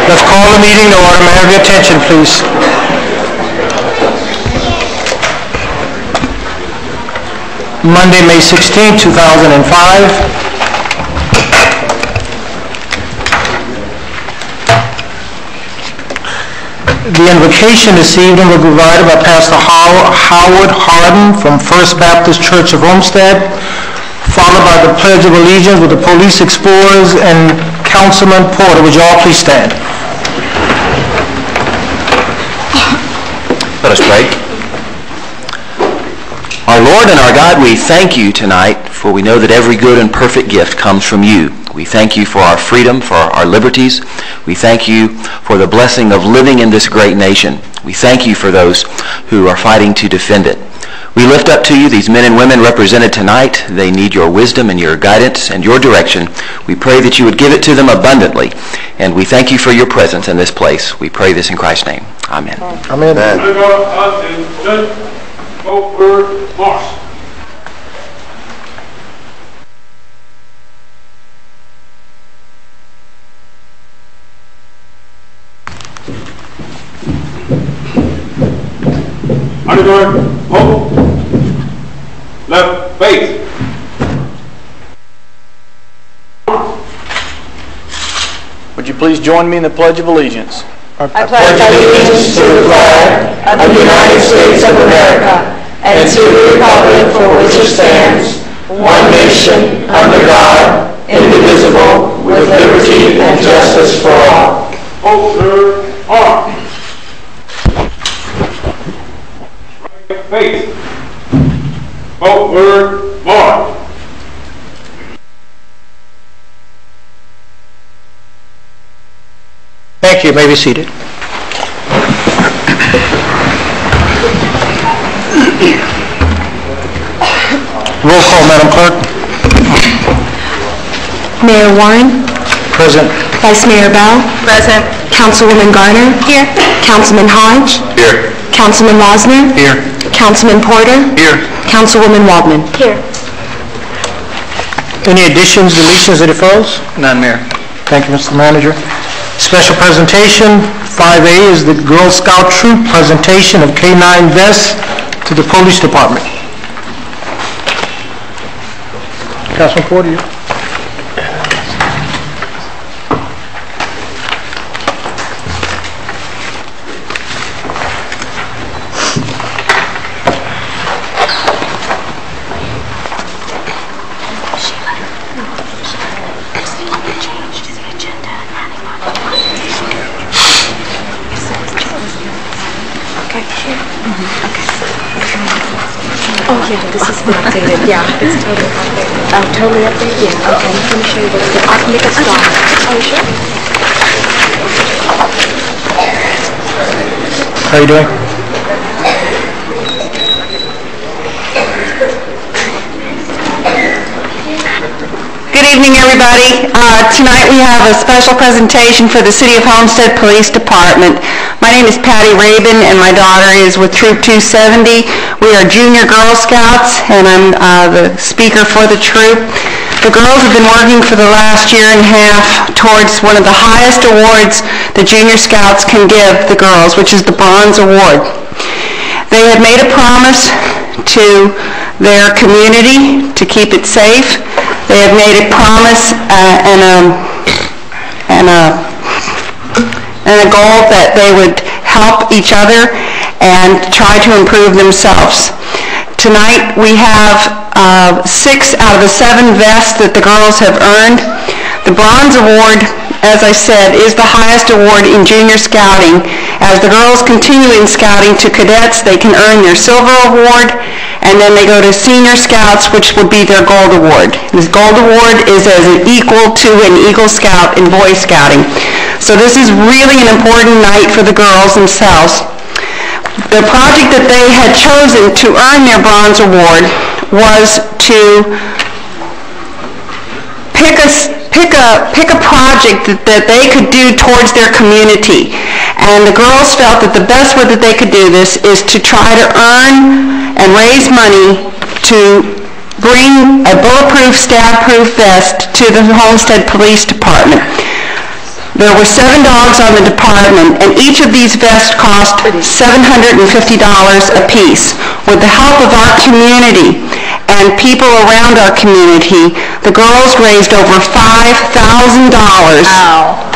Let's call the meeting to order. May I have your attention, please? Monday, May 16, 2005. The invocation this evening will be provided by Pastor Howard Harden from First Baptist Church of Homestead, followed by the Pledge of Allegiance with the Police Explorers and Councilman Porter. Would you all please stand? Let us pray. Our Lord and our God, we thank you tonight, for we know that every good and perfect gift comes from you. We thank you for our freedom, for our liberties. We thank you for the blessing of living in this great nation. We thank you for those who are fighting to defend it. We lift up to you these men and women represented tonight. They need your wisdom and your guidance and your direction. We pray that you would give it to them abundantly. And we thank you for your presence in this place. We pray this in Christ's name. Amen. Amen. Underguard, hope, left, faith. Would you please join me in the Pledge of Allegiance? I pledge allegiance to the flag of the United States of America and to the republic for which it stands, one nation, under God, indivisible, with liberty and justice for all. Holster, arm. Faith. Forward, march. Thank you. You may be seated. Roll call, Madam Clerk. Mayor Warren. Present. Vice Mayor Bell. Present. Councilwoman Garner. Here. Councilman Hodge. Here. Councilman Losner. Here. Councilman Porter. Here. Councilwoman Waldman. Here. Any additions, deletions, or deferrals? None, Mayor. Thank you, Mr. Manager. Special presentation, 5A, is the Girl Scout Troop presentation of K-9 vests to the Police Department. Councilman Porter, you. Oh, yeah, this is updated. Yeah, it's totally updated. Oh, totally updated? Yeah, okay. Let me show you what it is. I can make a stop. Oh, sure. How are you doing? Good evening, everybody. Tonight we have a special presentation for the City of Homestead Police Department. My name is Patty Rabin, and my daughter is with Troop 270. We are Junior Girl Scouts, and I'm the speaker for the troop. The girls have been working for the last year and a half towards one of the highest awards the Junior Scouts can give the girls, which is the Bronze Award. They have made a promise to their community to keep it safe. They have made a promise and a goal that they would help each other and try to improve themselves. Tonight we have 6 out of the 7 vests that the girls have earned. The Bronze Award, as I said, is the highest award in junior scouting. As the girls continue in scouting to cadets, they can earn their Silver Award, and then they go to Senior Scouts, which would be their Gold Award. This Gold Award is as an equal to an Eagle Scout in Boy Scouting. So this is really an important night for the girls themselves. The project that they had chosen to earn their Bronze Award was to pick a project that they could do towards their community. And the girls felt that the best way that they could do this is to try to earn and raise money to bring a bulletproof, stab-proof vest to the Homestead Police Department. There were 7 dogs on the department, and each of these vests cost $750 apiece. With the help of our community and people around our community, the girls raised over $5,000. Wow.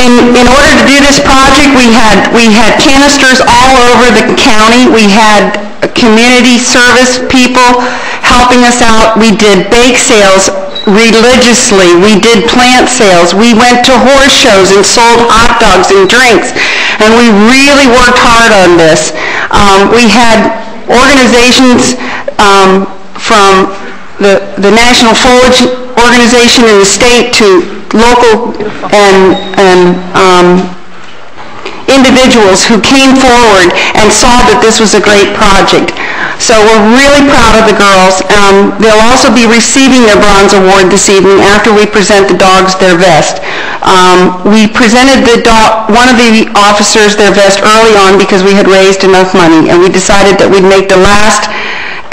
In order to do this project, we had canisters all over the county. We had community service people helping us out. We did bake sales religiously. We did plant sales. We went to horse shows and sold hot dogs and drinks. And we really worked hard on this. We had organizations from the National Forage Organization in the state to local and individuals who came forward and saw that this was a great project. So we're really proud of the girls. They'll also be receiving their bronze award this evening after we present the dogs their vest. We presented one of the officers their vest early on because we had raised enough money, and we decided that we'd make the last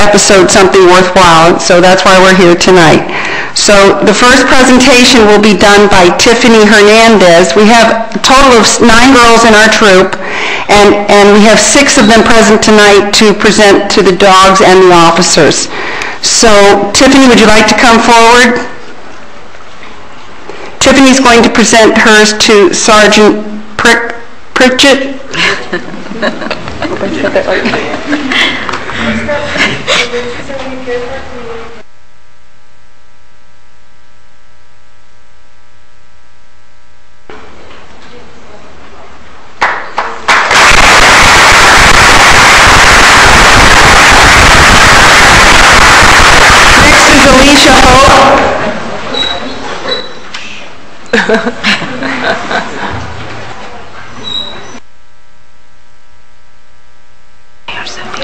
episode something worthwhile, so that's why we're here tonight. So the first presentation will be done by Tiffany Hernandez. We have a total of 9 girls in our troop, and we have 6 of them present tonight to present to the dogs and the officers. So Tiffany, would you like to come forward? Tiffany's going to present hers to Sergeant Pritchett.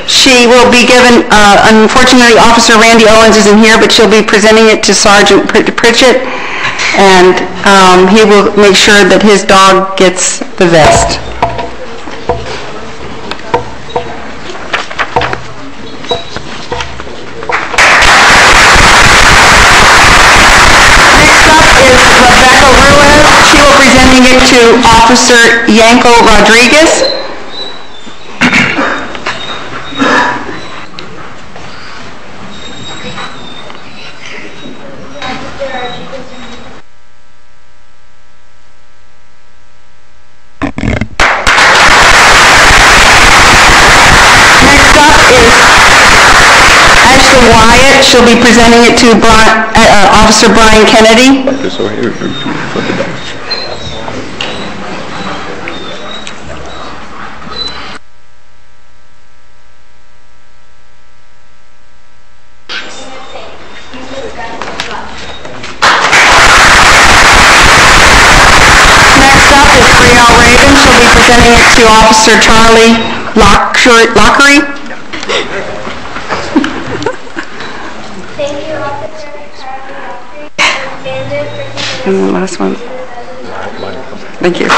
She will be given, unfortunately, Officer Randy Owens isn't here, but she'll be presenting it to Sergeant Pritchett, and he will make sure that his dog gets the vest. She will be presenting it to Officer Yanko Rodriguez. Next up is Ashley Wyatt. She'll be presenting it to Officer Brian Kennedy. Presenting it to Officer Charlie Lockery. Thank you, Officer Charlie Lockery, And the last one. Thank you. And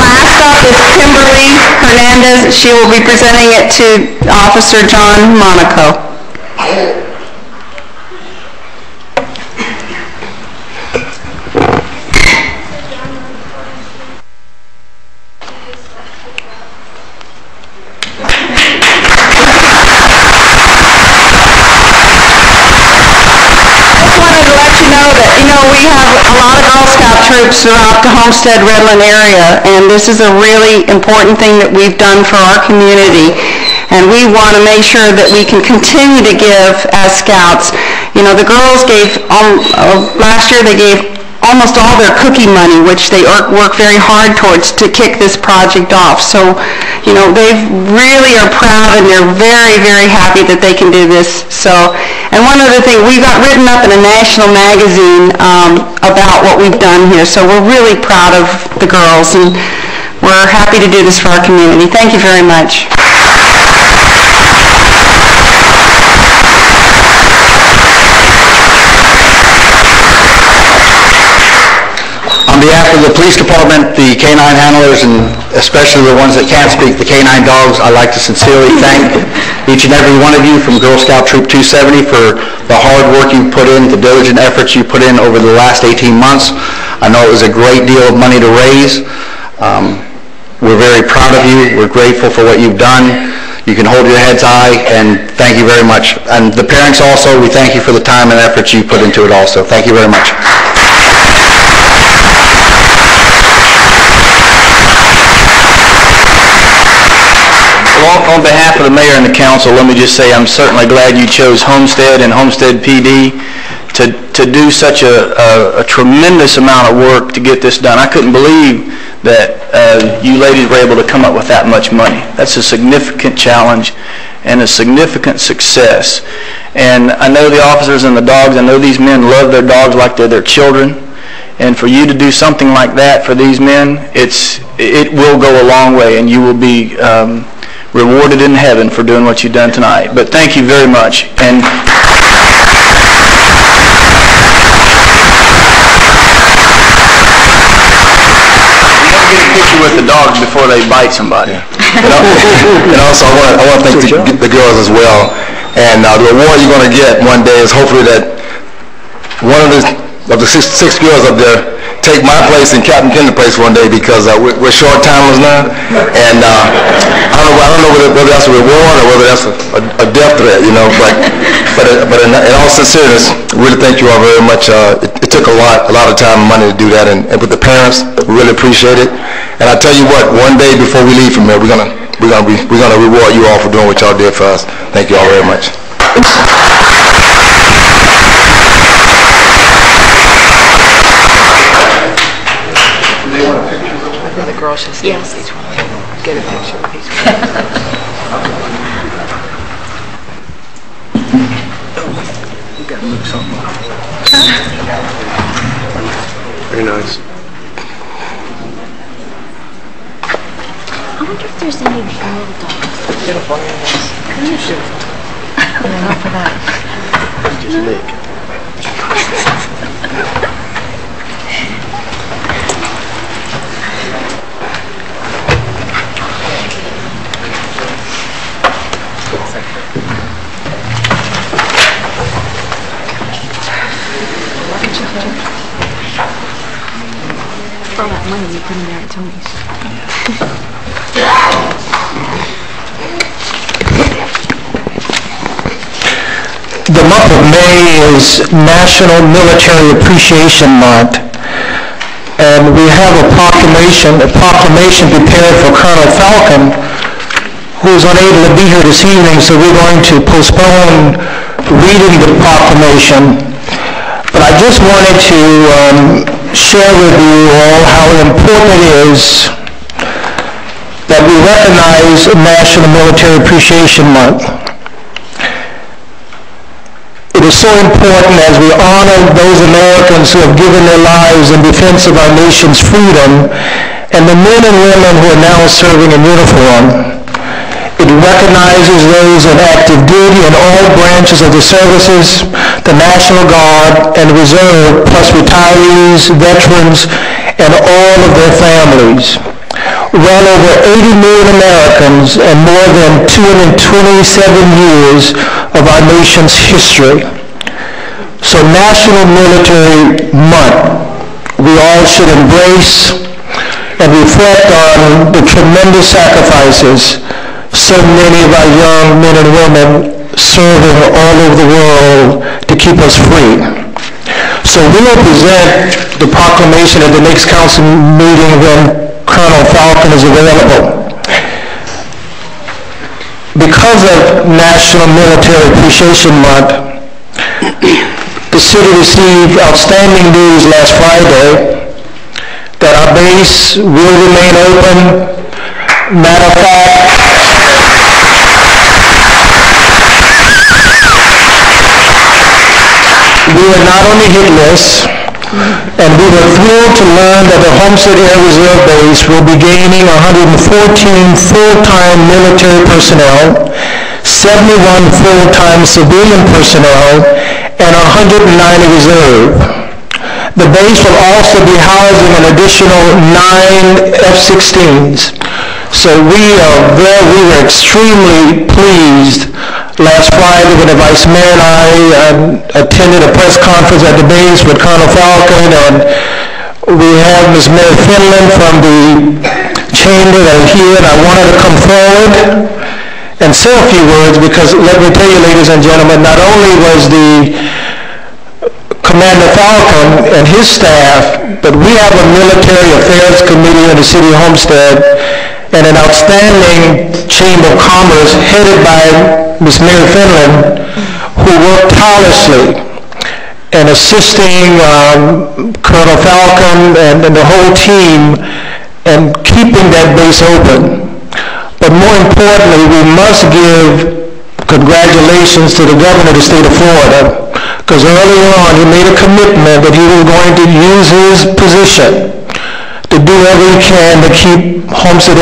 last up is Kimberly Hernandez. She will be presenting it to Officer John Monaco. We have a lot of Girl Scout troops throughout the Homestead, Redland area, and this is a really important thing that we've done for our community. And we want to make sure that we can continue to give as Scouts. You know, the girls gave, last year they gave almost all their cookie money, which they work very hard towards to kick this project off. So, you know, they really are proud and they're very, very happy that they can do this. So, and one other thing, we got written up in a national magazine about what we've done here. So we're really proud of the girls and we're happy to do this for our community. Thank you very much. On behalf of the police department, the K-9 handlers, and especially the ones that can't speak, the K-9 dogs, I'd like to sincerely thank each and every one of you from Girl Scout Troop 270 for the hard work you put in, the diligent efforts you put in over the last 18 months. I know it was a great deal of money to raise. We're very proud of you. We're grateful for what you've done. You can hold your heads high, and thank you very much. And the parents also, we thank you for the time and effort you put into it also. Thank you very much. On behalf of the mayor and the council, let me just say I'm certainly glad you chose Homestead and Homestead PD to do such a tremendous amount of work to get this done. I couldn't believe that you ladies were able to come up with that much money. That's a significant challenge and a significant success. And I know the officers and the dogs, I know these men love their dogs like they're their children. And for you to do something like that for these men, it will go a long way, and you will be rewarded in heaven for doing what you've done tonight. But thank you very much. And picture with the dogs before they bite somebody. And also, I want to thank the girls as well. And the reward you're going to get one day is hopefully that one of the six girls up there take my place and Captain Ken's place one day, because we're short-timers now. And I don't know whether that's a reward or whether that's a death threat, you know. But in all sincereness, really thank you all very much. It took a lot of time and money to do that, and with the parents, we really appreciate it. And I tell you what, one day before we leave from here, we're gonna reward you all for doing what y'all did for us. Thank you all very much. The girls should stand with each one. Get a picture with each one. You gotta move something up. Very nice. I wonder if there's any girl dogs. Beautiful animals. Beautiful. Enough for that. Just lick. For all that money you put in there at Tony's. The month of May is National Military Appreciation Month, and we have a proclamation prepared for Colonel Falcon, who is unable to be here this evening, so we're going to postpone reading the proclamation. But I just wanted to share with you all how important it is that we recognize National Military Appreciation Month. It is so important as we honor those Americans who have given their lives in defense of our nation's freedom, and the men and women who are now serving in uniform. It recognizes those in active duty in all branches of the services, the National Guard and Reserve, plus retirees, veterans, and all of their families. Well over 80 million Americans and more than 227 years of our nation's history. So National Military Month, we all should embrace and reflect on the tremendous sacrifices so many of our young men and women serving all over the world to keep us free. So we will present the proclamation at the next council meeting when Colonel Falcon is available. Because of National Military Appreciation Month, the city received outstanding news last Friday that our base will remain open. Matter of fact, we were not on the hit list, and we were thrilled to learn that the Homestead Air Reserve Base will be gaining 114 full-time military personnel, 71 full-time civilian personnel, and 190 reserve. The base will also be housing an additional 9 F-16s. So we were extremely pleased last Friday when the Vice Mayor and I attended a press conference at the base with Colonel Falcon, and we have Ms. Mary Finland from the chamber that are here, and I wanted to come forward and say a few words because let me tell you, ladies and gentlemen, not only was the Commander Falcon and his staff, but we have a military affairs committee in the city of Homestead and an outstanding chamber of commerce headed by Ms. Mary Finland, who worked tirelessly in assisting Colonel Falcon and the whole team in keeping that base open. But more importantly, we must give congratulations to the governor of the state of Florida, because early on he made a commitment that he was going to use his position to do whatever he can to keep Homestead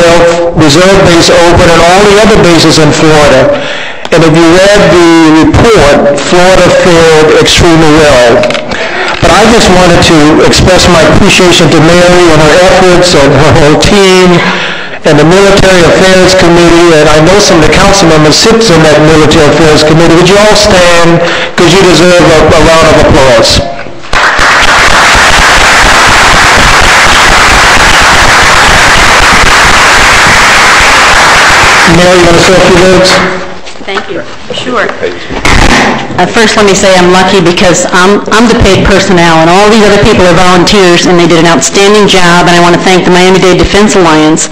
Reserve Base open and all the other bases in Florida. And if you read the report, Florida fared extremely well. But I just wanted to express my appreciation to Mary and her efforts and her whole team and the Military Affairs Committee, and I know some of the council members sit on that Military Affairs Committee. Would you all stand, because you deserve a round of applause. Mary, you want to say a few words? Thank you. Sure. First, let me say I'm lucky because I'm the paid personnel, and all these other people are volunteers, and they did an outstanding job. And I want to thank the Miami-Dade Defense Alliance,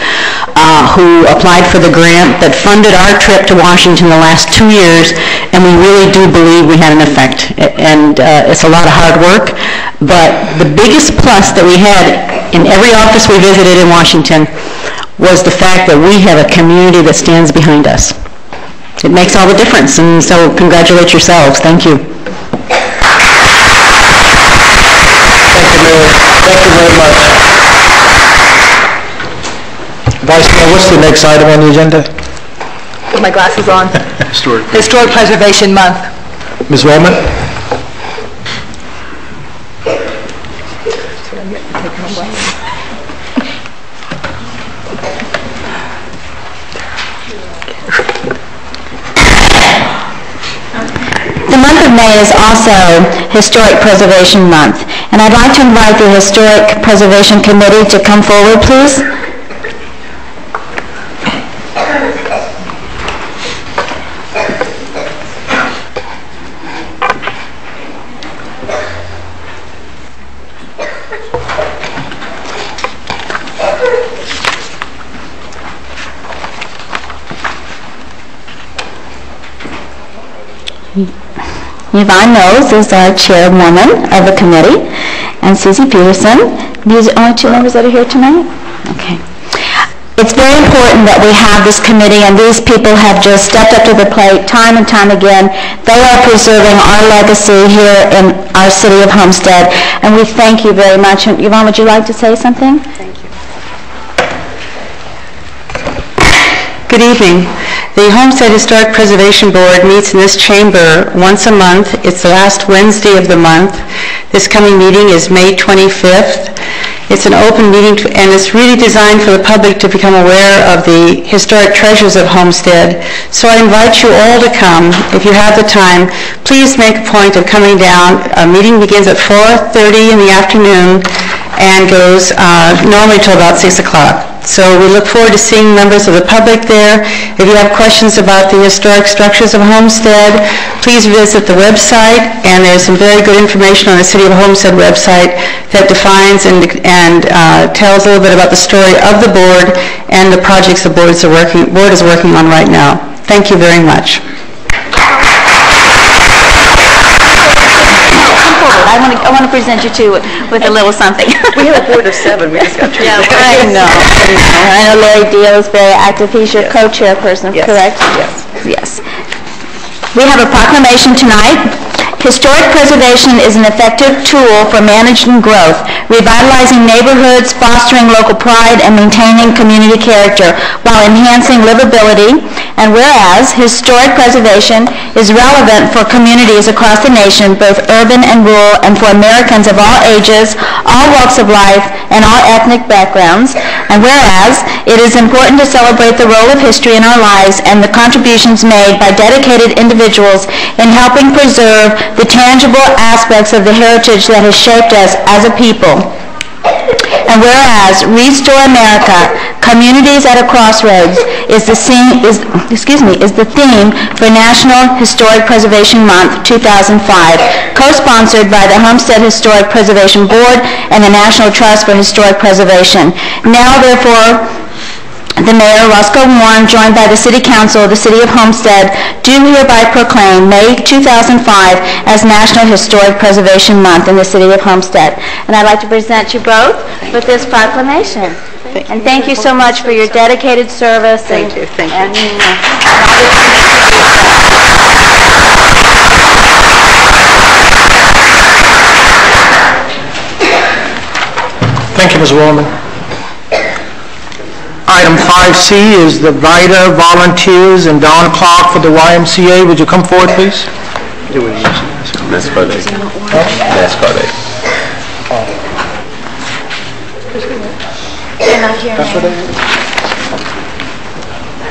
who applied for the grant that funded our trip to Washington the last 2 years, and we really do believe we had an effect. And it's a lot of hard work, but the biggest plus that we had in every office we visited in Washington was the fact that we have a community that stands behind us. It makes all the difference, and so congratulate yourselves. Thank you. Thank you, Mayor. Thank you very much. Vice Mayor, what's the next item on the agenda? Put my glasses on. Historic Preservation Month. Ms. Roman? The month of May is also Historic Preservation Month, and I'd like to invite the Historic Preservation Committee to come forward, please. Yvonne Knowles is our chairwoman of the committee, and Susie Peterson. These are only 2 members that are here tonight? Okay. It's very important that we have this committee, and these people have just stepped up to the plate time and time again. They are preserving our legacy here in our city of Homestead, and we thank you very much. And Yvonne, would you like to say something? Thank you. Good evening. The Homestead Historic Preservation Board meets in this chamber once a month. It's the last Wednesday of the month. This coming meeting is May 25th. It's an open meeting, and it's really designed for the public to become aware of the historic treasures of Homestead. So I invite you all to come. If you have the time, please make a point of coming down. Our meeting begins at 4:30 in the afternoon and goes normally till about 6 o'clock. So we look forward to seeing members of the public there. If you have questions about the historic structures of Homestead, please visit the website, and there's some very good information on the City of Homestead website that defines and tells a little bit about the story of the board and the projects the board is working on right now. Thank you very much. I want to present you with a little something. We have a board of 7. We just got to. Yeah, I know. I know Larry Dio is very active. He's your co-chairperson, correct? Yes. Yes. We have a proclamation tonight. Historic preservation is an effective tool for managing growth, revitalizing neighborhoods, fostering local pride, and maintaining community character while enhancing livability And whereas historic preservation is relevant for communities across the nation, both urban and rural, and for Americans of all ages, all walks of life, and all ethnic backgrounds. And whereas it is important to celebrate the role of history in our lives and the contributions made by dedicated individuals in helping preserve the tangible aspects of the heritage that has shaped us as a people. And whereas Restore America, Communities at a Crossroads is the theme for National Historic Preservation Month 2005, co-sponsored by the Homestead Historic Preservation Board and the National Trust for Historic Preservation. Now, therefore, the Mayor, Roscoe Warren, joined by the City Council of the City of Homestead, do hereby proclaim May 2005 as National Historic Preservation Month in the City of Homestead. And I'd like to present you both with this proclamation. And thank you so much for your dedicated service. Thank you. Thank you, Ms. Woolman. Item 5C is the VITA volunteers and Don Clark for the YMCA. Would you come forward, please? NASCAR Day. NASCAR Day. They're not here.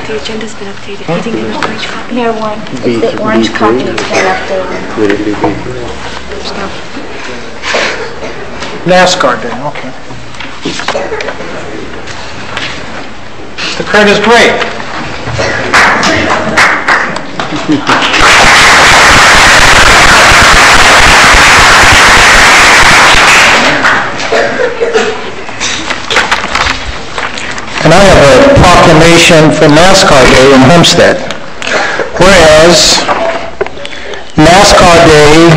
The agenda's been updated. I think there's an orange copy. Mayor Warren, it's the orange copy that's been updated. NASCAR Day, okay. Mr. Curtis Gray. And I have a proclamation for NASCAR Day in Homestead. Whereas NASCAR Day,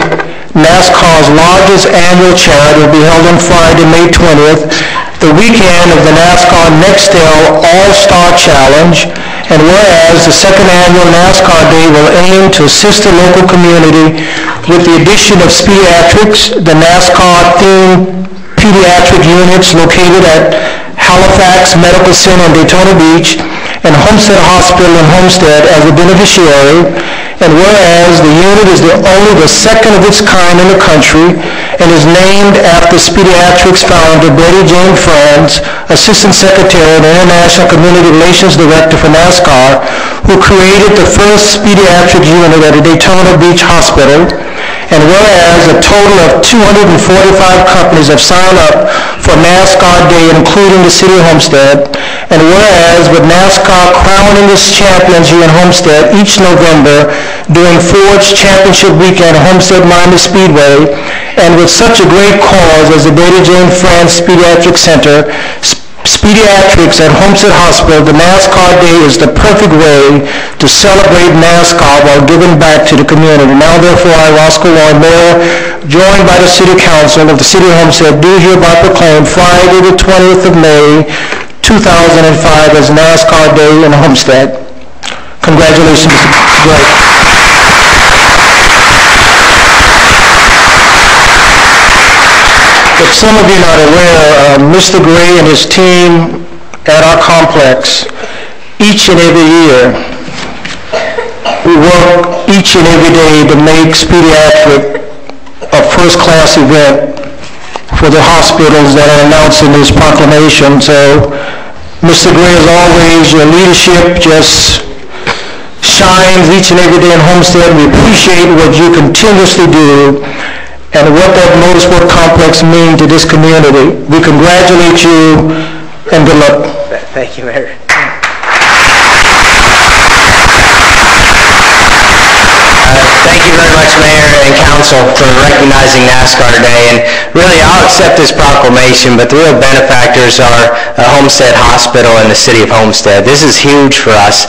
NASCAR's largest annual charity, will be held on Friday, May 20th, the weekend of the NASCAR Nextel All-Star Challenge. And whereas the second annual NASCAR Day will aim to assist the local community with the addition of pediatrics, the NASCAR-themed pediatric units located at Halifax Medical Center in Daytona Beach and Homestead Hospital in Homestead as a beneficiary. And whereas the unit is only the second of its kind in the country and is named after pediatrics founder Betty Jane Franz, Assistant Secretary and International Community Relations Director for NASCAR, who created the first pediatric unit at the Daytona Beach Hospital. And whereas a total of 245 companies have signed up for NASCAR Day, including the City of Homestead, and whereas with NASCAR crowning its champions here in Homestead each November during Ford's Championship Weekend at Homestead Minor Speedway, and with such a great cause as the Betty Jane Franz Pediatric Center, Pediatrics at Homestead Hospital, the NASCAR Day is the perfect way to celebrate NASCAR while giving back to the community. Now, therefore, I, Roscoe Warren, Mayor, joined by the City Council of the City of Homestead, do hereby proclaim Friday, the 20th of May, 2005 as NASCAR Day in Homestead. Congratulations, Mr. Gray. If some of you are not aware, Mr. Gray and his team at our complex, each and every year, we work each and every day to make pediatric a first-class event for the hospitals that are announced in this proclamation. So, Mr. Gray, as always, your leadership just shines each and every day in Homestead. We appreciate what you continuously do and what that motorsport complex means to this community. We congratulate you and good luck. Thank you, Mayor. Thank you very much, Mayor and Council, for recognizing NASCAR Day. And really, I'll accept this proclamation, but the real benefactors are Homestead Hospital and the City of Homestead. This is huge for us.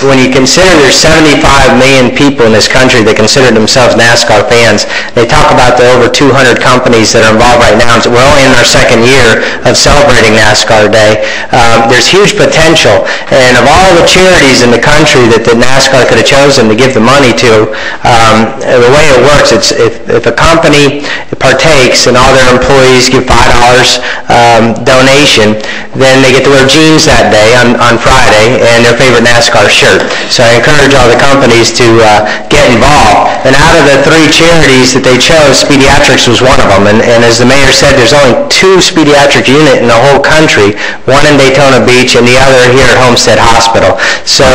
When you consider there's 75 million people in this country that consider themselves NASCAR fans, they talk about the over 200 companies that are involved right now. We're only in our second year of celebrating NASCAR Day. There's huge potential, and of all the charities in the country that NASCAR could have chosen to give the money to, The way it works, it's if a company partakes and all their employees give $5 donation, then they get to wear jeans that day on Friday and their favorite NASCAR shirt. So I encourage all the companies to get involved. And out of the 3 charities that they chose, Pediatrics was one of them. And as the mayor said, there's only 2 pediatric units in the whole country, one in Daytona Beach and the other here at Homestead Hospital. So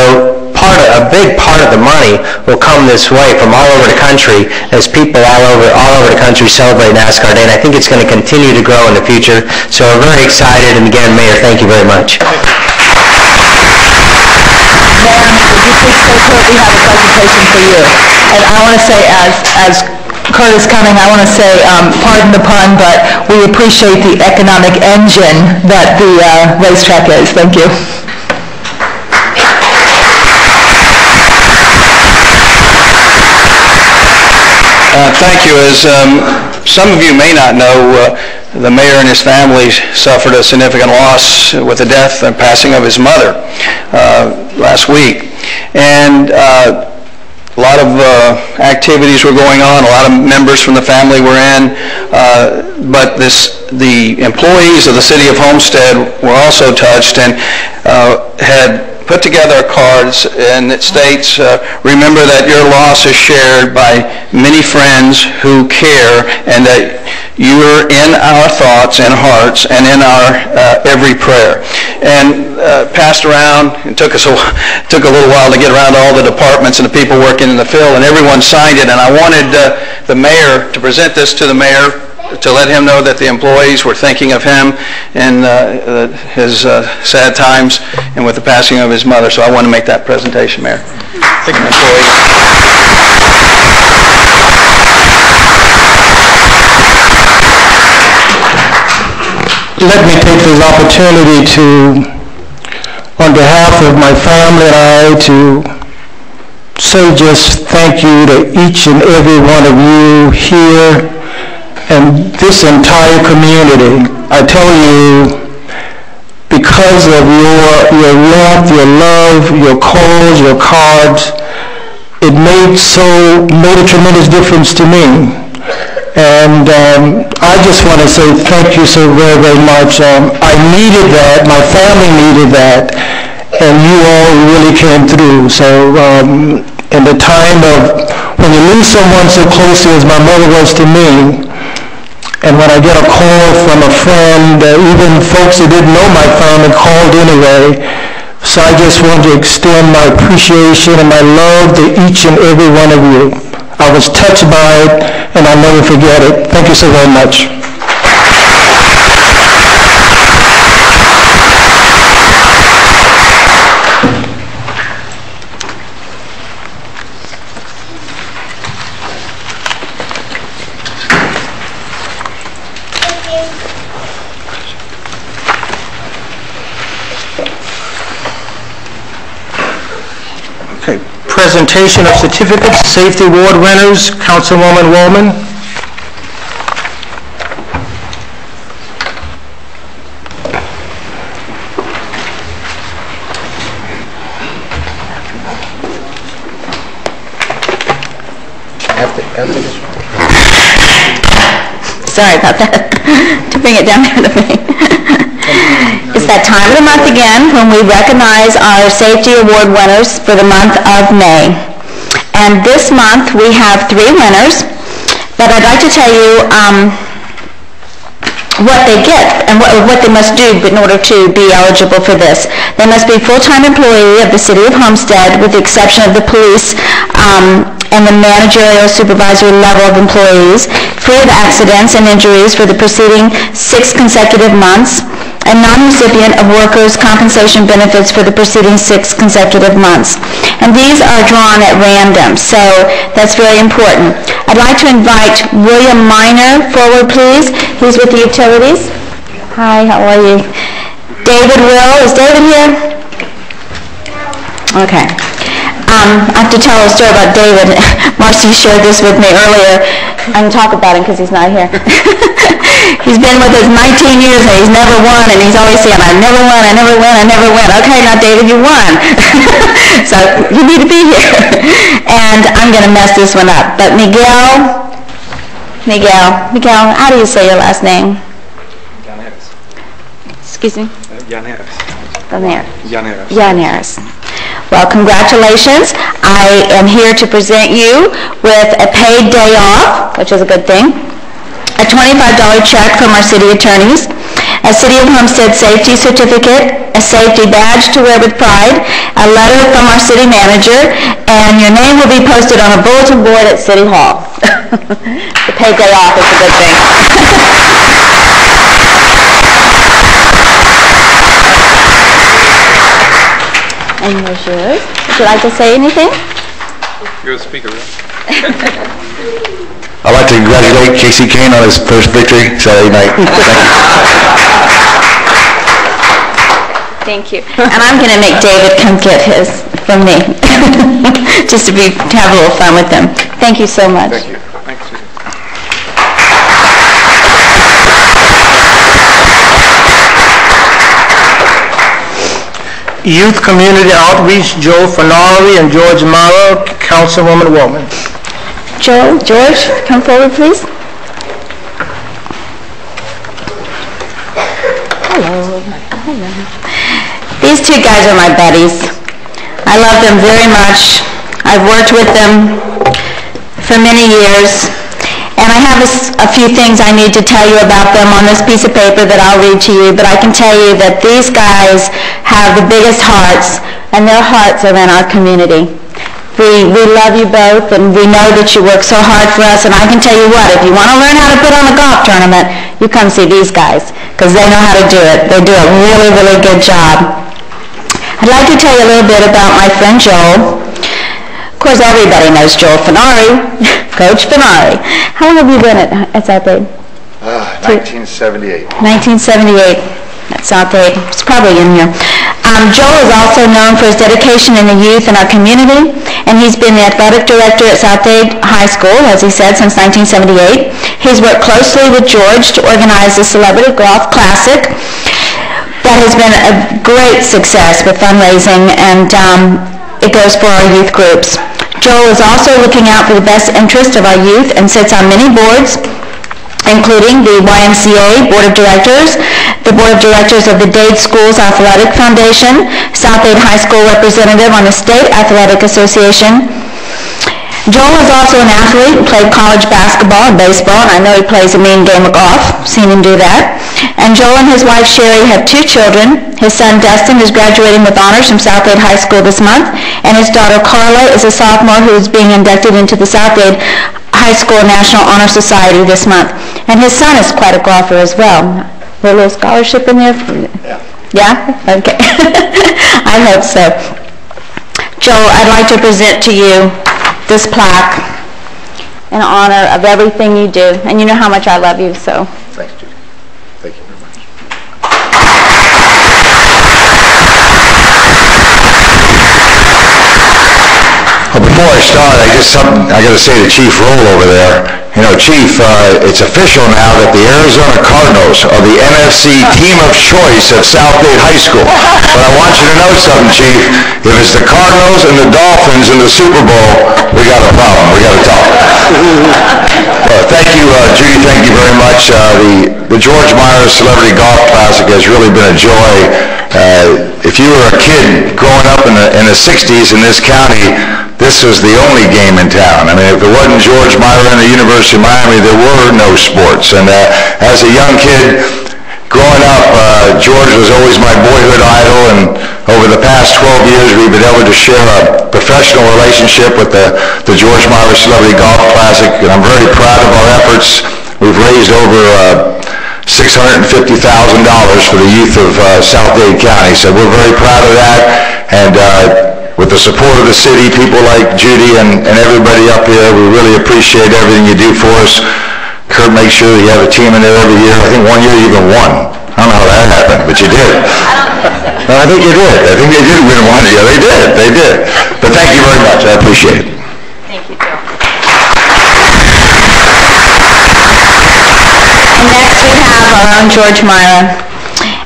a big part of the money will come this way from all over the country as people all over the country celebrate NASCAR Day, and I think it's going to continue to grow in the future. So we're very excited, and again, Mayor, thank you very much. Ma'am, would you please stay put? We have a presentation for you. And I want to say, as Kurt is coming, I want to say, pardon the pun, but we appreciate the economic engine that the racetrack is. Thank you. Thank you. As some of you may not know, the mayor and his family suffered a significant loss with the death and passing of his mother last week. And a lot of activities were going on. A lot of members from the family were in. But the employees of the city of Homestead were also touched and had put together cards, and it states, remember that your loss is shared by many friends who care, and that you are in our thoughts and hearts and in our every prayer. And passed around, it took a little while to get around to all the departments and the people working in the field, and everyone signed it. And I wanted the mayor to present this to the mayor, to let him know that the employees were thinking of him in his sad times and with the passing of his mother. So I want to make that presentation, Mayor. Thank you, employees. Let me take this opportunity to, on behalf of my family and I, to say just thank you to each and every one of you here and this entire community. I tell you, because of your warmth, your love, your calls, your cards, it made a tremendous difference to me. And I just want to say thank you so very, very much. I needed that, my family needed that, and you all really came through. So in the time of when you lose someone so closely as my mother was to me, and when I get a call from a friend, even folks that didn't know my family called anyway. So I just want to extend my appreciation and my love to each and every one of you. I was touched by it, and I'll never forget it. Thank you so very much. Presentation of certificates, safety award winners, Councilwoman Woolman. Sorry about that, to bring it down here to me. It's that time of the month again when we recognize our safety award winners for the month of May. And this month we have 3 winners, but I'd like to tell you what they get and what they must do in order to be eligible for this. They must be a full-time employee of the City of Homestead, with the exception of the police and the managerial supervisory level of employees, free of accidents and injuries for the preceding 6 consecutive months, and non-recipient of workers' compensation benefits for the preceding 6 consecutive months. And these are drawn at random, so that's very important. I'd like to invite William Miner forward, please. He's with the utilities. Hi, how are you? David Will, is David here? Okay. I have to tell a story about David. Marcy shared this with me earlier. I can talk about him because he's not here. He's been with us 19 years and he's never won, and he's always saying, I never win, I never win, I never win. Okay, now David, you won. So you need to be here. And I'm going to mess this one up. But Miguel, how do you say your last name? Llaneras. Excuse me? Llaneras. Llaneras. Llaneras. Well, congratulations. I am here to present you with a paid day off, which is a good thing, a $25 check from our city attorneys, a City of Homestead safety certificate, a safety badge to wear with pride, a letter from our city manager, and your name will be posted on a bulletin board at City Hall. The paid day off is a good thing. And here's yours. Would you like to say anything? You're a speaker, right? I'd like to congratulate Casey Kane on his first victory Saturday night. Thank you. And I'm going to make David come get his from me, just to have a little fun with him. Thank you so much. Thank you. Thanks. Youth Community Outreach, Joe Fenari and George Mara, Councilwoman Woman. George, come forward, please. Hello. These two guys are my buddies. I love them very much. I've worked with them for many years. And I have a few things I need to tell you about them on this piece of paper that I'll read to you, but I can tell you that these guys have the biggest hearts, and their hearts are in our community. We love you both, and we know that you work so hard for us, and I can tell you what, if you want to learn how to put on a golf tournament, you come see these guys, because they know how to do it. They do a really, really good job. I'd like to tell you a little bit about my friend Joel. Of course, everybody knows Joel Fenari, Coach Fenari. How long have you been at South Aid? 1978. 1978 at South Aid. It's probably in here. Joel is also known for his dedication in the youth in our community, and he's been the athletic director at South Aid High School, as he said, since 1978. He's worked closely with George to organize the Celebrity Golf Classic. That has been a great success with fundraising, and it goes for our youth groups. Joel is also looking out for the best interest of our youth and sits on many boards, including the YMCA Board of Directors, the Board of Directors of the Dade Schools Athletic Foundation, South Aid High School representative on the State Athletic Association. Joel is also an athlete, played college basketball and baseball, and I know he plays a mean game of golf. Seen him do that. And Joel and his wife Sherry have 2 children. His son Dustin is graduating with honors from South Aid High School this month, and his daughter Carla is a sophomore who is being inducted into the South Aid High School National Honor Society this month. And his son is quite a golfer as well. A little scholarship in there? Yeah? Okay. I hope so. Joel, I'd like to present to you this plaque in honor of everything you do. And you know how much I love you, so. Thanks, Judy. Thank you very much. Well, before I start, I got to say to Chief Roll over there, you know, Chief, it's official now that the Arizona Cardinals are the NFC team of choice at South Aid High School. But I want you to know something, Chief. If it's the Cardinals and the Dolphins in the Super Bowl, we got a problem. We got to talk. Thank you, Judy. Thank you very much. The George Myers Celebrity Golf Classic has really been a joy. If you were a kid growing up in the 60s in this county, this was the only game in town. I mean, if it wasn't George Meyer and the University of Miami, there were no sports. And as a young kid growing up, George was always my boyhood idol. And over the past 12 years, we've been able to share a professional relationship with the George Meyer Celebrity Golf Classic. And I'm very proud of our efforts. We've raised over $650,000 for the youth of South Dade County. So we're very proud of that. And with the support of the city, people like Judy and everybody up here, we really appreciate everything you do for us. Kurt makes sure that you have a team in there every year. I think one year you even won. I don't know how that happened, but you did. I think you did. I think they did win one year. They did. They did. But thank you very much. I appreciate it. Thank you, Joe. And next we our own George Myra.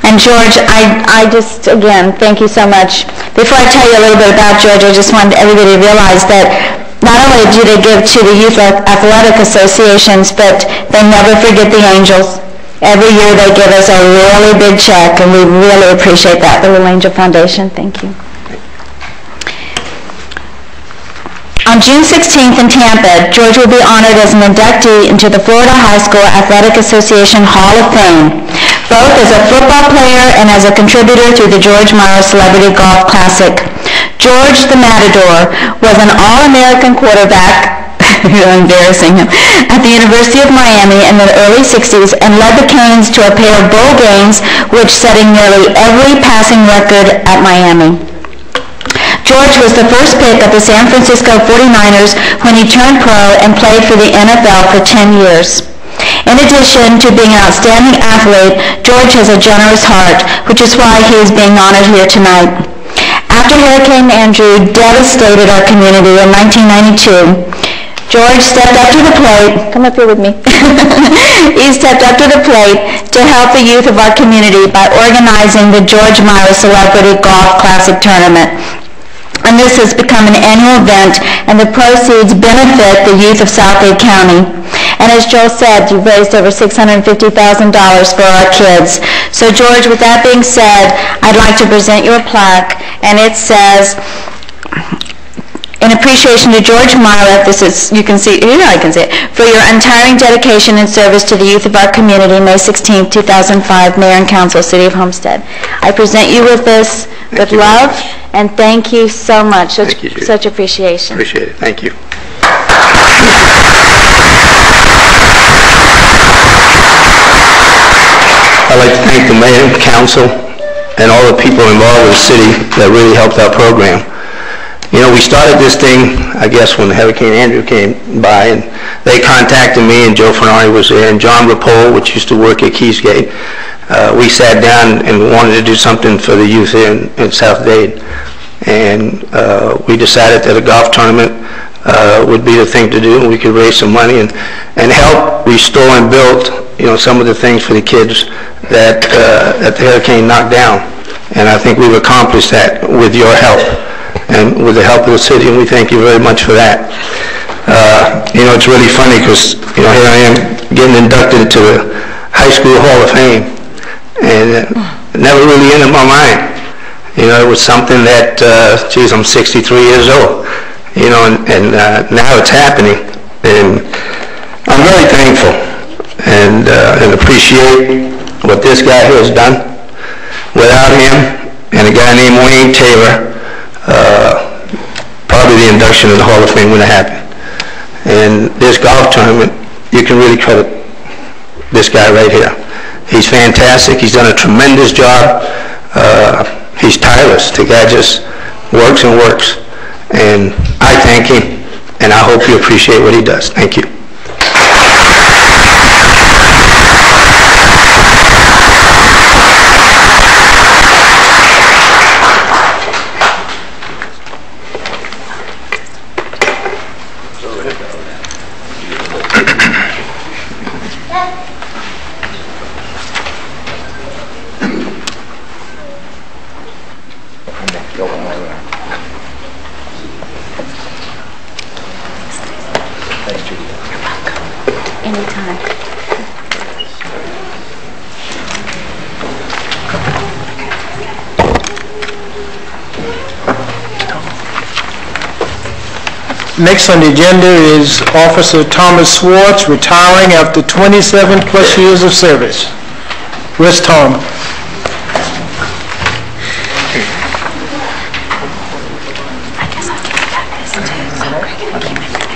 And George, I just, again, thank you so much. Before I tell you a little bit about George, I just wanted everybody to realize that not only do they give to the youth athletic associations, but they never forget the Angels. Every year they give us a really big check, and we really appreciate that, the Little Angel Foundation. Thank you. On June 16th in Tampa, George will be honored as an inductee into the Florida High School Athletic Association Hall of Fame, both as a football player and as a contributor to the George Myra Celebrity Golf Classic. George the Matador was an All-American quarterback, embarrassing him, at the University of Miami in the early 60s and led the Canes to a pair of bowl games, which setting nearly every passing record at Miami. George was the first pick of the San Francisco 49ers when he turned pro and played for the NFL for 10 years. In addition to being an outstanding athlete, George has a generous heart, which is why he is being honored here tonight. After Hurricane Andrew devastated our community in 1992, George stepped up to the plate. Come up here with me. He stepped up to the plate to help the youth of our community by organizing the George Myra Celebrity Golf Classic Tournament. And this has become an annual event, and the proceeds benefit the youth of Southgate County. And as Joel said, you've raised over $650,000 for our kids. So George, with that being said, I'd like to present you a plaque, and it says, in appreciation to George Myra, this is, you can see, I can see it, for your untiring dedication and service to the youth of our community, May 16, 2005, Mayor and Council, City of Homestead. I present you with this with love, and thank you so much. Thank you, Judy. Such appreciation. Appreciate it. Thank you. I'd like to thank the Mayor and Council and all the people involved with the city that really helped our program. You know, we started this thing, I guess, when Hurricane Andrew came by, and they contacted me, and Joe Ferrari was there, and John Rapole, which used to work at Keysgate. We sat down and wanted to do something for the youth here in South Dade. And we decided that a golf tournament would be the thing to do, and we could raise some money and help restore and build, you know, some of the things for the kids that the hurricane knocked down. And I think we've accomplished that with your help and with the help of the city, and we thank you very much for that. You know, it's really funny because, you know, here I am getting inducted to the High School Hall of Fame, and it never really entered my mind. You know, it was something that, geez, I'm 63 years old, you know, and now it's happening, and I'm very thankful and appreciate what this guy here has done. Without him and a guy named Wayne Taylor, probably the induction of the Hall of Fame wouldn't have happened. And this golf tournament, you can really credit this guy right here. He's fantastic. He's done a tremendous job. He's tireless. The guy just works and works. And I thank him, and I hope you appreciate what he does. Thank you. Next on the agenda is Officer Thomas Swartz, retiring after 27 plus years of service. Where's Tom?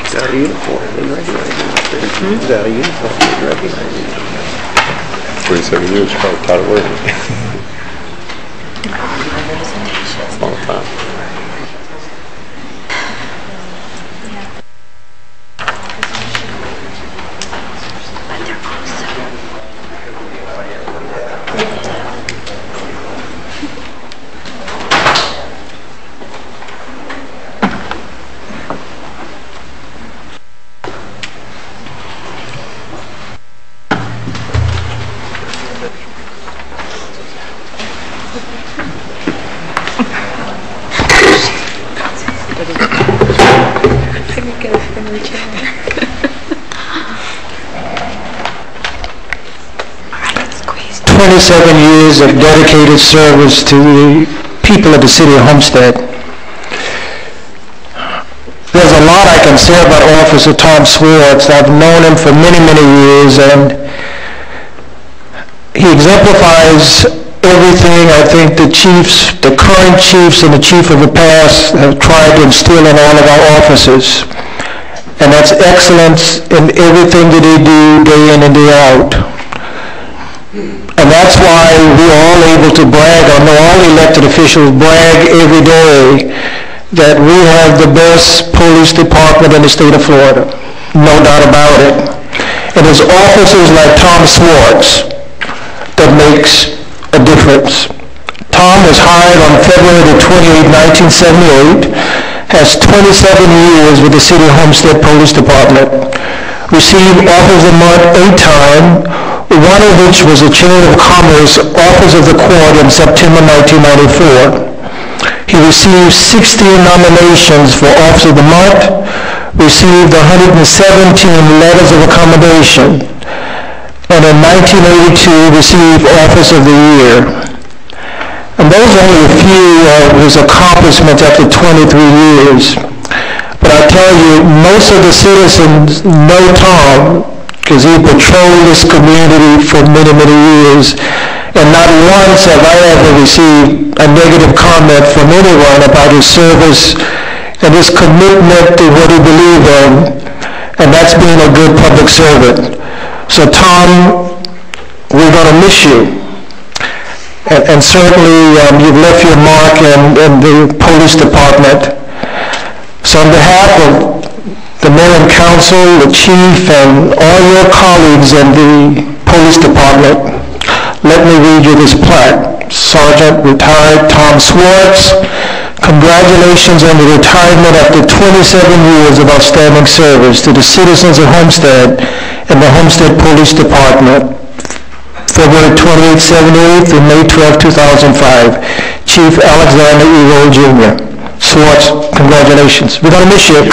Is that a uniform? Is that a uniform? 27 years, probably tired of working. Long time. 27 years of dedicated service to the people of the city of Homestead. There's a lot I can say about Officer Tom Swartz. I've known him for many, many years, and he exemplifies everything I think the current chiefs and the chief of the past have tried to instill in all of our officers. And that's excellence in everything that they do day in and day out. And that's why we're all able to brag, I know all elected officials brag every day that we have the best police department in the state of Florida. No doubt about it. And it's officers like Tom Swartz that makes a difference. Tom was hired on February the 28th, 1978, has 27 years with the City of Homestead Police Department, received Officer of the Month 8 times, one of which was a Chamber of Commerce Officer of the Court in September 1994. He received 16 nominations for Officer of the Month, received 117 letters of accommodation, and in 1982 received Office of the Year. And those are only a few of his accomplishments after 23 years. But I tell you, most of the citizens know Tom because he patrolled this community for many, many years. And not once have I ever received a negative comment from anyone about his service and his commitment to what he believed in, and that's being a good public servant. So Tom, we're going to miss you. And certainly you've left your mark in the police department. So on behalf of the mayor and council, the chief, and all your colleagues in the police department, let me read you this plaque. Sergeant Retired Tom Swartz, congratulations on the retirement after 27 years of outstanding service to the citizens of Homestead and the Homestead Police Department. February 28th, 78th, and May 12, 2005. Chief Alexander E. Rowe, Jr. Swartz, congratulations. We're going to miss you.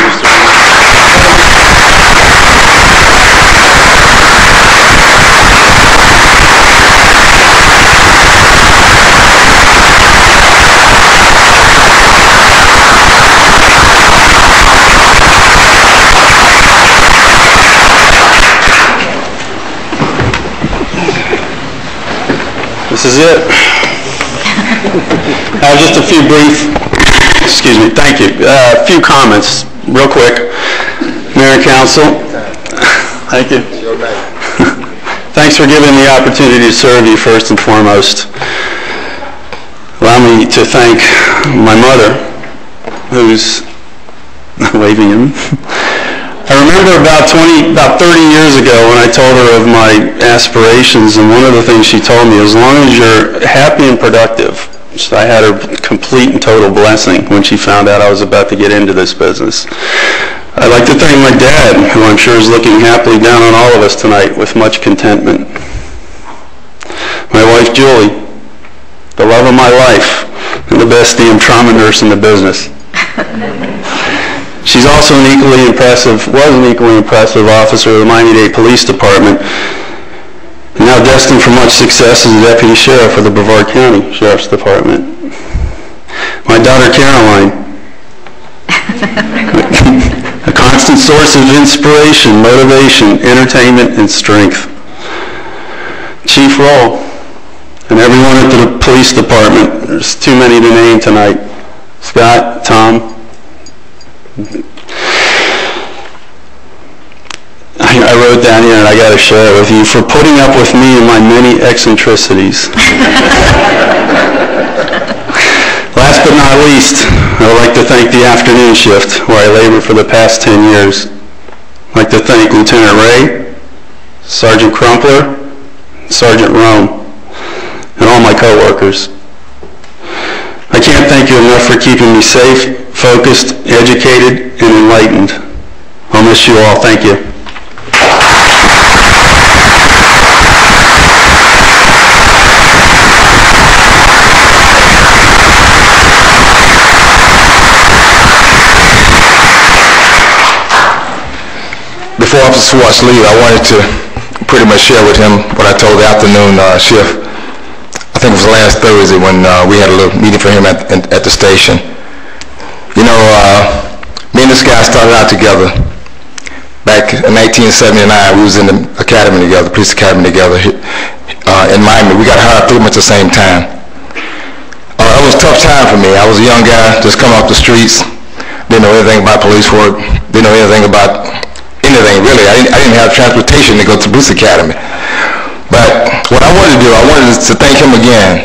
This is it. Just a few brief, thank you. A few comments, real quick. Mayor and Council, thank you. Thanks for giving me the opportunity to serve you first and foremost. Allow me to thank my mother, who's waving in. I remember about 30 years ago when I told her of my aspirations, and one of the things she told me, as long as you're happy and productive, so I had her complete and total blessing when she found out I was about to get into this business. I'd like to thank my dad, who I'm sure is looking happily down on all of us tonight with much contentment. My wife, Julie, the love of my life, and the best DM trauma nurse in the business. She's also was an equally impressive officer of the Miami-Dade Police Department, and now destined for much success as a deputy sheriff for the Brevard County Sheriff's Department. My daughter, Caroline, a constant source of inspiration, motivation, entertainment, and strength. Chief Roll, and everyone at the police department. There's too many to name tonight. Scott, Tom. I wrote down here, and I got to share it with you, for putting up with me and my many eccentricities. Last but not least, I would like to thank the afternoon shift, where I labored for the past 10 years. I'd like to thank Lieutenant Ray, Sergeant Crumpler, Sergeant Rome, and all my coworkers. I can't thank you enough for keeping me safe, focused, educated, and enlightened. I'll miss you all. Thank you. Before Officer Swartz leave, I wanted to pretty much share with him what I told the afternoon shift. think it was last Thursday when we had a little meeting for him at the station. You know, me and this guy started out together. Back in 1979, we was in the academy together, police academy together in Miami. We got hired pretty much the same time. It was a tough time for me. I was a young guy, just coming off the streets. Didn't know anything about police work. Didn't know anything about anything, really. I didn't have transportation to go to police academy. But what I wanted to do, I wanted to thank him again,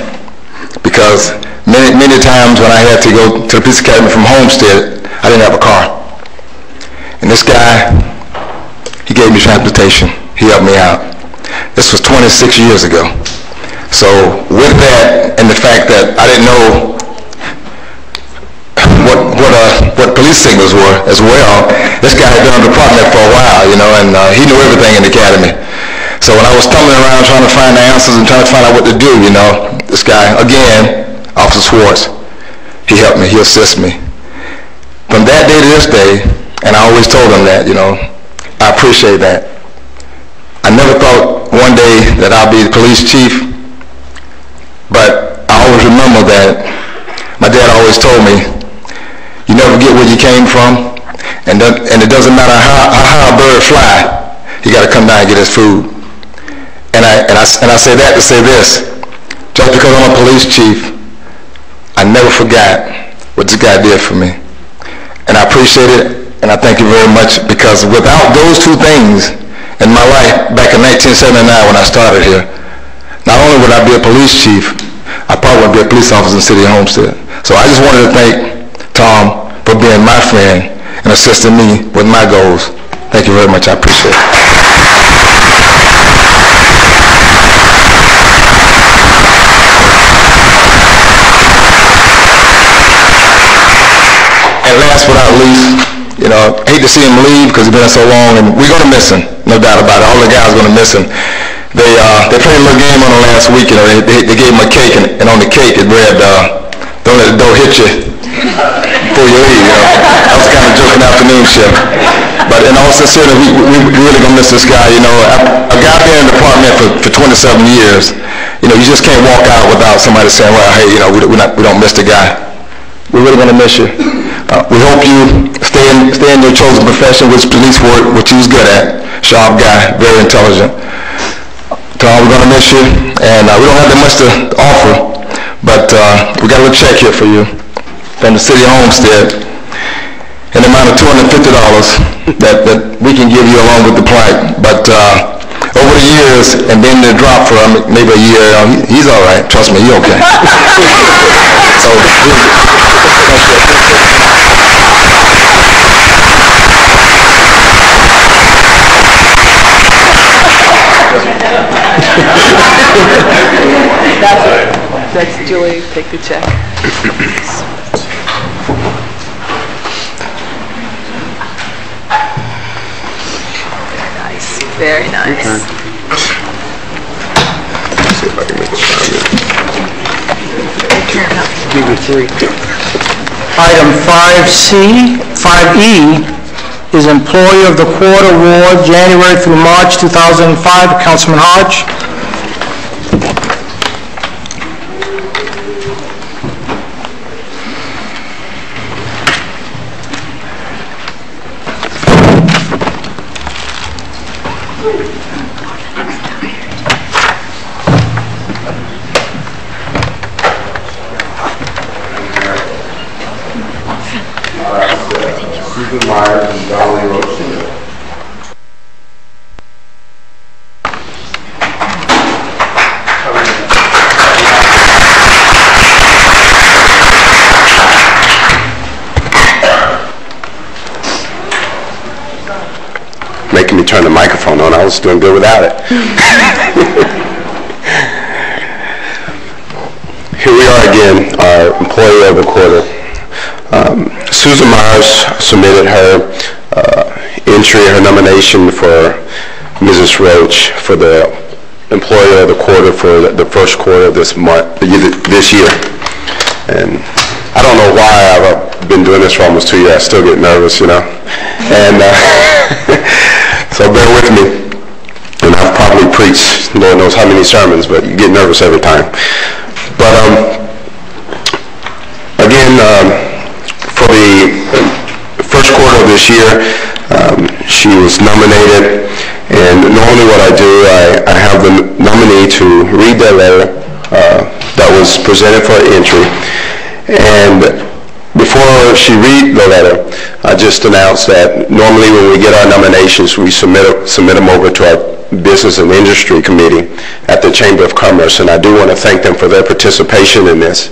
because many times when I had to go to the police academy from Homestead, I didn't have a car. And this guy, he gave me transportation. He helped me out. This was 26 years ago. So with that and the fact that I didn't know what police signals were as well, this guy had been on the department for a while, you know, and he knew everything in the academy. So when I was stumbling around trying to find the answers and trying to find out what to do, you know, this guy, again, Officer Schwartz, he helped me, he assisted me. From that day to this day, and I always told him that, you know, I appreciate that. I never thought one day that I'll be the police chief, but I always remember that my dad always told me, you never get where you came from, and it doesn't matter how high a bird fly, you got to come down and get his food. And I say that to say this, just because I'm a police chief, I never forgot what this guy did for me. And I appreciate it, and I thank you very much, because without those two things in my life back in 1979 when I started here, not only would I be a police chief, I probably would be a police officer in the city of Homestead. So I just wanted to thank Tom for being my friend and assisting me with my goals. Thank you very much. I appreciate it. And last but not least, you know, I hate to see him leave because he's been so long, and we're going to miss him, no doubt about it. All the guys are going to miss him. They played a little game on him last week, you know, they gave him a cake, and on the cake it read, don't let the door hit you before you leave, you know. That was kind of joking afternoon shift. But in all sincerity, we really going to miss this guy, you know. A guy been in the department for 27 years, you know, you just can't walk out without somebody saying, well, hey, you know, we don't miss the guy. We're really going to miss you. We hope you stay in your chosen profession, which police work, which he was good at. Sharp guy, very intelligent. Tom, we're going to miss you, and we don't have that much to offer, but we got a little check here for you from the city of Homestead in the amount of $250 that we can give you along with the plaque. But over the years, and being in the drop for maybe a year, he's all right. Trust me, he's okay. So, That's Julie, take the check. Very nice. Okay. Let's see if I can make a comment. Give me 3. Item 5E is Employee of the Quarter Award, January through March 2005, Councilman Hodge. Susan Myers and Dolly Roach. Making me turn the microphone on. I was doing good without it. Here we are again, our Employee of the Quarter. Susan Myers submitted her entry, her nomination for Mrs. Roach for the Employee of the Quarter for the first quarter of this month, this year. And I don't know why I've been doing this for almost 2 years. I still get nervous, you know. And so bear with me. And I've probably preached Lord knows how many sermons, but you get nervous every time. But again, for the first quarter of this year, she was nominated, and normally what I do, I have the nominee to read their letter that was presented for entry. And before she read the letter, I just announced that normally when we get our nominations, we submit them over to our Business and Industry Committee at the Chamber of Commerce, and I do want to thank them for their participation in this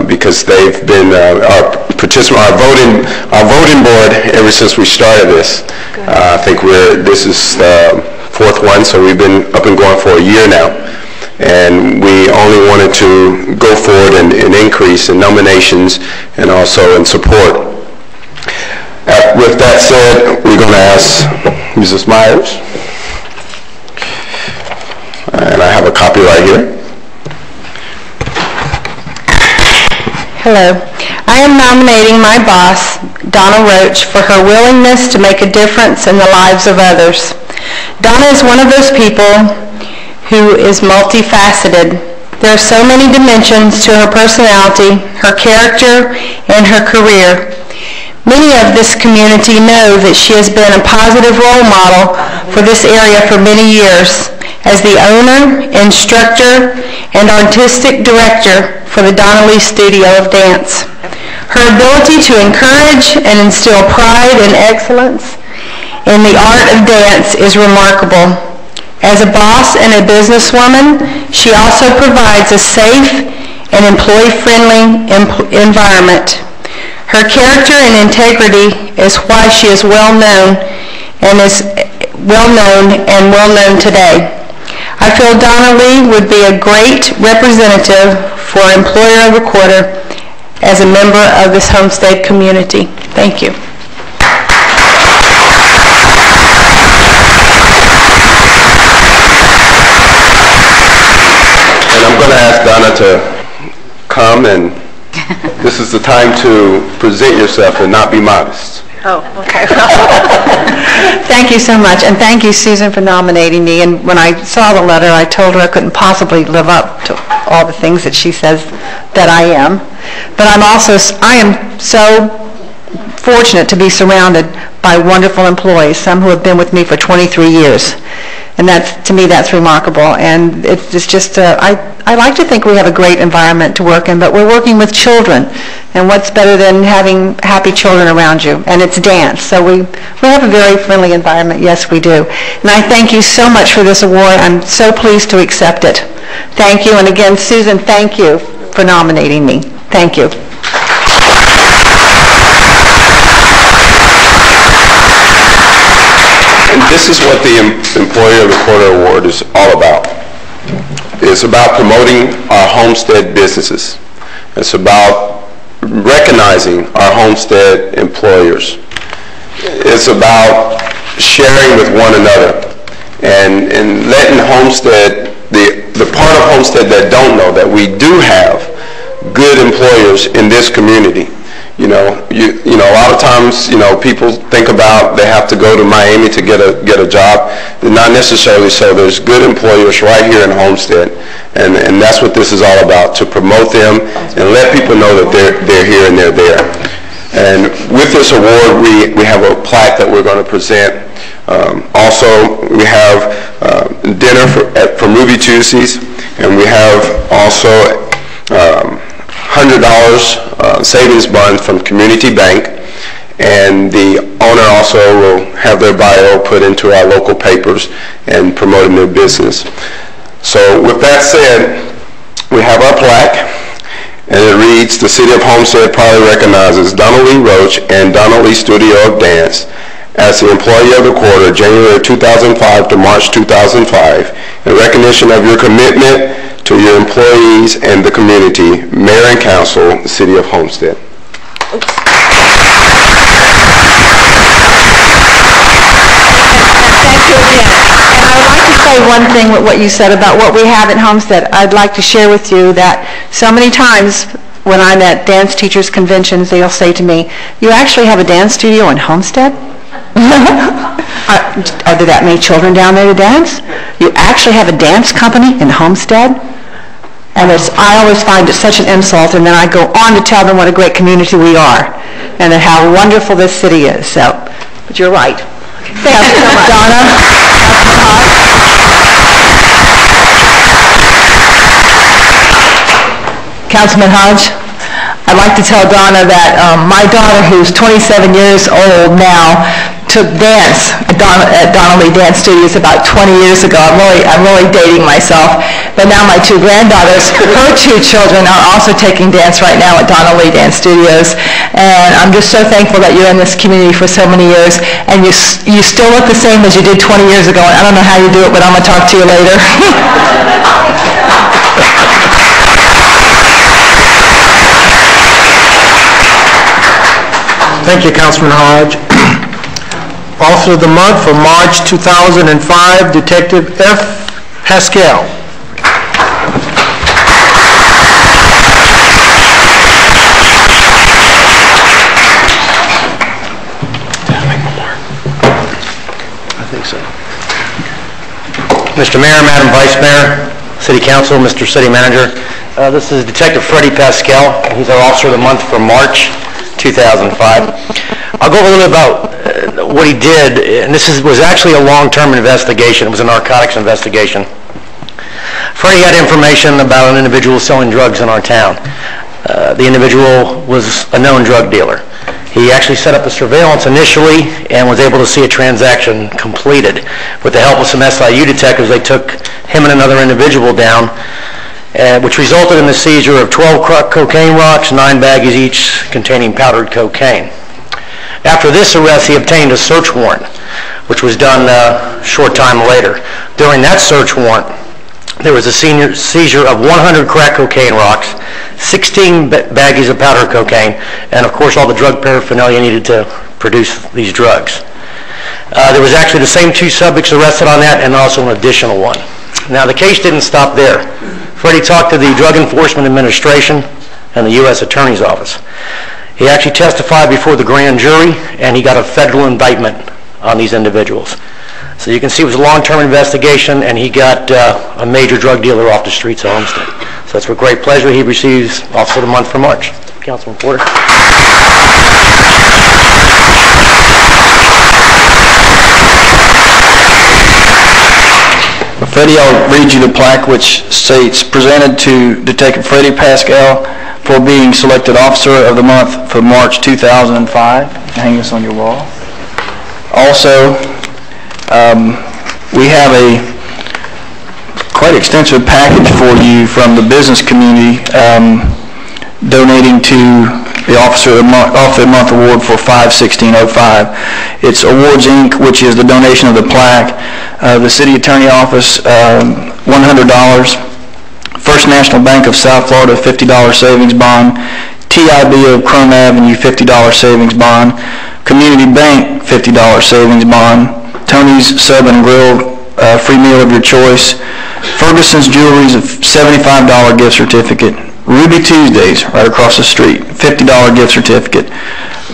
because they've been our voting board ever since we started this. I think this is the fourth one, so we've been up and going for a year now, and we only wanted to go forward and increase in nominations and also in support. With that said, we're going to ask Mrs. Myers. And I have a copy right here. Hello. I am nominating my boss, Donna Roach, for her willingness to make a difference in the lives of others. Donna is one of those people who is multifaceted. There are so many dimensions to her personality, her character, and her career. Many of this community know that she has been a positive role model for this area for many years as the owner, instructor, and artistic director for the Donna Lee Studio of Dance. Her ability to encourage and instill pride and excellence in the art of dance is remarkable. As a boss and a businesswoman, she also provides a safe and employee-friendly environment. Her character and integrity is why she is well known today. I feel Donna Lee would be a great representative for Employer of the Quarter as a member of this Homestead community. Thank you. And I'm going to ask Donna to come, and this is the time to present yourself and not be modest. Oh, okay. Thank you so much, and thank you, Susan, for nominating me. And when I saw the letter, I told her I couldn't possibly live up to all the things that she says that I am. But I am so fortunate to be surrounded by wonderful employees, some who have been with me for 23 years. And to me, that's remarkable. And it's just, I like to think we have a great environment to work in, but we're working with children. And what's better than having happy children around you? And it's dance. So we have a very friendly environment. Yes, we do. And I thank you so much for this award. I'm so pleased to accept it. Thank you. And again, Susan, thank you for nominating me. Thank you. And this is what the Employer of the Quarter Award is all about. It's about promoting our homestead businesses. It's about recognizing our homestead employers. It's about sharing with one another and letting Homestead, the part of Homestead that don't know that we do have good employers in this community. You know, a lot of times, people think about they have to go to Miami to get a job. Not necessarily so. There's good employers right here in Homestead, and that's what this is all about, to promote them and let people know that they're here and they're there. And with this award, we have a plaque that we're going to present. Also, we have dinner from Ruby Tuesdays, and we have also $100 savings bond from Community Bank, and the owner also will have their bio put into our local papers and promoting their business. So with that said, we have our plaque, and it reads, "The City of Homestead proudly recognizes Donna Lee Roach and Donna Lee Studio of Dance as the Employee of the Quarter, January 2005 to March 2005, in recognition of your commitment to your employees and the community, Mayor and Council, the City of Homestead." Thank you again. And I would like to say one thing with what you said about what we have at Homestead. I'd like to share with you that so many times when I'm at dance teachers' conventions, they'll say to me, "You actually have a dance studio in Homestead?" Do that many children down there to dance? You actually have a dance company in Homestead? And I always find it such an insult, and then I go on to tell them what a great community we are and how wonderful this city is. So, but you're right. Thank you so much. Donna? Councilman Hodge, I'd like to tell Donna that my daughter, who's 27 years old now, took dance at Donna Lee Dance Studios about 20 years ago. I'm really dating myself. But now my two granddaughters, her two children, are also taking dance right now at Donna Lee Dance Studios. And I'm just so thankful that you're in this community for so many years. And you still look the same as you did 20 years ago. And I don't know how you do it, but I'm going to talk to you later. Thank you, Councilman Hodge. Officer of the Month for March 2005, Detective F. Pascal. I think so. Mr. Mayor, Madam Vice Mayor, City Council, Mr. City Manager, this is Detective Freddie Pascal. He's our Officer of the Month for March 2005. I'll go over a little bit about what he did, and this was actually a long-term investigation. It was a narcotics investigation. Freddie had information about an individual selling drugs in our town. The individual was a known drug dealer. He actually set up a surveillance initially and was able to see a transaction completed. With the help of some SIU detectives, they took him and another individual down, which resulted in the seizure of 12 crack cocaine rocks, 9 baggies each containing powdered cocaine. After this arrest, he obtained a search warrant, which was done a short time later. During that search warrant, there was a seizure of 100 crack cocaine rocks, 16 baggies of powdered cocaine, and of course all the drug paraphernalia needed to produce these drugs. There was actually the same 2 subjects arrested on that and also an additional one. Now the case didn't stop there. Freddie talked to the Drug Enforcement Administration and the U.S. Attorney's Office. He actually testified before the grand jury, and he got a federal indictment on these individuals. So you can see it was a long-term investigation, and he got a major drug dealer off the streets of Homestead. So it's with great pleasure he receives Officer of the Month for March. Councilman Porter. Freddie, I'll read you the plaque which states, presented to Detective Freddie Pascal for being selected Officer of the Month for March 2005. Hang this on your wall. Also, we have a quite extensive package for you from the business community donating to the Officer of the Month Award for 5/16/05. It's Awards Inc., which is the donation of the plaque. The City Attorney Office, $100. First National Bank of South Florida, $50 savings bond. TIB of Chrome Avenue, $50 savings bond. Community Bank, $50 savings bond. Tony's Sub and Grill, free meal of your choice. Ferguson's Jewelry's, a $75 gift certificate. Ruby Tuesdays, right across the street, $50 gift certificate.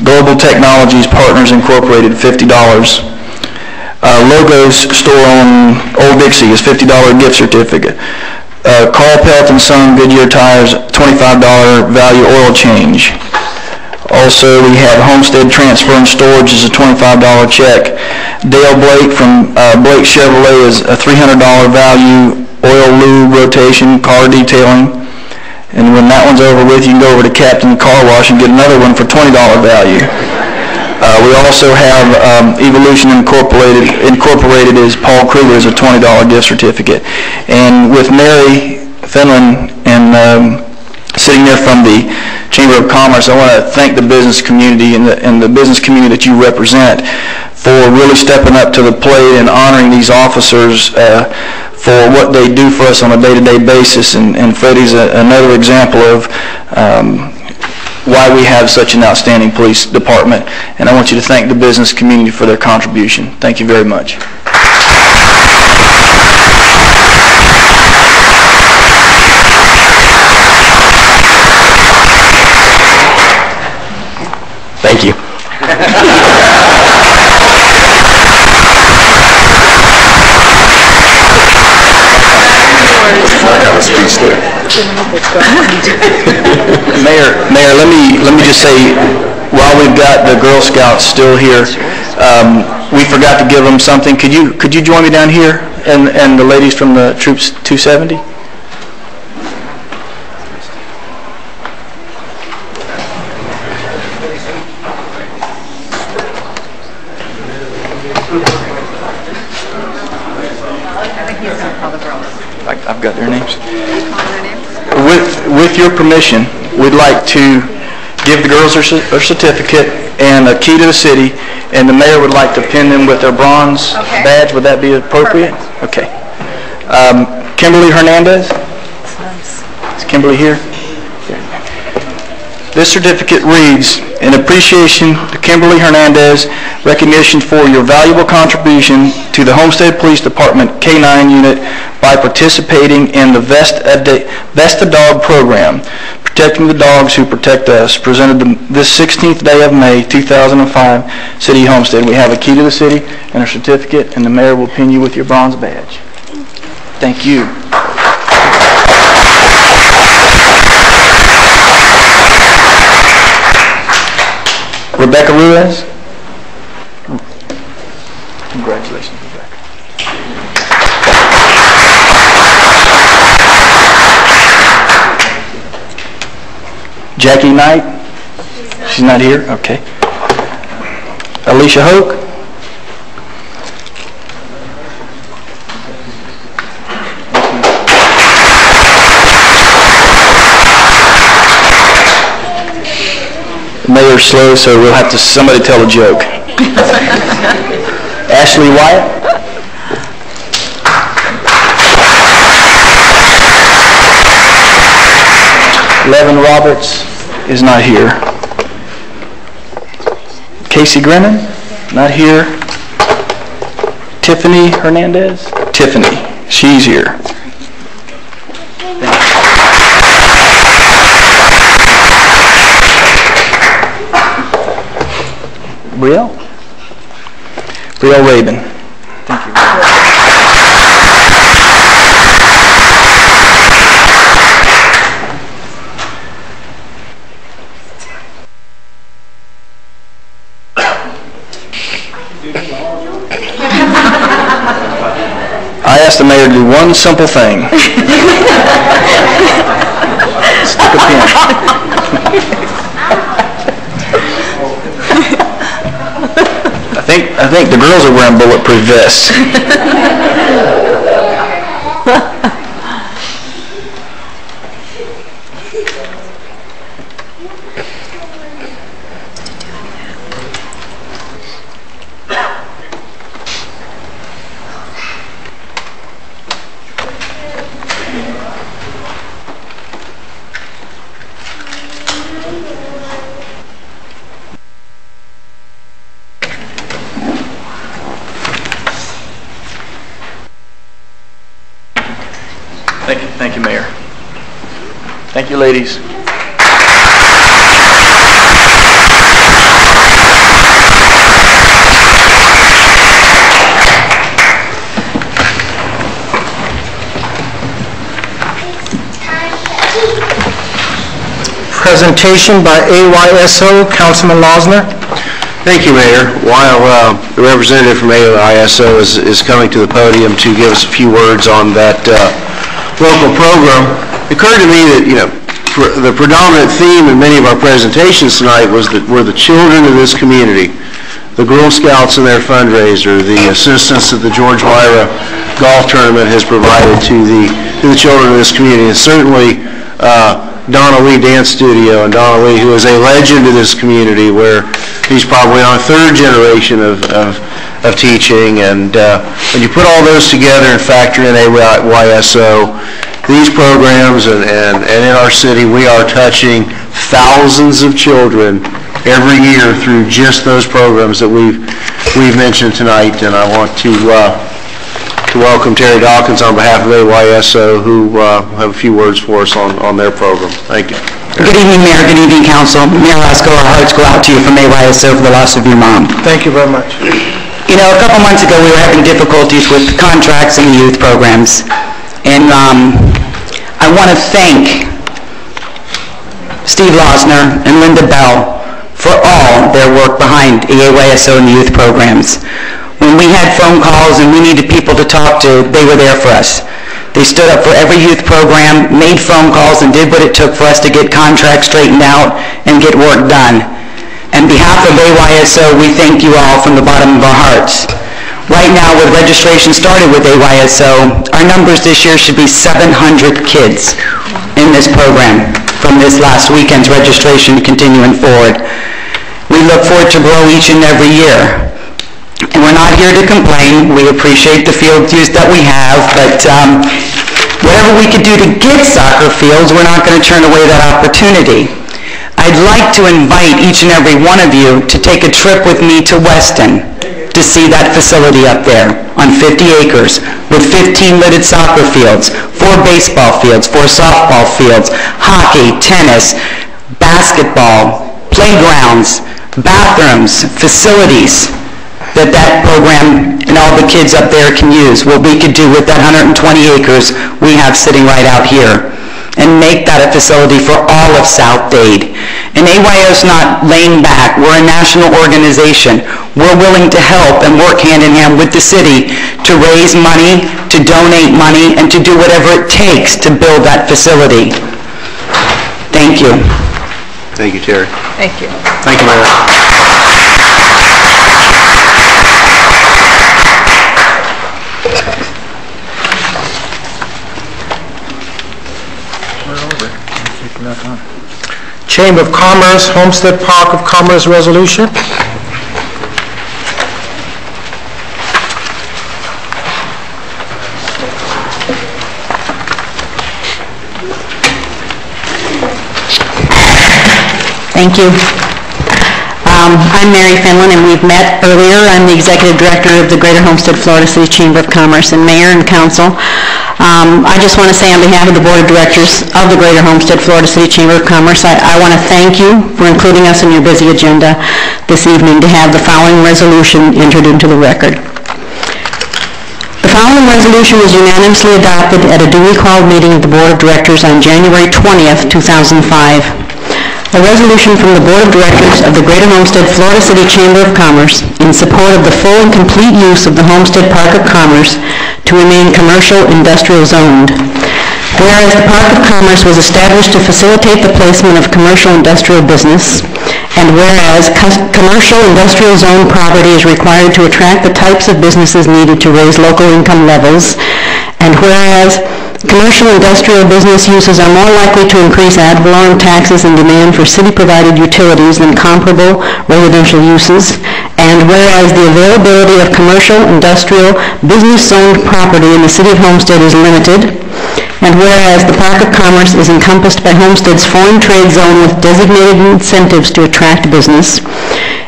Global Technologies Partners Incorporated, $50. Logos store on Old Dixie is $50 gift certificate. Carl Pelt & Son Goodyear Tires, $25 value oil change. Also, we have Homestead Transfer and Storage is a $25 check. Dale Blake from Blake Chevrolet is a $300 value oil lube rotation car detailing. And when that one's over with, you can go over to Captain Car Wash and get another one for $20 value. We also have Evolution Incorporated is Paul Kruger is a $20 gift certificate. And with Mary Finland and sitting there from the Chamber of Commerce, I want to thank the business community and the business community that you represent for really stepping up to the plate and honoring these officers for what they do for us on a day-to-day basis. And Freddie's another example of why we have such an outstanding police department. And I want you to thank the business community for their contribution. Thank you very much. Thank you. I got a speech there. Mayor, let me just say, while we've got the Girl Scouts still here, we forgot to give them something. Could you join me down here and the ladies from the Troops 270? I've got their names. With your permission, we'd like to give the girls their certificate and a key to the city, and the mayor would like to pin them with their bronze badge. Would that be appropriate? Perfect. Okay. Kimberly Hernandez? Is Kimberly here? This certificate reads, "In appreciation to Kimberly Hernandez, recognition for your valuable contribution to the Homestead Police Department K-9 unit by participating in the Vest a Dog program, protecting the dogs who protect us, presented this 16th day of May, 2005, City Homestead." We have a key to the city and a certificate, and the mayor will pin you with your bronze badge. Thank you. Rebecca Ruiz. Congratulations, Rebecca. Jackie Knight. She's not here? Okay. Alicia Hoke. Mayor's slow, so we'll have to somebody tell a joke. Ashley Wyatt. Levin Roberts is not here. Casey Grennan, not here. Tiffany Hernandez. Tiffany, she's here. Brielle? Brielle Rabin. Thank you. I asked the mayor to do one simple thing. Stick a pin. I think the girls are wearing bulletproof vests. Thank you, Mayor. Thank you, ladies. Presentation by AYSO, Councilman Losner. Thank you, Mayor. While the representative from AYSO is coming to the podium to give us a few words on that local program, it occurred to me that, the predominant theme in many of our presentations tonight were the children of this community, the Girl Scouts and their fundraiser, the assistance that the George Myra Golf Tournament has provided to the children of this community, and certainly Donna Lee Dance Studio, and Donna Lee, who is a legend to this community, where he's probably on a third generation of teaching, and when you put all those together and factor in AYSO, these programs, and in our city, we are touching thousands of children every year through just those programs that we've mentioned tonight. And I want to welcome Terry Dawkins on behalf of AYSO, who have a few words for us on their program. Thank you. Good evening, Mayor. Good evening, Council. Mayor Roscoe, our hearts go out to you from AYSO for the loss of your mom. Thank you very much. A couple months ago, we were having difficulties with contracts in the youth programs. And I want to thank Steve Losner, and Linda Bell for all their work behind EAYSO and the youth programs. When we had phone calls and we needed people to talk to, they were there for us. They stood up for every youth program, made phone calls, and did what it took for us to get contracts straightened out and get work done. On behalf of AYSO, we thank you all from the bottom of our hearts. Right now, with registration started with AYSO, our numbers this year should be 700 kids in this program from this last weekend's registration continuing forward. We look forward to grow each and every year. And we're not here to complain. We appreciate the field use that we have, but whatever we could do to get soccer fields, we're not going to turn away that opportunity. I'd like to invite each and every one of you to take a trip with me to Weston to see that facility up there on 50 acres with 15 lidded soccer fields, 4 baseball fields, 4 softball fields, hockey, tennis, basketball, playgrounds, bathrooms, facilities that program and all the kids up there can use, what we could do with that 120 acres we have sitting right out here, and make that a facility for all of South Dade. And AYO's not laying back. We're a national organization. We're willing to help and work hand in hand with the city to raise money, to donate money, and to do whatever it takes to build that facility. Thank you. Thank you, Terry. Thank you. Thank you, Mayor. Chamber of Commerce, Homestead Park of Commerce resolution. Thank you. I'm Mary Finland, and we've met earlier. I'm the Executive Director of the Greater Homestead, Florida City Chamber of Commerce, and Mayor and Council. I just want to say on behalf of the Board of Directors of the Greater Homestead, Florida City Chamber of Commerce, I want to thank you for including us in your busy agenda this evening to have the following resolution entered into the record. The following resolution was unanimously adopted at a duly called meeting of the Board of Directors on January 20th, 2005. A resolution from the Board of Directors of the Greater Homestead, Florida City Chamber of Commerce in support of the full and complete use of the Homestead Park of Commerce to remain commercial industrial zoned. Whereas the Park of Commerce was established to facilitate the placement of commercial industrial business, and whereas commercial industrial zone property is required to attract the types of businesses needed to raise local income levels, and whereas commercial industrial business uses are more likely to increase ad valorem taxes and demand for city-provided utilities than comparable residential uses, and whereas the availability of commercial industrial business-zoned property in the city of Homestead is limited, and whereas the Park of Commerce is encompassed by Homestead's foreign trade zone with designated incentives to attract business,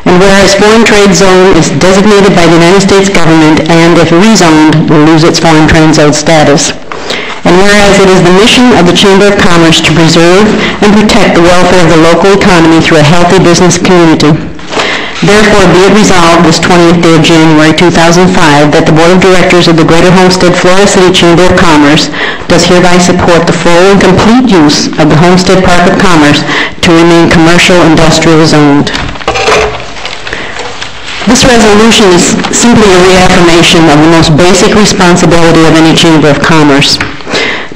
and whereas foreign trade zone is designated by the United States government and, if rezoned, will lose its foreign trade zone status. And whereas it is the mission of the Chamber of Commerce to preserve and protect the welfare of the local economy through a healthy business community. Therefore, be it resolved this 20th day of January 2005 that the Board of Directors of the Greater Homestead, Florida City Chamber of Commerce does hereby support the full and complete use of the Homestead Park of Commerce to remain commercial industrial zoned. This resolution is simply a reaffirmation of the most basic responsibility of any Chamber of Commerce,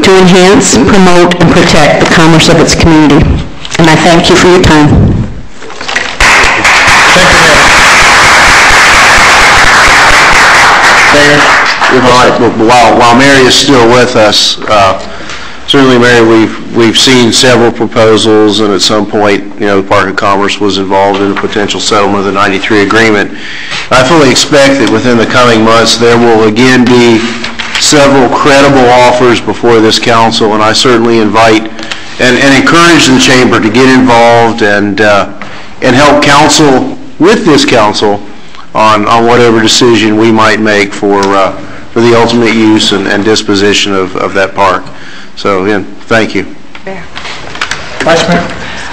to enhance, promote, and protect the commerce of its community. And I thank you for your time. Mayor, while Mary is still with us, certainly, Mary, we've seen several proposals, and at some point, the Park of Commerce was involved in a potential settlement of the 93 agreement. I fully expect that within the coming months there will again be several credible offers before this council, and I certainly invite and encourage the chamber to get involved and help counsel with this council on whatever decision we might make for the ultimate use and disposition of that park. So again, thank you. Vice Mayor.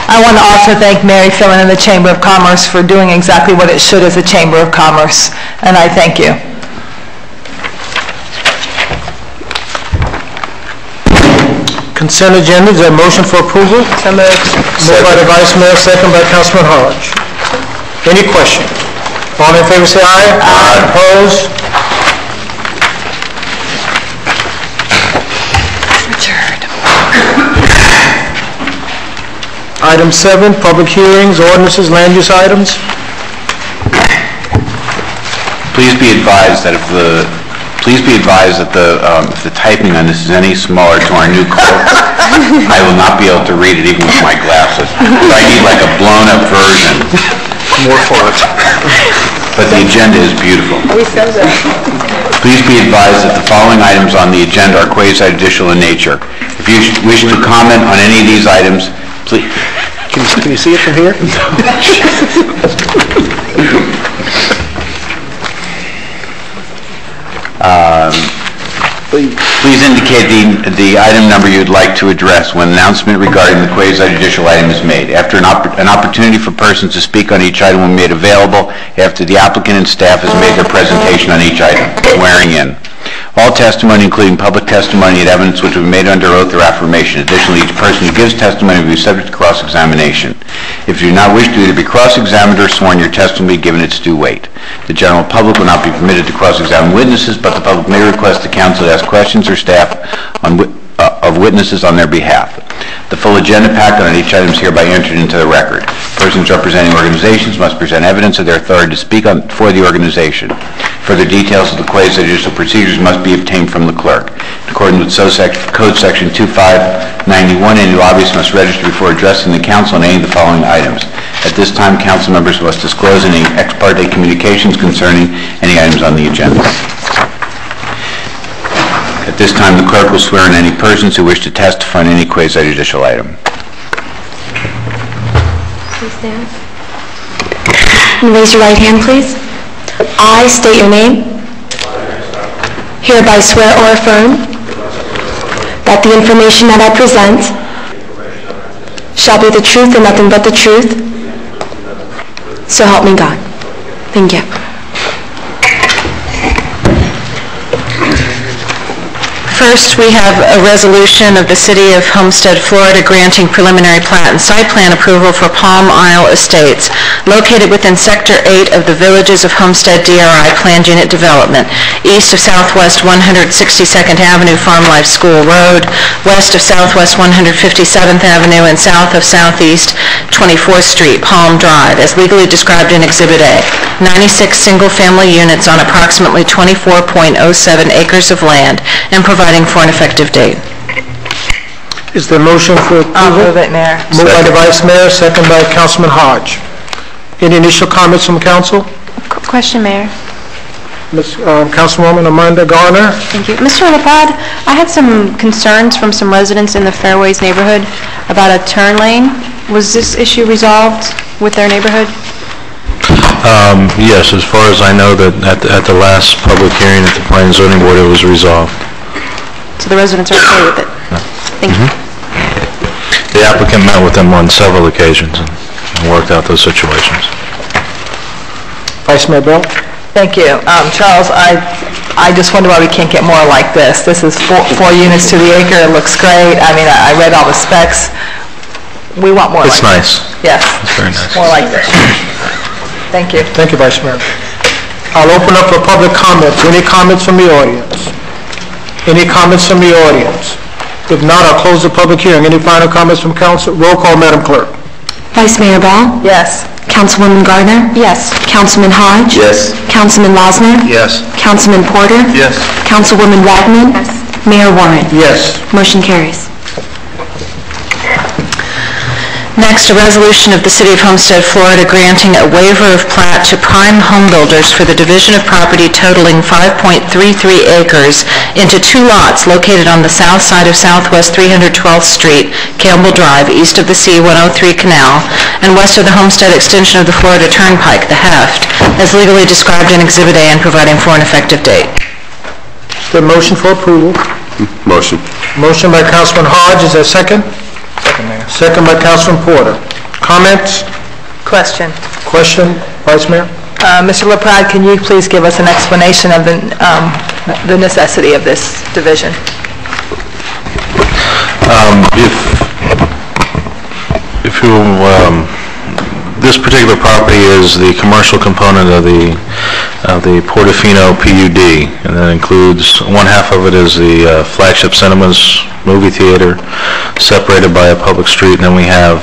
I want to also thank Mary Finland and the Chamber of Commerce for doing exactly what it should as a Chamber of Commerce, and I thank you. Consent agenda, is there a motion for approval? So moved. Moved by the Vice Mayor, second by Councilman Hodge. Any question? All in favor say aye. Aye. Opposed? Item 7, public hearings, ordinances, land use items. Please be advised that if the typing on this is any smaller to our new clerk, I will not be able to read it even with my glasses. So I need like a blown-up version. More font. But the agenda is beautiful. Please be advised that the following items on the agenda are quasi-judicial in nature. If you wish to comment on any of these items, please. Can you see it from here? Please indicate the item number you'd like to address when an announcement regarding the quasi-judicial item is made. After an opportunity for persons to speak on each item will be made available after the applicant and staff has made their presentation on each item. Swearing in. All testimony, including public testimony and evidence which will be made under oath or affirmation. Additionally, each person who gives testimony will be subject to cross-examination. If you do not wish to either be cross-examined or sworn, your testimony will be given its due weight. The general public will not be permitted to cross-examine witnesses, but the public may request the council to ask questions or staff of witnesses on their behalf. The full agenda packet on each item is hereby entered into the record. Persons representing organizations must present evidence of their authority to speak for the organization. Further details of the quasi-judicial procedures must be obtained from the clerk. In accordance with Code Section 2591, any lobbyist must register before addressing the council on any of the following items. At this time, council members must disclose any ex parte communications concerning any items on the agenda. At this time, the clerk will swear in any persons who wish to testify on any quasi-judicial item. Please stand. And raise your right hand, please. I state your name. Hereby swear or affirm that the information that I present shall be the truth and nothing but the truth. So help me God. Thank you. First, we have a resolution of the City of Homestead, Florida, granting preliminary plat and site plan approval for Palm Isle Estates, located within Sector 8 of the Villages of Homestead DRI Planned Unit Development, east of Southwest 162nd Avenue, Farm Life School Road, west of Southwest 157th Avenue, and south of Southeast 24th Street, Palm Drive, as legally described in Exhibit A. 96 single-family units on approximately 24.07 acres of land, and providing for an effective date. Is there a motion for approval? I'll move it, Mayor. Moved by the Vice Mayor, second by Councilman Hodge. Any initial comments from council? Question, Mayor. Councilwoman Amanda Garner. Thank you. Mr. LaPrade, I had some concerns from some residents in the Fairways neighborhood about a turn lane. Was this issue resolved with their neighborhood? Yes, as far as I know, that at the last public hearing at the Planning and Zoning Board, it was resolved. So the residents are okay with it? Thank you. The applicant met with them on several occasions and worked out those situations. Vice Mayor Bell. Thank you. Charles, I just wonder why we can't get more like this. This is four units to the acre. It looks great. I mean, I read all the specs. We want more like this. It's nice. Yes. It's very nice. More like this. Thank you. Thank you, Vice Mayor. I'll open up for public comments. Any comments from the audience? Any comments from the audience? If not, I'll close the public hearing. Any final comments from council? Roll call, Madam Clerk. Vice Mayor Bell? Yes. Councilwoman Gardner? Yes. Councilman Hodge? Yes. Councilman Losner? Yes. Councilman Porter? Yes. Councilwoman Wagman? Yes. Mayor Warren? Yes. Motion carries. Next, a resolution of the City of Homestead, Florida, granting a waiver of plat to Prime Home Builders for the division of property totaling 5.33 acres into two lots located on the south side of Southwest 312th Street, Campbell Drive, east of the C-103 Canal, and west of the Homestead extension of the Florida Turnpike, the Heft, as legally described in Exhibit A and providing for an effective date. Is there a motion for approval? Motion. Motion by Councilman Hodge. Is there a second? Second, Mayor. Second by Councilman Porter. Comments? Question. Question, Vice Mayor? Mr. LaPrade, can you please give us an explanation of the necessity of this division? If you, this particular property is the commercial component of the Portofino PUD, and that includes, one half of it is the Flagship Cinemas movie theater, separated by a public street, and then we have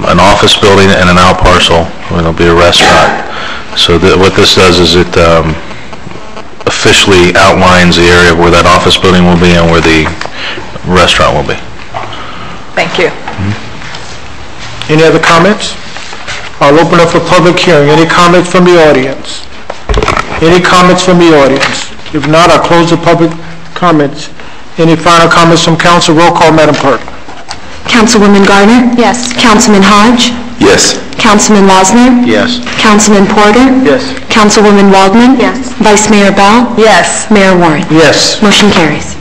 an office building and an out parcel, where there'll be a restaurant. So what this does is it officially outlines the area where that office building will be and where the restaurant will be. Thank you. Any other comments? I'll open up for public hearing. Any comments from the audience? Any comments from the audience? If not, I'll close the public comments. Any final comments from council? Roll call, Madam Clerk. Councilwoman Garner? Yes. Councilman Hodge? Yes. Councilman Losner? Yes. Councilman Porter? Yes. Councilwoman Waldman? Yes. Vice Mayor Bell? Yes. Mayor Warren? Yes. Motion carries.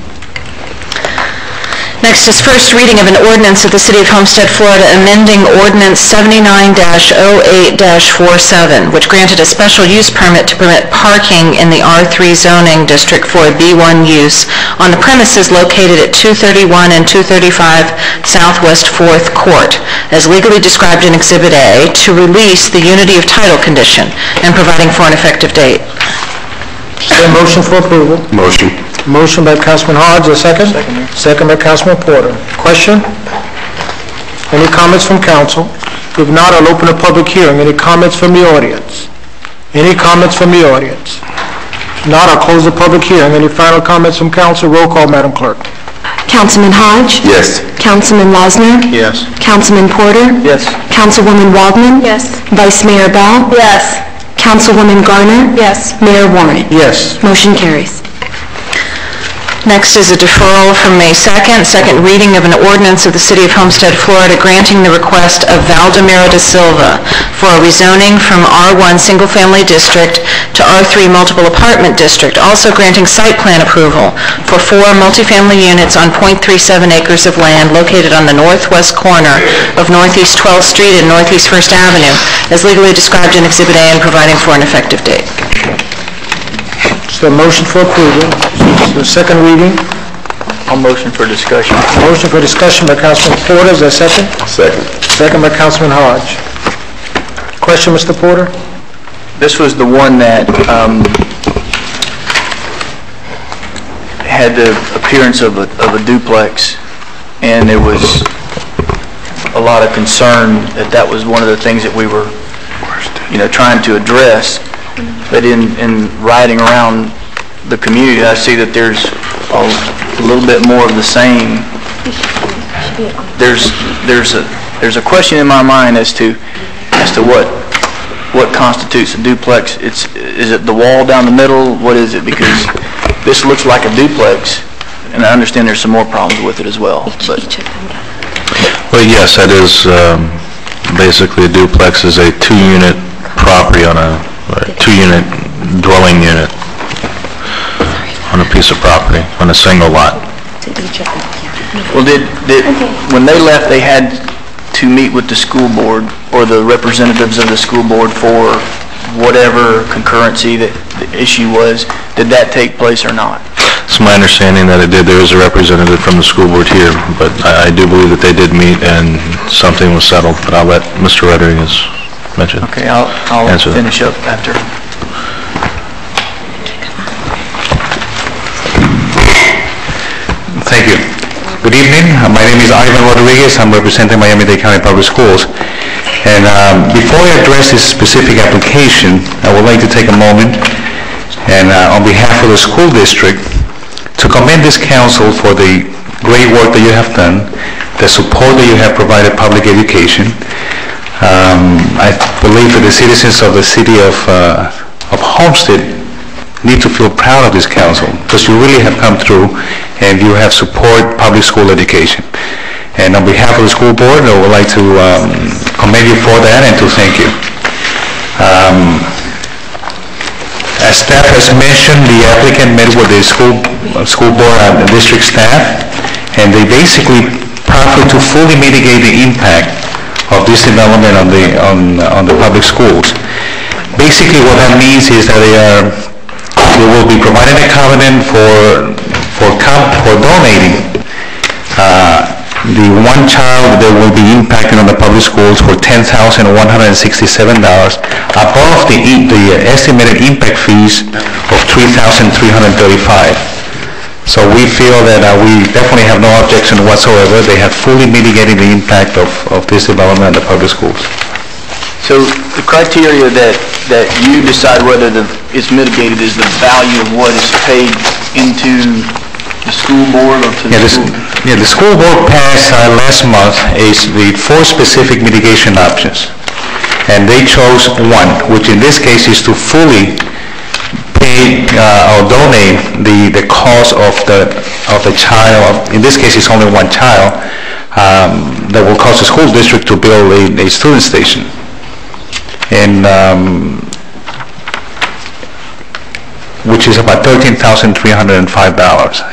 Next is first reading of an ordinance of the City of Homestead, Florida, amending Ordinance 79-08-47, which granted a special use permit to permit parking in the R3 zoning district for a B1 use on the premises located at 231 and 235 Southwest 4th Court, as legally described in Exhibit A, to release the unity of title condition and providing for an effective date. Is there a motion for approval? Motion. Motion by Councilman Hodge, a second? Second by Councilman Porter. Question? Any comments from council? If not, I'll open a public hearing. Any comments from the audience? Any comments from the audience? If not, I'll close the public hearing. Any final comments from council? Roll call, Madam Clerk. Councilman Hodge? Yes. Councilman Losner? Yes. Councilman Porter? Yes. Councilwoman Waldman? Yes. Vice Mayor Bell? Yes. Councilwoman Garner? Yes. Mayor Warren? Yes. Motion carries. Next is a deferral from May 2nd, second reading of an ordinance of the City of Homestead, Florida, granting the request of Valdemiro da Silva for a rezoning from R1 Single Family District to R3 Multiple Apartment District, also granting site plan approval for 4 multifamily units on .37 acres of land located on the northwest corner of Northeast 12th Street and Northeast 1st Avenue, as legally described in Exhibit A, and providing for an effective date. Is there a motion for approval? Is there a second reading? I'll motion for discussion. Motion for discussion by Councilman Porter. Is there a second? Second. Second by Councilman Hodge. Question, Mr. Porter? This was the one that had the appearance of a duplex, and there was a lot of concern that was one of the things that we were, trying to address. But in riding around the community, I see that there's a little bit more of the same. There's a question in my mind as to what constitutes a duplex. Is it the wall down the middle? What is it? Because this looks like a duplex, and I understand there's some more problems with it as well. Well, yes, that is basically a duplex is a 2-unit property on a 2-unit dwelling unit on a piece of property, on a single lot. Well, when they left, they had to meet with the school board or the representatives of the school board for whatever concurrency that the issue was. Did that take place or not? It's my understanding that it did. There is a representative from the school board here, but I do believe that they did meet and something was settled, but I'll let Mr. Rodriguez mention. Okay, I'll finish up after. Thank you. Good evening. My name is Ivan Rodriguez. I'm representing Miami-Dade County Public Schools. And before I address this specific application, I would like to take a moment and on behalf of the school district to commend this council for the great work that you have done, the support that you have provided public education. I believe that the citizens of the city of Homestead need to feel proud of this council because you really have come through and you have support public school education. And on behalf of the school board, I would like to commend you for that and to thank you. As staff has mentioned, the applicant met with the school board and the district staff, and they basically proffered to fully mitigate the impact of this development on the public schools. Basically, what that means is that they will be providing a covenant for donating the one child that will be impacted on the public schools for $10,167 above the estimated impact fees of $3,335. So we feel that we definitely have no objection whatsoever. They have fully mitigated the impact of this development on the public schools. So the criteria that you decide whether it's mitigated is the value of what is paid into the school board or to the school? Yeah, the school board passed last month the 4 specific mitigation options. And they chose one, which in this case is to fully pay or donate the cost of the child. In this case, it's only one child that will cost the school district to build a student station. And which is about $13,305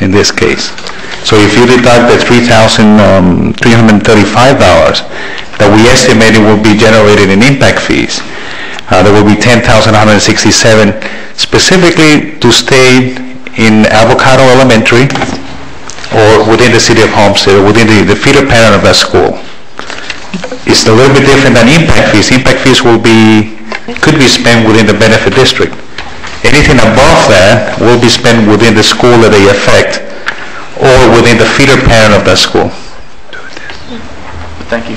in this case. So if you deduct the $3,335 that we estimated will be generated in impact fees, there will be $10,167 specifically to stay in Avocado Elementary or within the city of Homestead, or within the feeder parent of that school. It's a little bit different than impact fees. Impact fees could be spent within the benefit district. Anything above that will be spent within the school that they affect or within the feeder parent of that school. Thank you.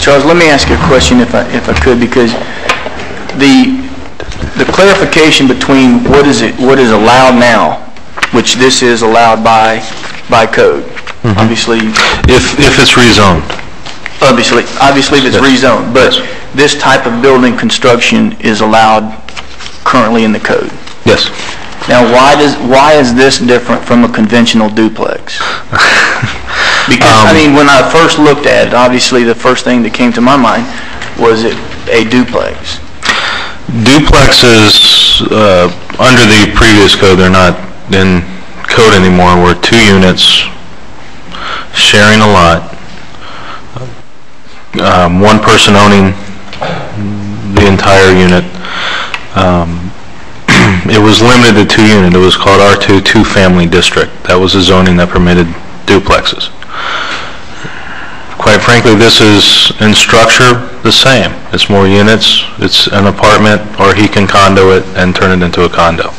Charles, let me ask you a question if I could, because the clarification between what is allowed now, which this is allowed by code, obviously. If it's rezoned. Obviously if it's rezoned, but this type of building construction is allowed currently in the code. Yes. Now, why is this different from a conventional duplex? Because I mean, when I first looked at it, obviously the first thing that came to my mind was it a duplex. Duplexes under the previous code, they're not in code anymore. Were 2 units sharing a lot, one person owning the entire unit. It was limited to 2 units. It was called R2 two-family district. That was the zoning that permitted duplexes. Quite frankly, this is in structure the same. It's more units. It's an apartment, or he can condo it and turn it into a condo.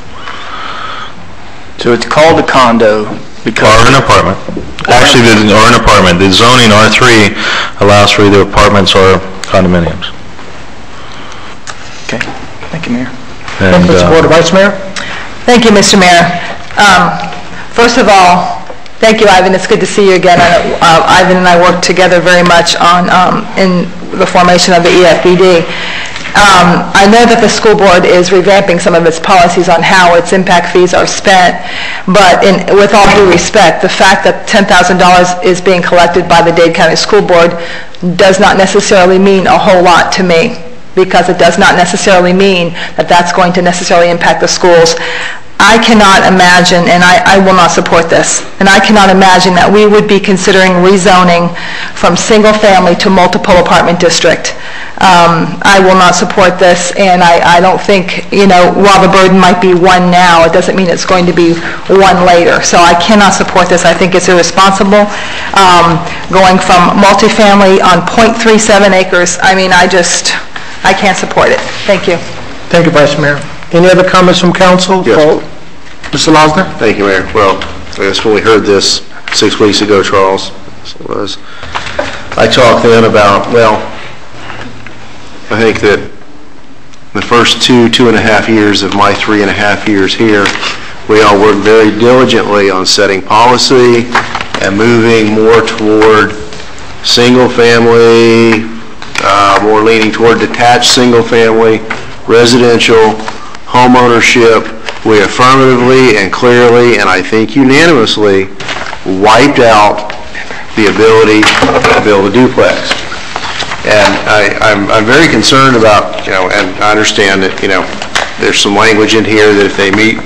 So it's called a condo because... Or an apartment. Actually, or an apartment. The zoning R3 allows for either apartments or condominiums. Okay. Thank you, Mayor. Thank you, Board Vice Mayor. Thank you, Mr. Mayor. First of all, thank you, Ivan. It's good to see you again. Ivan and I worked together very much in the formation of the EFBD. I know that the school board is revamping some of its policies on how its impact fees are spent, but with all due respect, the fact that $10,000 is being collected by the Dade County School Board does not necessarily mean a whole lot to me, because it does not necessarily mean that that's going to necessarily impact the schools. I cannot imagine, and I will not support this, and I cannot imagine that we would be considering rezoning from single family to multiple apartment district. I will not support this, and I don't think, while the burden might be 1 now, it doesn't mean it's going to be 1 later. So I cannot support this. I think it's irresponsible. Going from multifamily on 0.37 acres, I mean, I can't support it. Thank you. Thank you, Vice Mayor. Any other comments from council? Yes. Mr. Losner? Thank you, Mayor. Well, I guess when we heard this 6 weeks ago, Charles, I talked then about, I think that the first 2.5 years of my 3.5 years here, we all worked very diligently on setting policy and moving more toward single family, more leaning toward detached single family, residential, home ownership. We affirmatively and clearly, and I think unanimously, wiped out the ability to build a duplex. And I'm very concerned about, and I understand that, there's some language in here that if they meet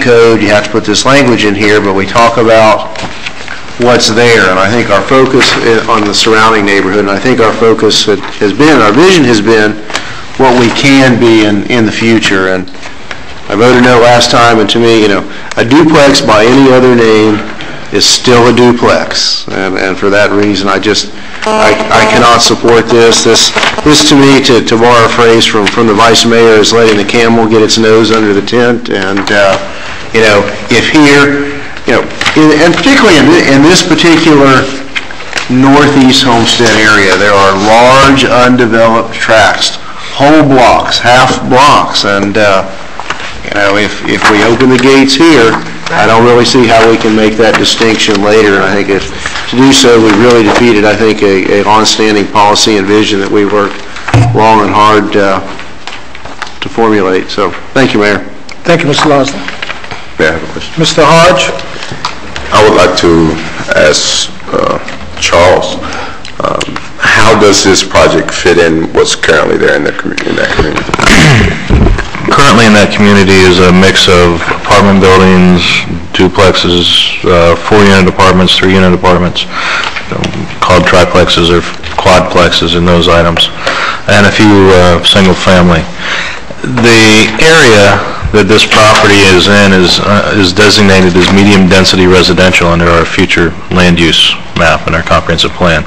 code, you have to put this language in here, but we talk about what's there, and I think our focus on the surrounding neighborhood, and I think our focus has been, our vision has been what we can be in the future. And I voted no last time, and to me, a duplex by any other name is still a duplex, and for that reason, I cannot support this. This to me, to borrow a phrase from the Vice Mayor, is letting the camel get its nose under the tent. And if here, and particularly in this particular northeast Homestead area, there are large undeveloped tracts, whole blocks, half blocks, and if we open the gates here, I don't really see how we can make that distinction later. And I think if to do so, we really defeated, I think, a long-standing policy and vision that we worked long and hard to formulate. So, thank you, Mayor. Thank you, Mr. Losner. May I have a question? Mr. Hodge? I would like to ask Charles, how does this project fit in what's currently there in that community? Currently in that community is a mix of apartment buildings, duplexes, 4-unit apartments, 3-unit apartments, called triplexes or quadplexes in those items, and a few single family. The area that this property is in is designated as medium density residential under our future land use map and our comprehensive plan.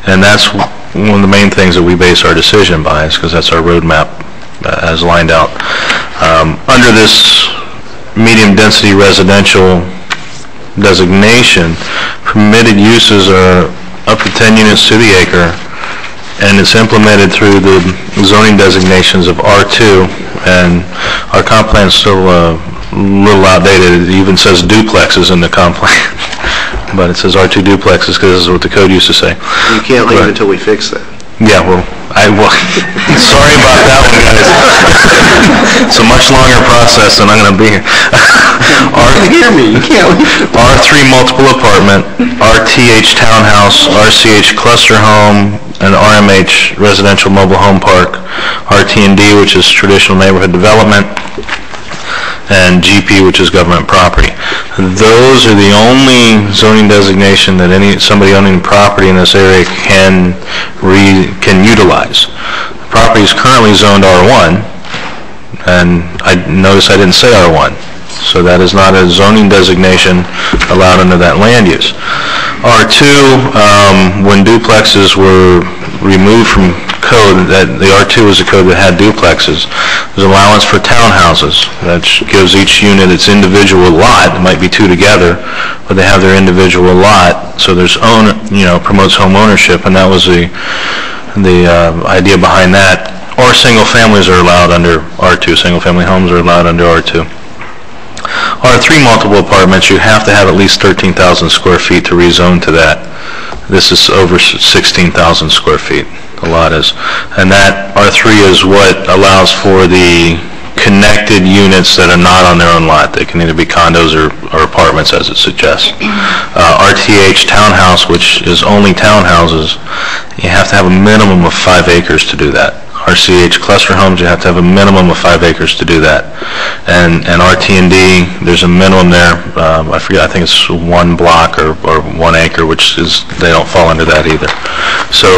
And that's one of the main things that we base our decision by, is because that's our roadmap as lined out. Under this medium density residential designation, permitted uses are up to 10 units to the acre, and it's implemented through the zoning designations of R2, and our comp plan is still a little outdated. It even says duplexes in the comp plan, but it says R2 duplexes because this is what the code used to say. You can't leave until we fix that. Yeah, well, sorry about that one, guys. It's a much longer process than I'm going to be here. Hear me, you can't leave. R3 multiple apartment, RTH townhouse, RCH cluster home, and RMH residential mobile home park, RT&D, which is traditional neighborhood development, and GP, which is government property. Those are the only zoning designation that somebody owning property in this area can utilize. The property is currently zoned R1, and I notice I didn't say R1, so that is not a zoning designation allowed under that land use. R2, when duplexes were removed from code, that the R2 is a code that had duplexes. There's allowance for townhouses, that gives each unit its individual lot. It might be two together, but they have their individual lot. So there's promotes home ownership, and that was the idea behind that. Or single families are allowed under R2. Single family homes are allowed under R2. R3 multiple apartments, you have to have at least 13,000 square feet to rezone to that. This is over 16,000 square feet, the lot is. And that R3 is what allows for the connected units that are not on their own lot. They can either be condos or apartments, as it suggests. RTH townhouse, which is only townhouses, you have to have a minimum of 5 acres to do that. RCH cluster homes, you have to have a minimum of 5 acres to do that. And RT&D, there's a minimum there, I forget, I think it's 1 block or 1 acre, which is, they don't fall under that either. So,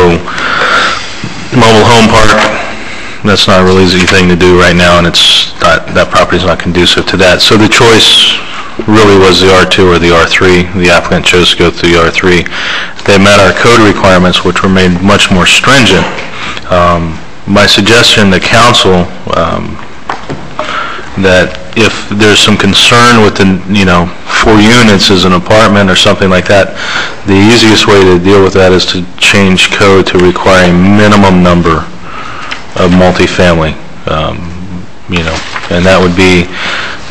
mobile home park, that's not a real easy thing to do right now, and that property's not conducive to that. So the choice really was the R2 or the R3. The applicant chose to go through the R3. They met our code requirements, which were made much more stringent. My suggestion to council, that if there's some concern with the, 4 units as an apartment or something like that, the easiest way to deal with that is to change code to require a minimum number of multifamily, and that would be,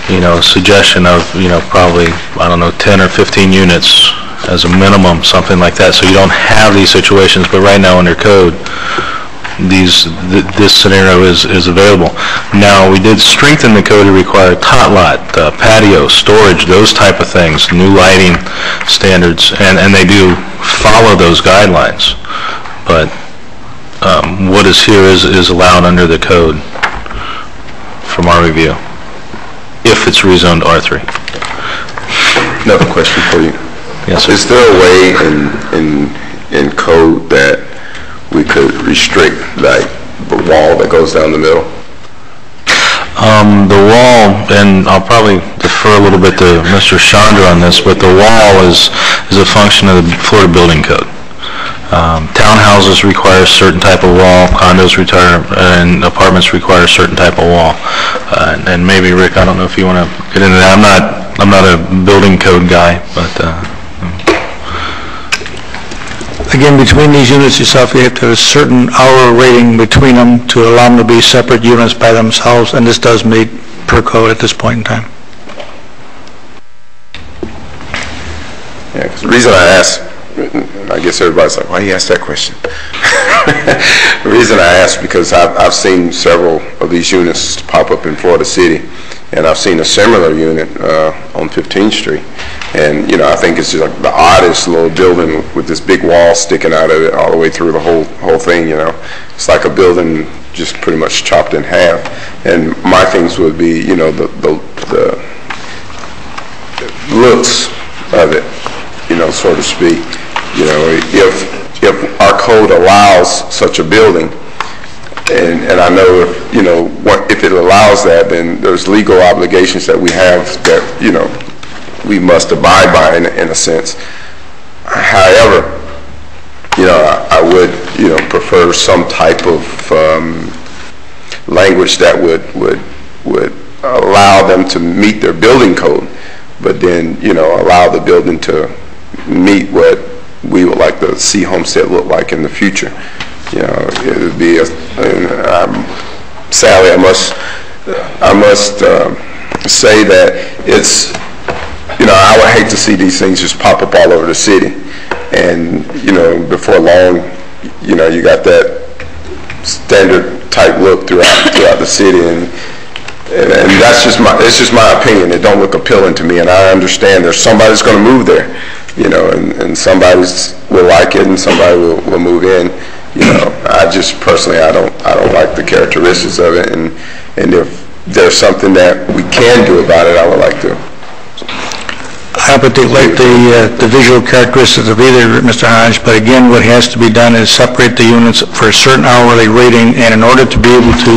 a suggestion of, probably, 10 or 15 units as a minimum, something like that, so you don't have these situations. But right now under code, this scenario is available. Now, we did strengthen the code to require tot lot, patio, storage, those type of things, new lighting standards, and they do follow those guidelines. But what is here is allowed under the code from our review, if it's rezoned R3. Another question for you. Yes, sir. Is there a way in code that we could restrict, like, the wall that goes down the middle? The wall, and I'll probably defer a little bit to Mr. Chandra on this, but the wall is a function of the Florida Building Code. Townhouses require a certain type of wall, condos and apartments require a certain type of wall. And maybe, Rick, I don't know if you want to get into that. I'm not a building code guy, but... Again, between these units yourself, you have to have a certain hour rating between them to allow them to be separate units by themselves, and this does meet per code at this point in time. Yeah, 'cause the reason I asked, I guess everybody's like, why you ask that question? The reason I asked because I've seen several of these units pop up in Florida City, and I've seen a similar unit on 15th Street. And, you know, I think it's just like the oddest little building with this big wall sticking out of it all the way through the whole thing, you know. It's like a building just pretty much chopped in half. And my things would be, you know, the looks of it, you know, so to speak. You know, if our code allows such a building, and I know if, you know, if it allows that, then there's legal obligations that we have that, you know, we must abide by in a sense. However, you know, I would, you know, prefer some type of language that would allow them to meet their building code, but then, you know, allow the building to meet what we would like to see Homestead look like in the future. You know, it would be sadly, I must say that it's, you know, I would hate to see these things just pop up all over the city, and, you know, before long, you know, you got that standard type look throughout the city, and that's just my opinion. It don't look appealing to me, and I understand there's somebody that's going to move there, you know, and somebody will like it, and somebody will move in. You know, I just personally, I don't like the characteristics of it, and if there's something that we can do about it, I would like to. I particularly like the visual characteristics of either, Mr. Hodge, but again, what has to be done is separate the units for a certain hourly rating, and in order to be able to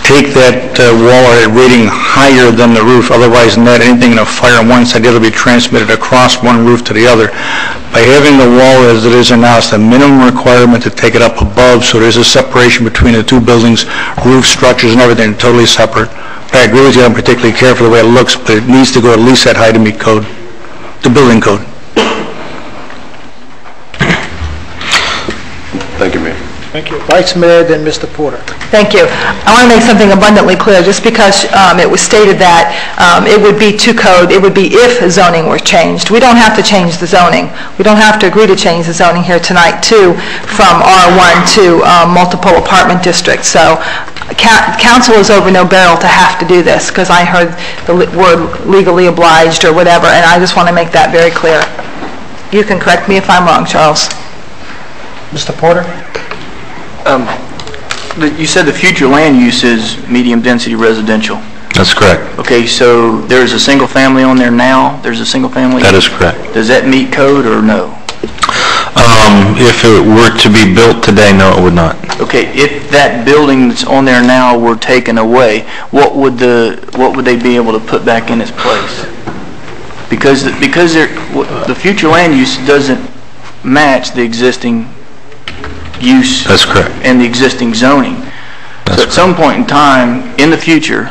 take that wall rating higher than the roof, otherwise than that, anything in a fire on one side, it'll be transmitted across one roof to the other. By having the wall as it is now, it's the minimum requirement to take it up above, so there's a separation between the two buildings, roof structures and everything, totally separate. But I agree with you, I'm particularly careful the way it looks, but it needs to go at least that high to meet code, the building code. Thank you, Mayor. Thank you. Vice Mayor, then Mr. Porter. Thank you. I want to make something abundantly clear, just because it was stated that it would be to code, it would be if zoning were changed. We don't have to change the zoning. We don't have to agree to change the zoning here tonight, too, from R1 to multiple apartment districts. So council is over no barrel to have to do this, because I heard the word legally obliged or whatever, and I just want to make that very clear. You can correct me if I'm wrong, Charles. Mr. Porter? You said the future land use is medium-density residential. That's correct. Okay, so there's a single family on there now? There's a single family? That is correct. Does that meet code or no? If it were to be built today, no, it would not. Okay, if that building that's on there now were taken away, what would they be able to put back in its place? Because the future land use doesn't match the existing use. That's correct. And the existing zoning. So at some point in time in the future,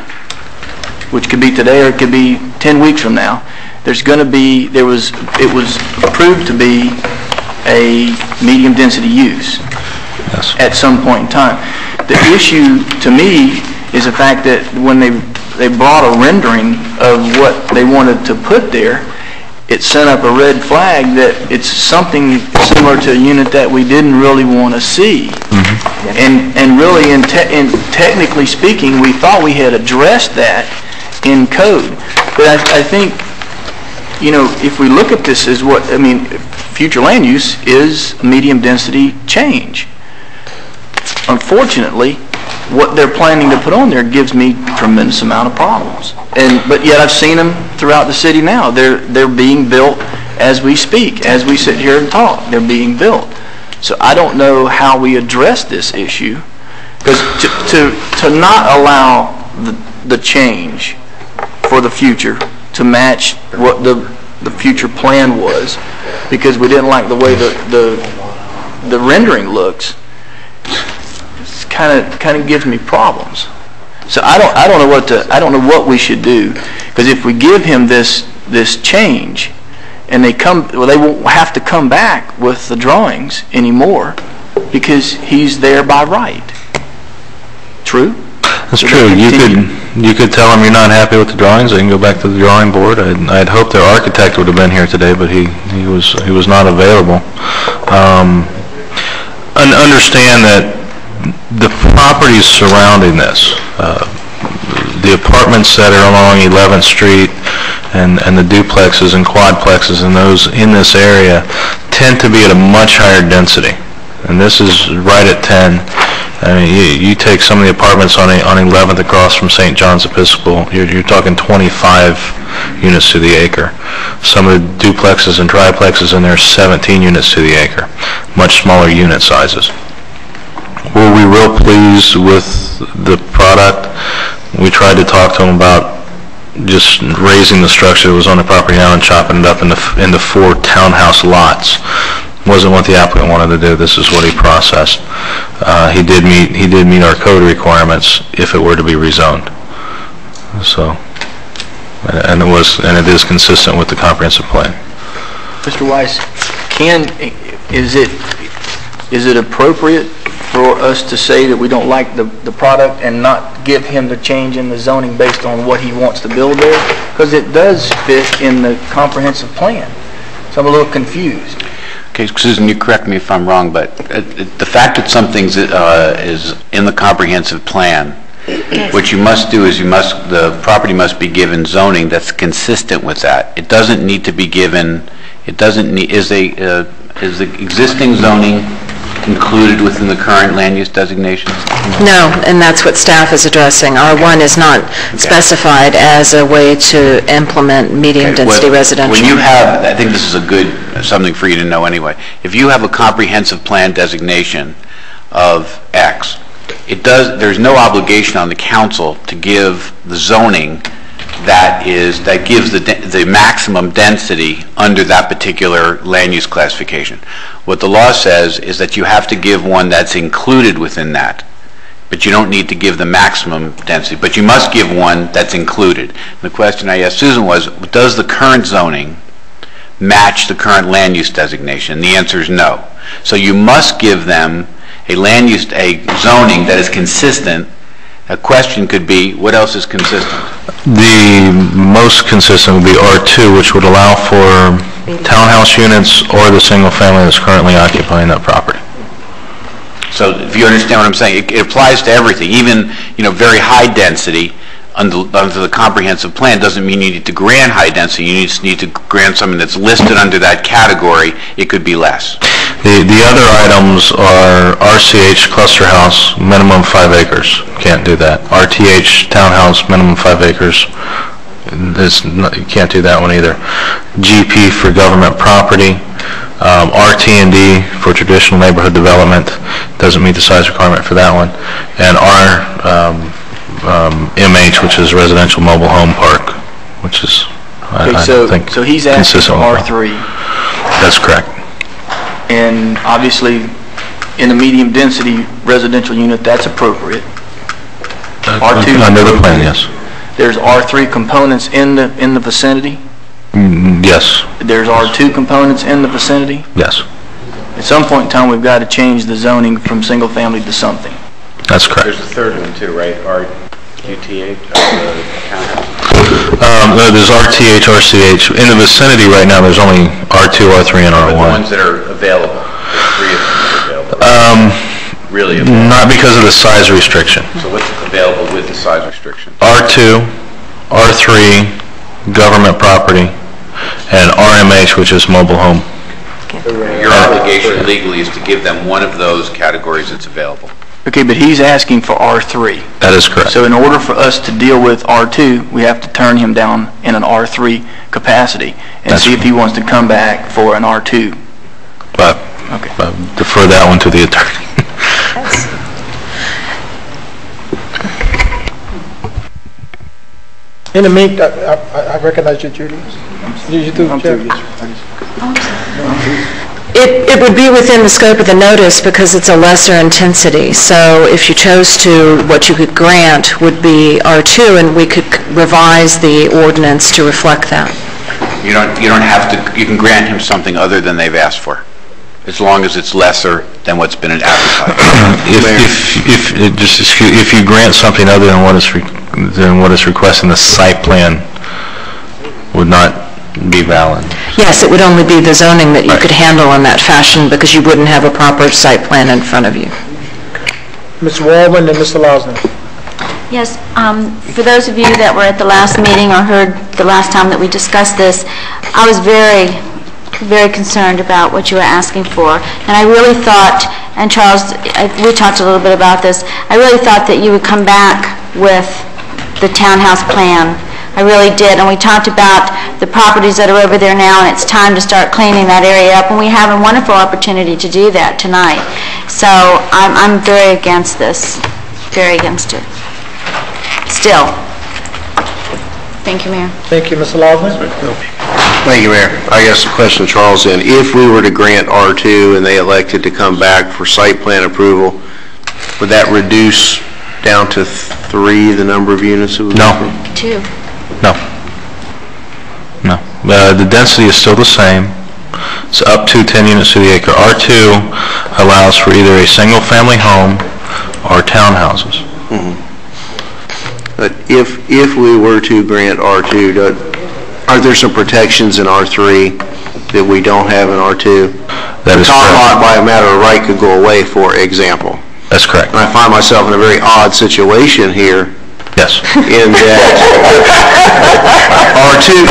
which could be today or it could be 10 weeks from now, it was approved to be a medium density use. Yes. At some point in time. The issue to me is the fact that when they brought a rendering of what they wanted to put there, it sent up a red flag that it's something similar to a unit that we didn't really want to see. Mm-hmm. And really, technically speaking, we thought we had addressed that in code. But I think, you know, if we look at this as future land use is a medium density change. Unfortunately, what they're planning to put on there gives me a tremendous amount of problems. But yet I've seen them throughout the city now. They're being built as we speak, as we sit here and talk. They're being built. So I don't know how we address this issue, because to not allow the change for the future to match what the future plan was, because we didn't like the way the rendering looks. It's kind of gives me problems. So I don't know what we should do, because if we give him this change, and they won't have to come back with the drawings anymore, because he's there by right. True? That's true. You could tell him you're not happy with the drawings. They can go back to the drawing board. I'd hoped their architect would have been here today, but he was not available. Understand that the properties surrounding this, the apartments that are along 11th Street and the duplexes and quadplexes and those in this area tend to be at a much higher density. And this is right at 10. I mean, you take some of the apartments on 11th across from St. John's Episcopal, you're talking 25 units to the acre. Some of the duplexes and triplexes in there, 17 units to the acre. Much smaller unit sizes. Were we real pleased with the product? We tried to talk to them about just raising the structure that was on the property now and chopping it up into 4 townhouse lots. Wasn't what the applicant wanted to do. This is what he processed. He did meet our code requirements if it were to be rezoned. So, and it is consistent with the comprehensive plan. Mr. Weiss, is it appropriate for us to say that we don't like the product and not give him the change in the zoning based on what he wants to build there? Because it does fit in the comprehensive plan. So I'm a little confused. Okay, Susan, you correct me if I'm wrong, but the fact that something is in the comprehensive plan, what you must do is the property must be given zoning that's consistent with that. It doesn't need to be given. Is the existing zoning included within the current land use designations? No, and that's what staff is addressing. R1 is not specified as a way to implement medium-density residential. When you have, I think this is something for you to know anyway, if you have a comprehensive plan designation of X, there's no obligation on the council to give the zoning that gives the maximum density under that particular land use classification. What the law says is that you have to give one that's included within that, but you don't need to give the maximum density, but you must give one that's included. The question I asked Susan was, does the current zoning match the current land use designation? The answer is no. So you must give them a zoning that is consistent. A question could be, what else is consistent? The most consistent would be R2, which would allow for townhouse units or the single family that's currently occupying that property. So if you understand what I'm saying, it applies to everything. Even very high density under the comprehensive plan doesn't mean you need to grant high density. You just need to grant something that's listed under that category. It could be less. The other items are RCH cluster house, minimum 5 acres. Can't do that. RTH townhouse, minimum 5 acres. You can't do that one either. GP for government property. RT&D for traditional neighborhood development. Doesn't meet the size requirement for that one. And MH, which is residential mobile home park, which is, I think, so he's asking for R3. That's correct. And obviously, in a medium-density residential unit, that's appropriate. R2 under the plan, yes. There's R3 components in the vicinity? Yes. There's R2 components in the vicinity? Yes. At some point in time, we've got to change the zoning from single-family to something. That's correct. There's a third one too, right? RUTH, there's RTH, RCH. In the vicinity right now, there's only R2, R3, and R1. The ones that are available, there's 3 of them available. Really available? Not because of the size restriction. So what's available with the size restriction? R2, R3, government property, and RMH, which is mobile home. Your obligation legally is to give them one of those categories that's available. Okay, but he's asking for R3. That is correct. So in order for us to deal with R2, we have to turn him down in an R3 capacity and see if he wants to come back for an R2. But okay. Defer that one to the attorney. In the meantime, I recognize you, Judy. You do, Jeff? It would be within the scope of the notice because it's a lesser intensity. So if you chose to, what you could grant would be R2, and we could revise the ordinance to reflect that. You don't have to, you can grant him something other than they've asked for, as long as it's lesser than what's been advertised. If you grant something other than what is requested in the site plan, would not be valid. Yes, it would only be the zoning that you could handle in that fashion because you wouldn't have a proper site plan in front of you. Ms. Waldman and Mr. Lausner. Yes, for those of you that were at the last meeting or heard the last time that we discussed this, I was very concerned about what you were asking for. And I really thought, and Charles, we talked a little bit about this, I really thought that you would come back with the townhouse plan. I really did. And we talked about the properties that are over there now, and it's time to start cleaning that area up. And we have a wonderful opportunity to do that tonight. So I'm very against this, very against it. Still. Thank you, Mayor. Thank you, Mr. Lausner. Thank you, Mayor. I guess the question, Charles, then, if we were to grant R2 and they elected to come back for site plan approval, would that reduce down to 3 the number of units? No. 2. No. No. The density is still the same. It's up to 10 units to the acre. R2 allows for either a single-family home or townhouses. Mm-hmm. But if we were to grant R2, are there some protections in R3 that we don't have in R2? That is correct. The lot by a matter of right could go away, for example. That's correct. And I find myself in a very odd situation here. Yes. In that R2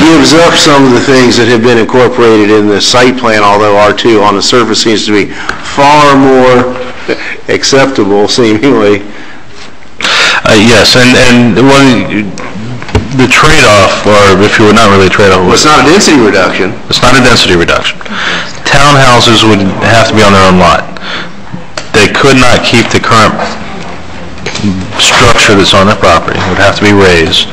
gives up some of the things that have been incorporated in the site plan, although R2 on the surface seems to be far more acceptable, seemingly. Yes, and the trade-off, or if you would not really trade-off... Well, it's not a density reduction. It's not a density reduction. Townhouses would have to be on their own lot. They could not keep the current structure that's on their property. It would have to be raised,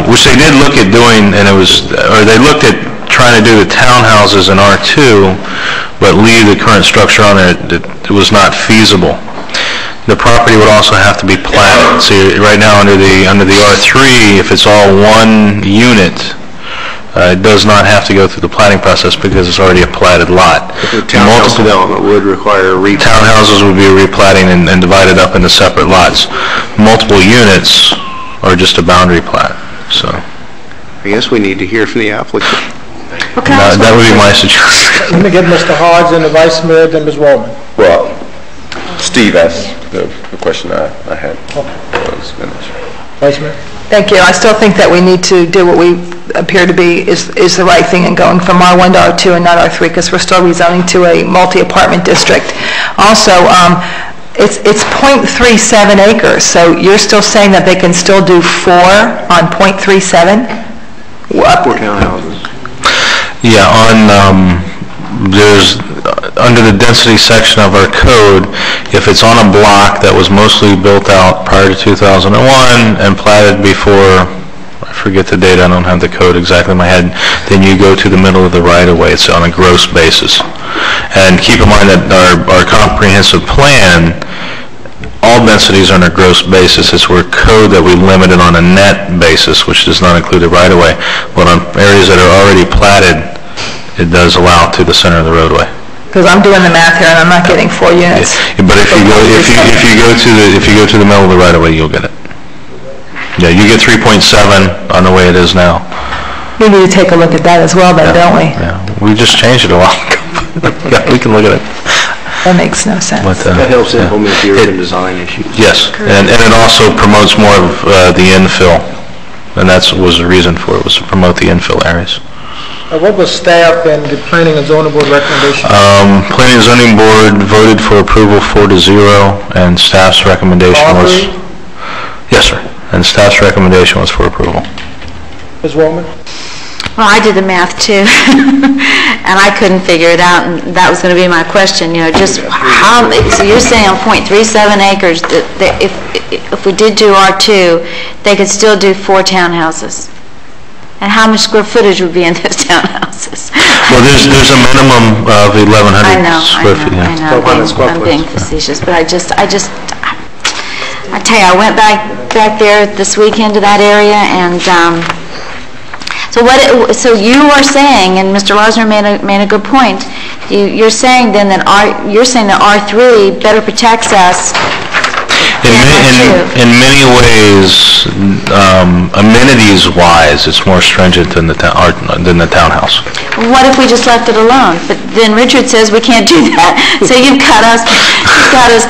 which they did look at doing, and they looked at trying to do the townhouses in R2, but leave the current structure on there. It was not feasible. The property would also have to be platted. So right now under the R3, if it's all one unit, it does not have to go through the platting process because it's already a platted lot. The townhouse development would require a townhouses would be replatting and divided up into separate lots. Multiple units are just a boundary plat. So I guess we need to hear from the applicant. That would be my suggestion. Let me get Mr. Hodge and the Vice Mayor, then Ms. Waldman. Well, Steve asked the question I had. Vice Mayor. Thank you. I still think that we need to do what we appear to be is the right thing in going from R1 to R2 and not R3 because we're still rezoning to a multi-apartment district. Also, it's 0.37 acres, so you're still saying that they can still do 4 on 0.37? 4 townhouses. Yeah, there's under the density section of our code, if it's on a block that was mostly built out prior to 2001 and platted before, I forget the date, I don't have the code exactly in my head, then you go to the middle of the right-of-way. It's on a gross basis. And keep in mind that our comprehensive plan, all densities are on a gross basis. It's where code that we limited on a net basis, which does not include the right-of-way. But on areas that are already platted, it does allow to the center of the roadway. Because I'm doing the math here and I'm not getting 4 units. But if you go to the middle of the right of way, you'll get it. Yeah, you get 3.7 on the way it is now. We need to take a look at that as well, then, don't we? Yeah, we just changed it a while ago. Yeah, we can look at it. That makes no sense. But, that helps implement the urban design issues. Yes, and it also promotes more of the infill, and that was the reason for it, was to promote the infill areas. What was staff and the Planning and Zoning Board recommendation? Planning and Zoning Board voted for approval 4-0, and staff's recommendation was... Yes, sir. And staff's recommendation was for approval. Ms. Waldman? Well, I did the math too, and I couldn't figure it out, and that was going to be my question, just how, so you're saying on 0.37 acres, that if we did do R2, they could still do 4 townhouses? And how much square footage would be in those townhouses? Well, there's a minimum of 1,100 square feet. I know, I'm being facetious, but I tell you, I went back there this weekend to that area, and so you are saying, and Mr. Losner made a good point. You're saying then that R3 better protects us. In many ways, amenities-wise, it's more stringent than the townhouse. What if we just left it alone? But then Richard says we can't do that. So you've got us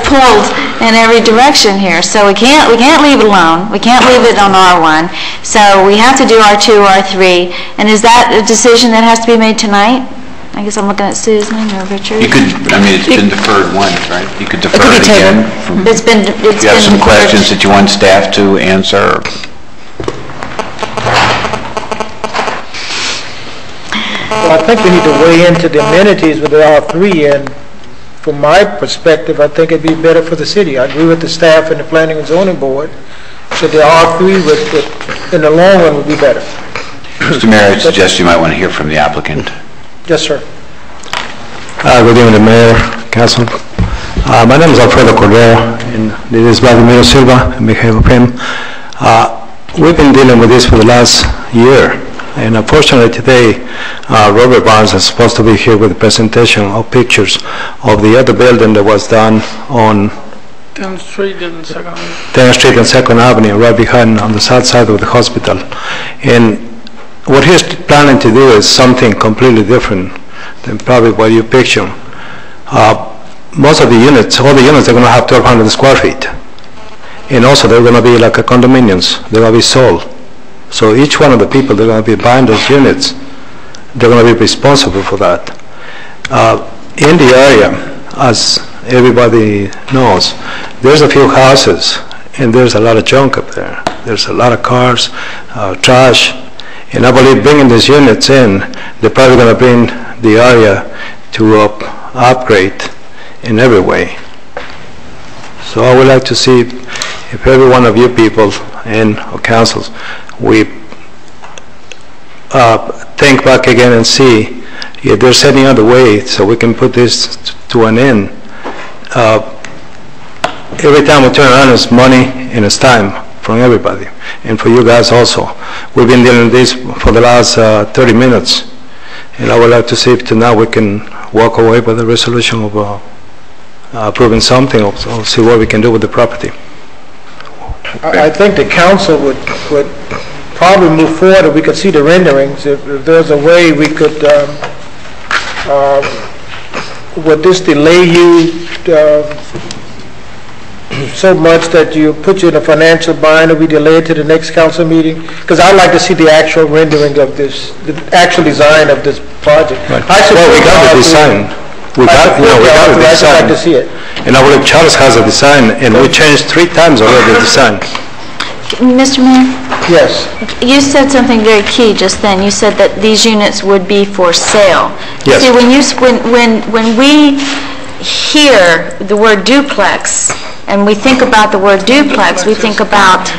pulled in every direction here. So we can't leave it alone. We can't leave it on R1. So we have to do R2, R3. And is that a decision that has to be made tonight? I guess I'm looking at Susan or Richard. You could, it's been deferred once, right? You could defer it again. It's been If you have some questions that you want staff to answer. Well, I think we need to weigh into the amenities with the R3, and from my perspective, I think it'd be better for the city. I agree with the staff and the Planning and Zoning Board, so the R3 in the long run would be better. Mr. Mayor, I suggest you might want to hear from the applicant. Yes, sir. Good evening, Mayor, Council. My name is Alfredo Cordero, and this is Vladimir Silva, on behalf of him. We've been dealing with this for the last year, and unfortunately today, Robert Barnes is supposed to be here with a presentation of pictures of the other building that was done on 10th Street and 2nd Avenue. 10th Street and 2nd Avenue, right behind on the south side of the hospital. And what he's planning to do is something completely different than probably what you picture. Most of the units, all the units, are going to have 1,200 square feet. And also they're going to be like a condominiums. They're going to be sold. So each one of the people that are going to be buying those units, they're going to be responsible for that. In the area, as everybody knows, there's a few houses and there's a lot of junk up there. There's a lot of cars, trash. And I believe bringing these units in, they're probably going to bring the area to upgrade in every way. So I would like to see if every one of you people and councils, we think back again and see if there's any other way so we can put this to an end. Every time we turn around, it's money and it's time from everybody, and for you guys also. We've been dealing with this for the last 30 minutes, and I would like to see if tonight we can walk away with a resolution of approving something, or see what we can do with the property. I think the council would probably move forward if we could see the renderings. If there's a way we could, would this delay you so much that you put you in a financial bind, or we delay it to the next council meeting? Because I'd like to see the actual rendering of this, the actual design of this project. Right. Well, we got the design. We got the design. I'd like to see it. And I believe Charles has a design, and we changed 3 times already the design. Mr. Mayor? Yes. You said something very key just then. You said that these units would be for sale. Yes. See, when we hear the word duplex, and we think about the word duplex, we think about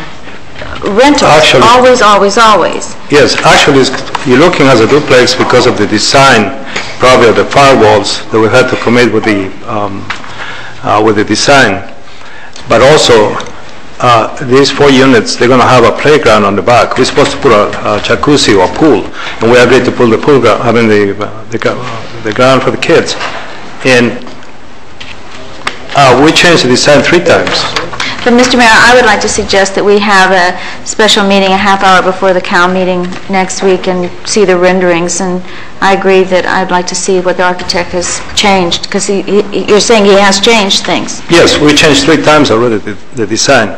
rentals. Actually, always, always, always. Yes, actually, you're looking at a duplex because of the design, probably of the firewalls that we had to commit with the design. But also, these 4 units, they're going to have a playground on the back. We're supposed to put a jacuzzi or a pool, and we agreed to put the pool, having the ground for the kids. And we changed the design 3 times. But Mr. Mayor, I would like to suggest that we have a special meeting a half hour before the CAL meeting next week and see the renderings. And I agree that I'd like to see what the architect has changed, because you're saying he has changed things. Yes, we changed 3 times already the design.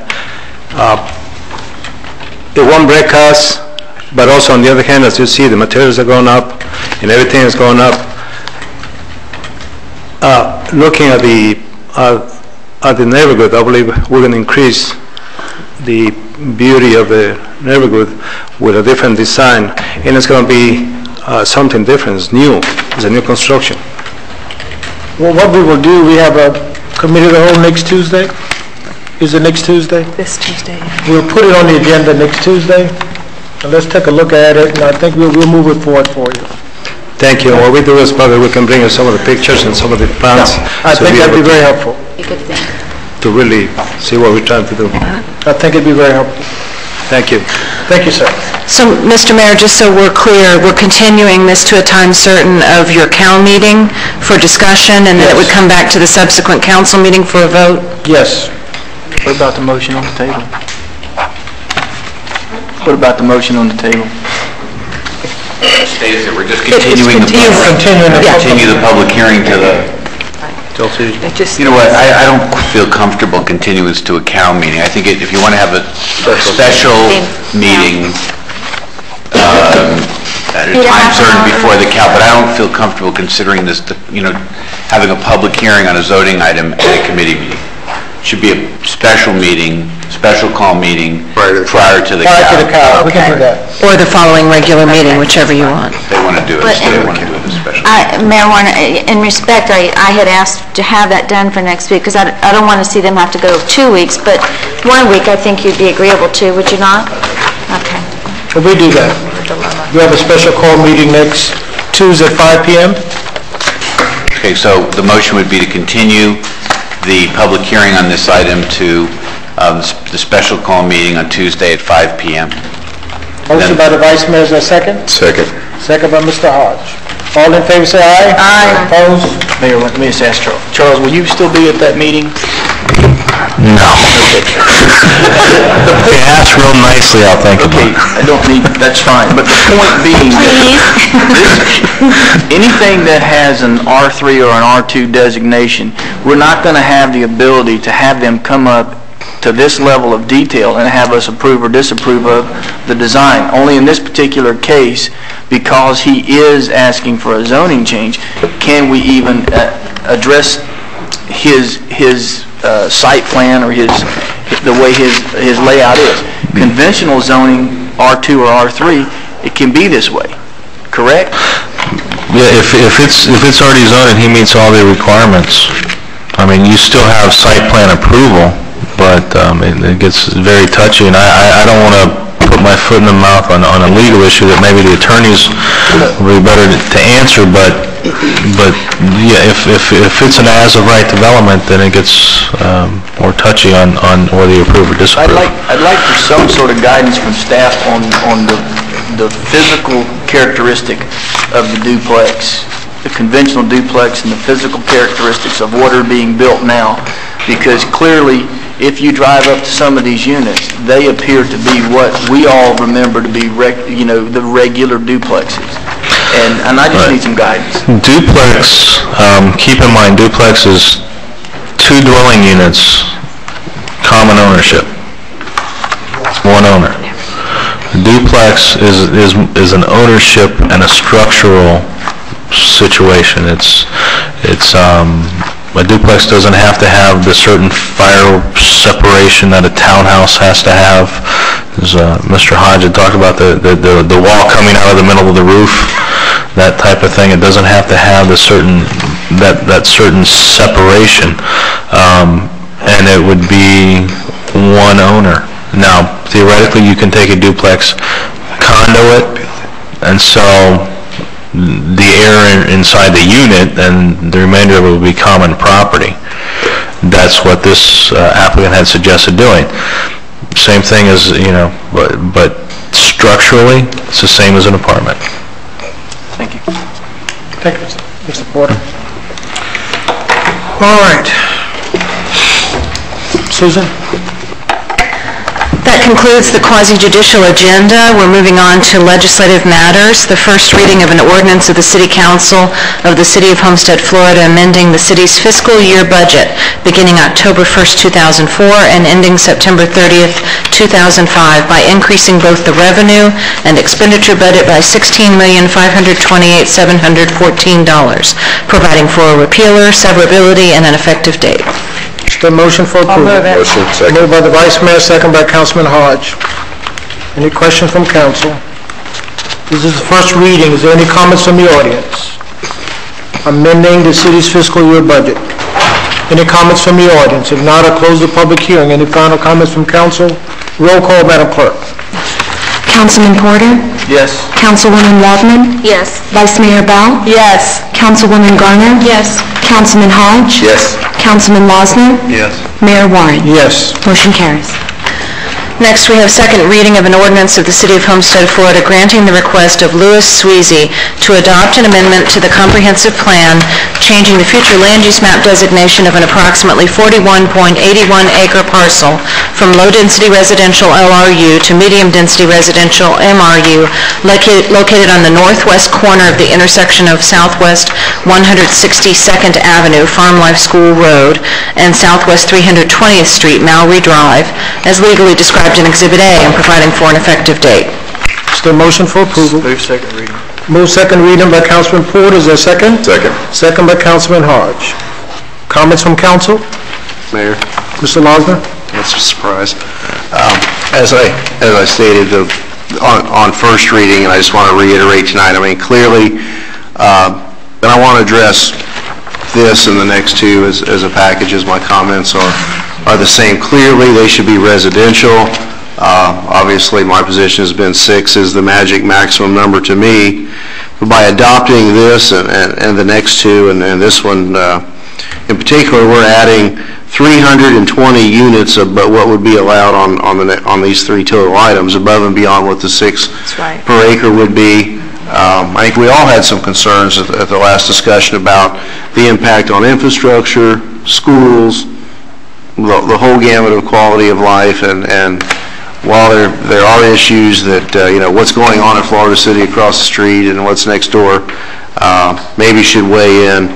It won't break us, but also on the other hand, as you see, the materials are going up and everything is going up. Looking at the neighborhood, I believe we're going to increase the beauty of the neighborhood with a different design, and it's going to be something different. It's new. It's a new construction. Well, what we will do, we have a committee of the whole next Tuesday. Is it next Tuesday? This Tuesday. We'll put it on the agenda next Tuesday, and let's take a look at it, and I think we'll move it forward for you. Thank you. What we do is probably we can bring you some of the pictures and some of the plans. I think that'd be very helpful. To really see what we're trying to do. I think it'd be very helpful. Thank you. Thank you, sir. So, Mr. Mayor, just so we're clear, we're continuing this to a time certain of your CAL meeting for discussion, and then it would come back to the subsequent council meeting for a vote? Yes. What about the motion on the table? What about the motion on the table? States that we're just continuing the public hearing to the... You know what, I don't feel comfortable continuance to a CAL meeting. I think if you want to have a special meeting at a time certain before the CAL, but I don't feel comfortable considering this, having a public hearing on a zoning item at a committee meeting. It should be a special meeting, special call meeting prior to the CAL. Prior to the CAL, we can do that. Or the following regular meeting, whichever you want. They want to do it, they want to do it as special. Mayor Warner, in respect, I had asked to have that done for next week, because I don't want to see them have to go 2 weeks, but 1 week I think you'd be agreeable to, would you not? Okay. Well, we do that. We have a special call meeting next Tuesday at 5 p.m. Okay, so the motion would be to continue the public hearing on this item to the special call meeting on Tuesday at 5 p.m. Motion by the Vice Mayor, is there a second? Second. Second by Mr. Hodge. All in favor, say aye. Aye. Opposed? Mayor, let me just ask Charles. Charles, will you still be at that meeting? No. If you ask real nicely, I'll think about it. I don't need, that's fine, but the point being that anything that has an R3 or an R2 designation, we're not going to have the ability to have them come up to this level of detail and have us approve or disapprove of the design. Only in this particular case, because he is asking for a zoning change, can we even address his site plan or the way his layout is. Conventional zoning, R2 or R3, it can be this way, correct? Yeah, if it's already zoned and he meets all the requirements, I mean, you still have site plan approval, but it gets very touchy, and I don't want to put my foot in the mouth on a legal issue that maybe the attorneys will be better to answer, but yeah, if it's an as-of-right development, then it gets more touchy on whether you approve or disapprove. I'd like for some sort of guidance from staff on the physical characteristic of the duplex, the conventional duplex, and the physical characteristics of what are being built now, because clearly, if you drive up to some of these units, they appear to be what we all remember to be, the regular duplexes. And I just need some guidance. Duplex, keep in mind, duplex is 2 dwelling units, common ownership, 1 owner. Duplex is an ownership and a structural situation. A duplex doesn't have to have the certain fire separation that a townhouse has to have. As Mr. Hodge had talked about, the wall coming out of the middle of the roof, that type of thing. It doesn't have to have that certain separation, and it would be 1 owner. Now, theoretically, you can take a duplex, condo it, and sell the air inside the unit, and the remainder of it would be common property. That's what this applicant had suggested doing. Same thing as, but structurally, it's the same as an apartment. Thank you. Thank you, Mr. Porter. All right. Susan? That concludes the quasi-judicial agenda. We're moving on to legislative matters. The first reading of an ordinance of the City Council of the City of Homestead, Florida, amending the city's fiscal year budget beginning October 1st, 2004 and ending September 30th, 2005 by increasing both the revenue and expenditure budget by $16,528,714, providing for a repealer, severability, and an effective date. The motion for approval. move it. Motion, second. Moved by the Vice Mayor, second by Councilman Hodge. Any questions from council? This is the first reading. Is there any comments from the audience? Amending the city's fiscal year budget. Any comments from the audience? If not, I'll close the public hearing. Any final comments from council? Roll call, Madam Clerk. Councilman Porter? Yes. Councilwoman Waldman? Yes. Vice Mayor Bell? Yes. Councilwoman Garner? Yes. Councilman Hodge? Yes. Councilman Lozner? Yes. Mayor Warren? Yes. Motion carries. Next, we have second reading of an ordinance of the City of Homestead, Florida, granting the request of Louis Sweezy to adopt an amendment to the comprehensive plan, changing the future land use map designation of an approximately 41.81-acre parcel from low-density residential LRU to medium-density residential MRU, located on the northwest corner of the intersection of Southwest 162nd Avenue, Farm Life School Road, and Southwest 320th Street, Maury Drive, as legally described in Exhibit A and providing for an effective date. Is there a motion for approval? Move second reading. Move second reading by Councilman Porter. Is there a second? Second. Second by Councilman Hodge. Comments from council? Mayor, Mr. Lozner? that's a surprise. As I stated on first reading, and I just want to reiterate tonight, I mean, clearly, and I want to address this and the next two as a package, as my comments are the same. Clearly, they should be residential. Obviously, my position has been 6 is the magic maximum number to me. But by adopting this and the next two and this one in particular, we're adding 320 units of what would be allowed on these 3 total items above and beyond what the 6 per acre would be. I think we all had some concerns at the last discussion about the impact on infrastructure, schools, the whole gamut of quality of life, and while there are issues that, what's going on in Florida City across the street and what's next door maybe should weigh in,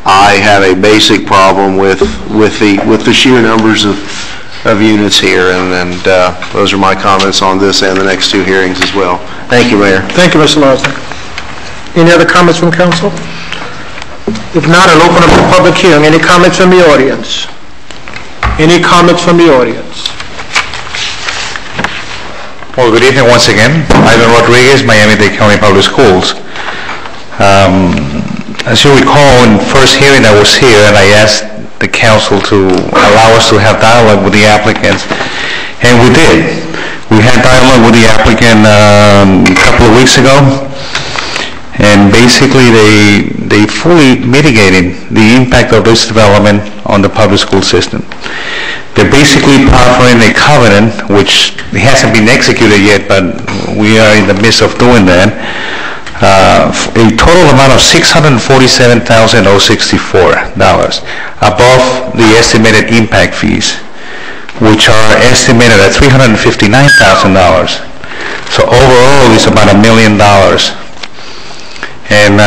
I have a basic problem with the sheer numbers of units here, and those are my comments on this and the next 2 hearings as well. Thank you, Mayor. Thank you, Mr. Lozner. Any other comments from council? If not, I'll open up the public hearing. Any comments from the audience? Any comments from the audience? Well, good evening once again. Ivan Rodriguez, Miami-Dade County Public Schools. As you recall, in the first hearing I was here, and I asked the council to allow us to have dialogue with the applicants, and we did. We had dialogue with the applicant a couple of weeks ago, and basically they fully mitigated the impact of this development on the public school system. They're basically offering a covenant, which hasn't been executed yet, but we are in the midst of doing that, a total amount of $647,064 above the estimated impact fees, which are estimated at $359,000. So overall, it's about $1 million. And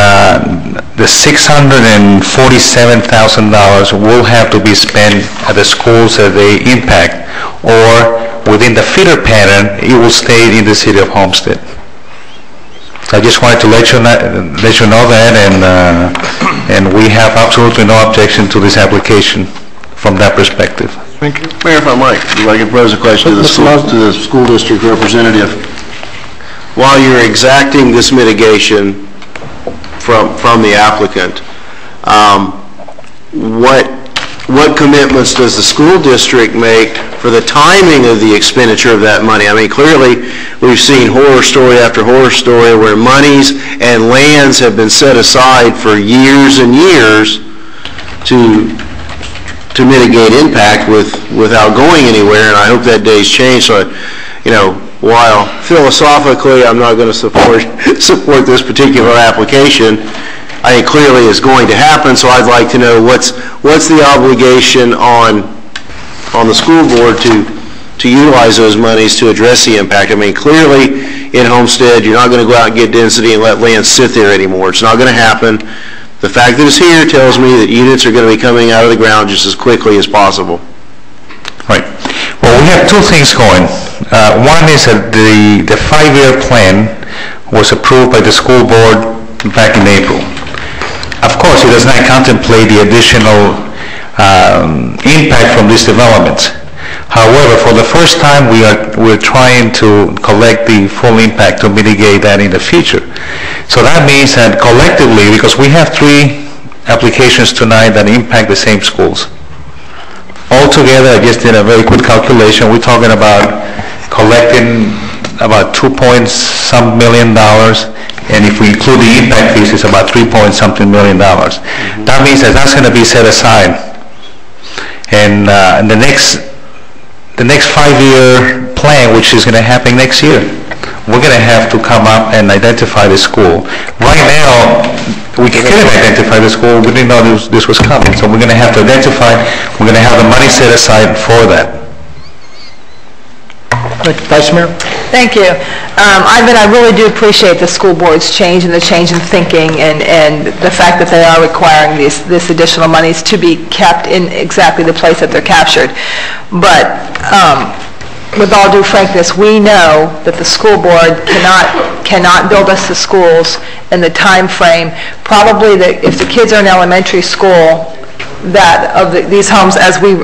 the $647,000 will have to be spent at the schools that they impact, or within the feeder pattern, it will stay in the city of Homestead. I just wanted to let you know that, and we have absolutely no objection to this application from that perspective. Thank you. Mayor, if I might, I'd like to pose a question to the school district representative. While you're exacting this mitigation from the applicant, what commitments does the school district make for the timing of the expenditure of that money? I mean, clearly, we've seen horror story after horror story where monies and lands have been set aside for years and years to mitigate impact without going anywhere, and I hope that day's changed. So, while philosophically I'm not going to support this particular application, I think clearly it's going to happen. So I'd like to know what's the obligation on the school board to utilize those monies to address the impact. I mean, clearly in Homestead you're not going to go out and get density and let land sit there anymore. It's not going to happen. The fact that it's here tells me that units are going to be coming out of the ground just as quickly as possible. Right. Well, we have 2 things going. One is that the 5-year plan was approved by the school board back in April. Of course, it does not contemplate the additional impact from these developments. However, for the first time, we're trying to collect the full impact to mitigate that in the future. So that means that collectively, because we have 3 applications tonight that impact the same schools. Altogether, I just did a very quick calculation. We're talking about collecting about $2-some million, and if we include the impact fees, it's about $3-something million. That means that that's going to be set aside. And the next 5-year plan, which is going to happen next year, we're going to have to come up and identify the school. Right now, we couldn't identify the school. We didn't know this was coming. So we're going to have to identify, we're going to have the money set aside for that. Vice Mayor? Thank you. I really do appreciate the school board's change and the change in thinking and the fact that they are requiring this additional monies to be kept in exactly the place that they're captured. But with all due frankness, we know that the school board cannot build us the schools in the time frame. Probably if the kids are in elementary school, these homes, as we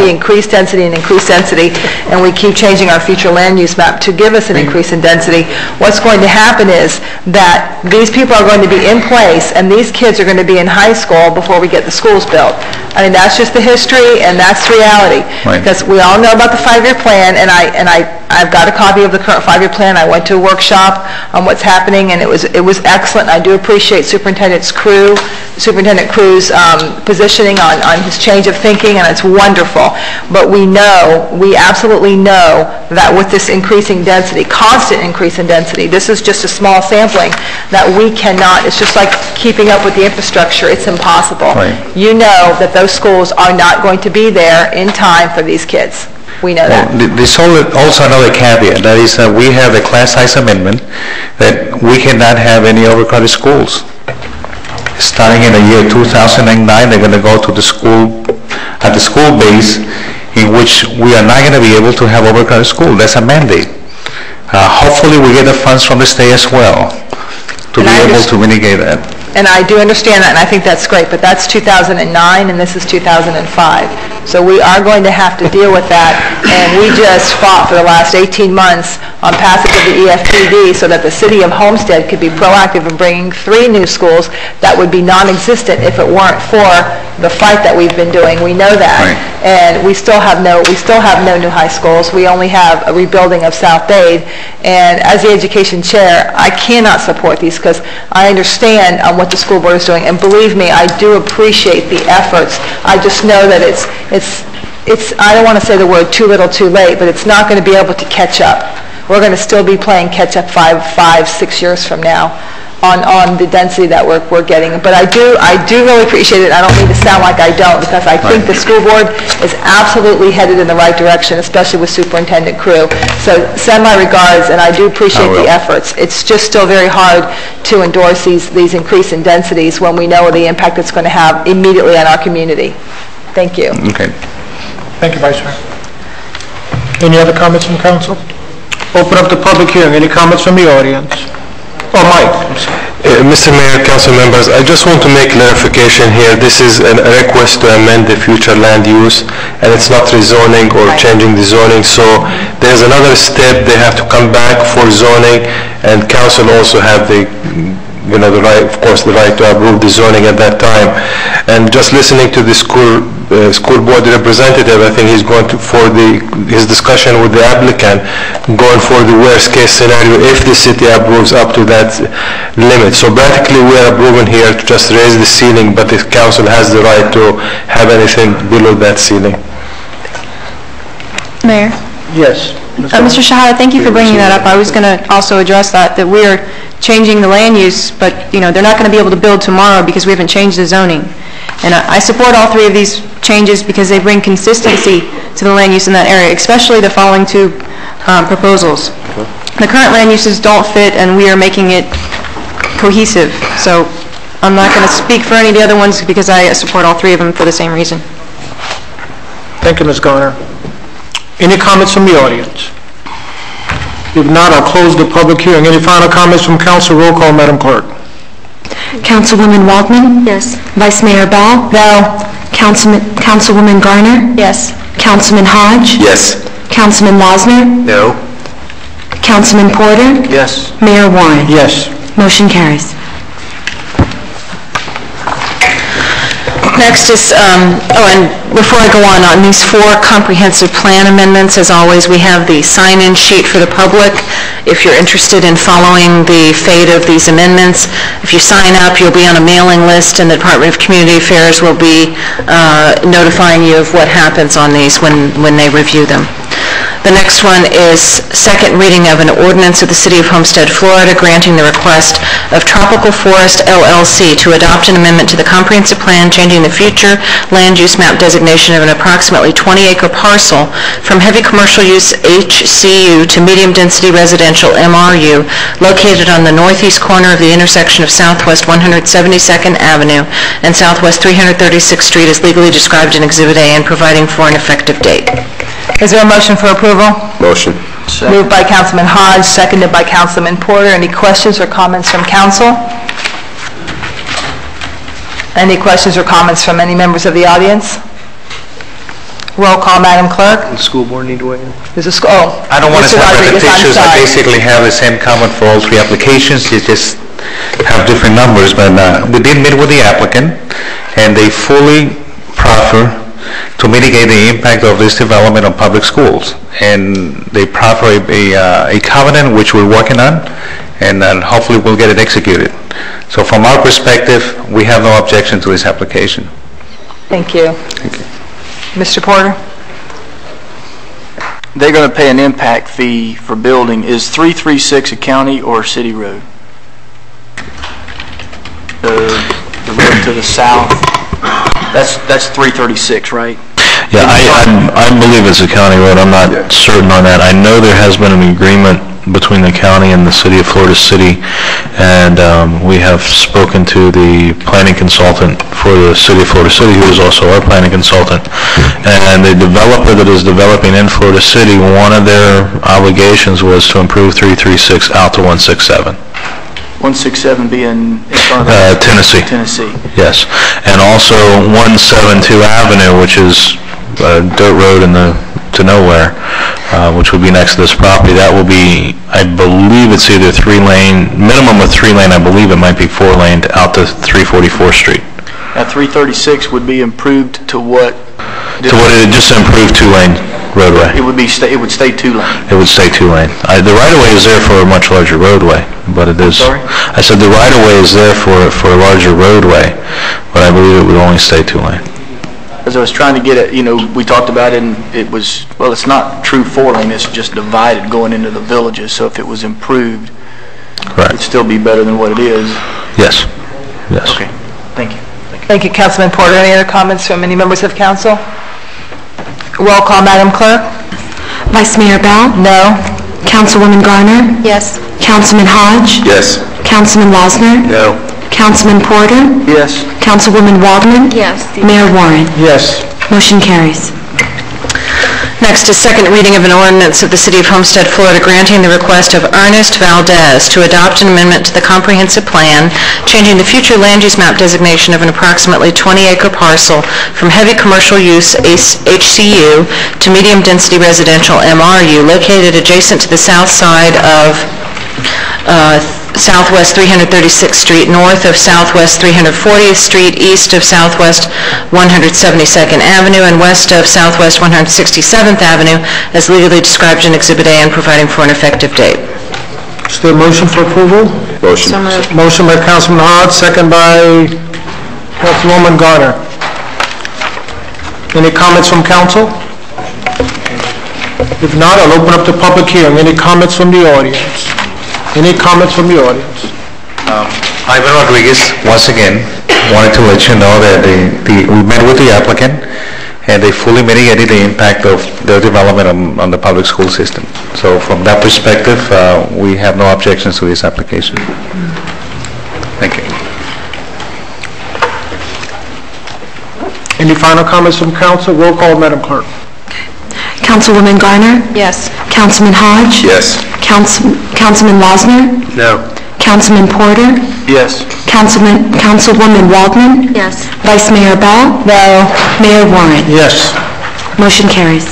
increase density and we keep changing our future land use map to give us an increase in density, what's going to happen is that these people are going to be in place and these kids are going to be in high school before we get the schools built. I mean, that's just the history and that's reality. Right. Because we all know about the 5-year plan, and I've got a copy of the current 5-year plan. I went to a workshop on what's happening, and it was excellent. I do appreciate Superintendent Crew's positioning on his change of thinking, and it's wonderful. But we absolutely know that with this increasing density, constant increase in density, this is just a small sampling, that we cannot, it's just like keeping up with the infrastructure. It's impossible. Right. You know that those schools are not going to be there in time for these kids. We know that. There's also another caveat, that is that we have a class size amendment that we cannot have any overcrowded schools. Starting in the year 2009, they're going to go to the school, at the school base, in which we are not going to be able to have overcrowded school. That's a mandate. Hopefully we get the funds from the state as well to be able to mitigate that. And I do understand that, and I think that's great, but that's 2009, and this is 2005. So we are going to have to deal with that, and we just fought for the last 18 months on passage of the EFPD so that the city of Homestead could be proactive in bringing 3 new schools that would be non-existent if it weren't for the fight that we've been doing. We know that. Right. And we still have no new high schools. We only have a rebuilding of South Dade. And as the education chair, I cannot support these because I understand what the school board is doing. And believe me, I do appreciate the efforts. I just know that it's I don't want to say the word too little too late, but it's not going to be able to catch up. We're going to still be playing catch up 5, 6 years from now on the density that we're getting. But I do really appreciate it. I don't mean to sound like I don't, because I think the school board is absolutely headed in the right direction, especially with Superintendent Crew. So send my regards, and I do appreciate the efforts. It's just still very hard to endorse these increase in densities when we know the impact it's going to have immediately on our community. Thank you. Okay. Thank you, Vice Mayor. Any other comments from council? Open up the public hearing. Any comments from the audience? Oh, Mike. Mr. Mayor, council members, I just want to make clarification here. This is a request to amend the future land use, and it's not rezoning or changing the zoning. So there's another step. They have to come back for zoning, and council also have the right, of course, the right to approve the zoning at that time. And just listening to the school board representative, I think he's going to, for his discussion with the applicant, going for the worst case scenario if the city approves up to that limit. So practically we are approving here to just raise the ceiling, but the council has the right to have anything below that ceiling. Mayor? Yes. Mr. Shahada, thank you for bringing that up. I was going to also address that we are changing the land use, but they're not going to be able to build tomorrow because we haven't changed the zoning. And I support all 3 of these changes because they bring consistency to the land use in that area, especially the following 2 proposals. The current land uses don't fit, and we are making it cohesive. So I'm not going to speak for any of the other ones because I support all 3 of them for the same reason. Thank you, Ms. Garner. Any comments from the audience? If not, I'll close the public hearing. Any final comments from council? Roll call, Madam Clerk. Councilwoman Waldman? Yes. Vice Mayor Ball? No. Councilwoman Garner? Yes. Councilman Hodge? Yes. Councilman Losner? No. Councilman Porter? Yes. Mayor Warren? Yes. Motion carries. Next is, and before I go on these 4 comprehensive plan amendments, as always, we have the sign-in sheet for the public. If you're interested in following the fate of these amendments, if you sign up, you'll be on a mailing list, and the Department of Community Affairs will be notifying you of what happens on these when they review them. The next one is second reading of an ordinance of the City of Homestead, Florida, granting the request of Tropical Forest LLC to adopt an amendment to the comprehensive plan changing the future land use map designation of an approximately 20-acre parcel from heavy commercial use HCU to medium-density residential MRU located on the northeast corner of the intersection of Southwest 172nd Avenue and Southwest 336th Street as legally described in Exhibit A and providing for an effective date. Is there a motion for approval? Motion. Moved by Councilman Hodge, seconded by Councilman Porter. Any questions or comments from council? Any questions or comments from any members of the audience? Roll call, Madam Clerk. The school board need to weigh in? There's a school. I don't want to Mr. sound Rodriguez, I'm repetitious. I sorry. basically have the same comment for all 3 applications. You just have different numbers, but we did meet with the applicant, and they fully proffer to mitigate the impact of this development on public schools. And they proffer a covenant which we're working on, and hopefully we'll get it executed. So from our perspective, we have no objection to this application. Thank you. Thank you. Mr. Porter? They're going to pay an impact fee for building. Is 336 a county or a city road? The road to the south? That's 336, right? Yeah, I believe it's a county road. I'm not certain on that. I know there has been an agreement between the county and the city of Florida City, and we have spoken to the planning consultant for the city of Florida City, who is also our planning consultant. And the developer that is developing in Florida City, one of their obligations was to improve 336 out to 167. 167 being in front of Tennessee. Tennessee. Yes, and also 172 Avenue, which is a dirt road to nowhere, which would be next to this property. That will be, I believe it's either 3-lane, minimum of 3-lane, I believe it might be 4-lane out to 344th Street. Now 336 would be improved to what? To what it just improved 2-lane roadway. It would stay 2-lane. It would stay 2-lane. The right-of-way is there for a much larger roadway, but it is. Sorry? I said the right-of-way is there for a larger roadway, but I believe it would only stay 2-lane. As I was trying to get it, we talked about it, and it was, well, it's not true 4-lane, it's just divided going into the villages, so if it was improved, it'd still be better than what it is. Yes, yes. Okay, thank you. Thank you, Councilman Porter. Any other comments from any members of council? Roll call, Madam Clerk. Vice Mayor Bell? No. Councilwoman Garner? Yes. Councilman Hodge? Yes. Councilman Losner? No. Councilman Porter? Yes. Councilwoman Waldman? Yes. Mayor Warren? Yes. Motion carries. Next is second reading of an ordinance of the City of Homestead, Florida, granting the request of Ernest Valdez to adopt an amendment to the comprehensive plan, changing the future land use map designation of an approximately 20-acre parcel from heavy commercial use HCU to medium-density residential MRU located adjacent to the south side of Southwest 336th Street, north of Southwest 340th Street, east of Southwest 172nd Avenue, and west of Southwest 167th Avenue, as legally described in Exhibit A and providing for an effective date. Is there a motion for approval? Motion. So moved. Motion by Councilman Hodge, second by Councilwoman Garner. Any comments from council? If not, I'll open up the public hearing. Any comments from the audience? Any comments from the audience? Ivan Rodriguez, once again, wanted to let you know that we met with the applicant, and they fully mitigated the impact of their development on the public school system. So from that perspective, we have no objections to this application. Thank you. Any final comments from council? Roll call, Madam Clerk. Councilwoman Garner? Yes. Councilman Hodge? Yes. Councilman Losner? No. Councilman Porter? Yes. Councilwoman Waldman? Yes. Vice Mayor Bell? No. Mayor Warren? Yes. Motion carries.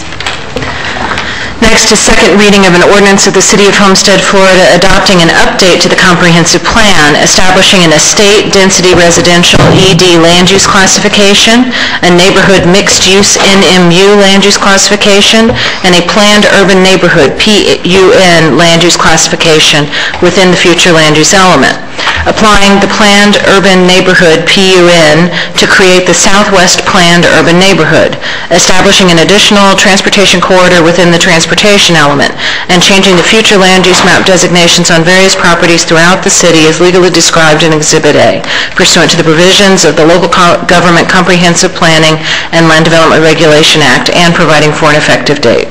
Next is second reading of an ordinance of the City of Homestead, Florida, adopting an update to the comprehensive plan, establishing an estate density residential ED land use classification, a neighborhood mixed use NMU land use classification, and a planned urban neighborhood PUN land use classification within the future land use element. Applying the planned urban neighborhood PUN to create the Southwest Planned Urban Neighborhood, establishing an additional transportation corridor within the transportation element, and changing the future land use map designations on various properties throughout the city as legally described in Exhibit A, pursuant to the provisions of the Local Government Comprehensive Planning and Land Development Regulation Act, and providing for an effective date.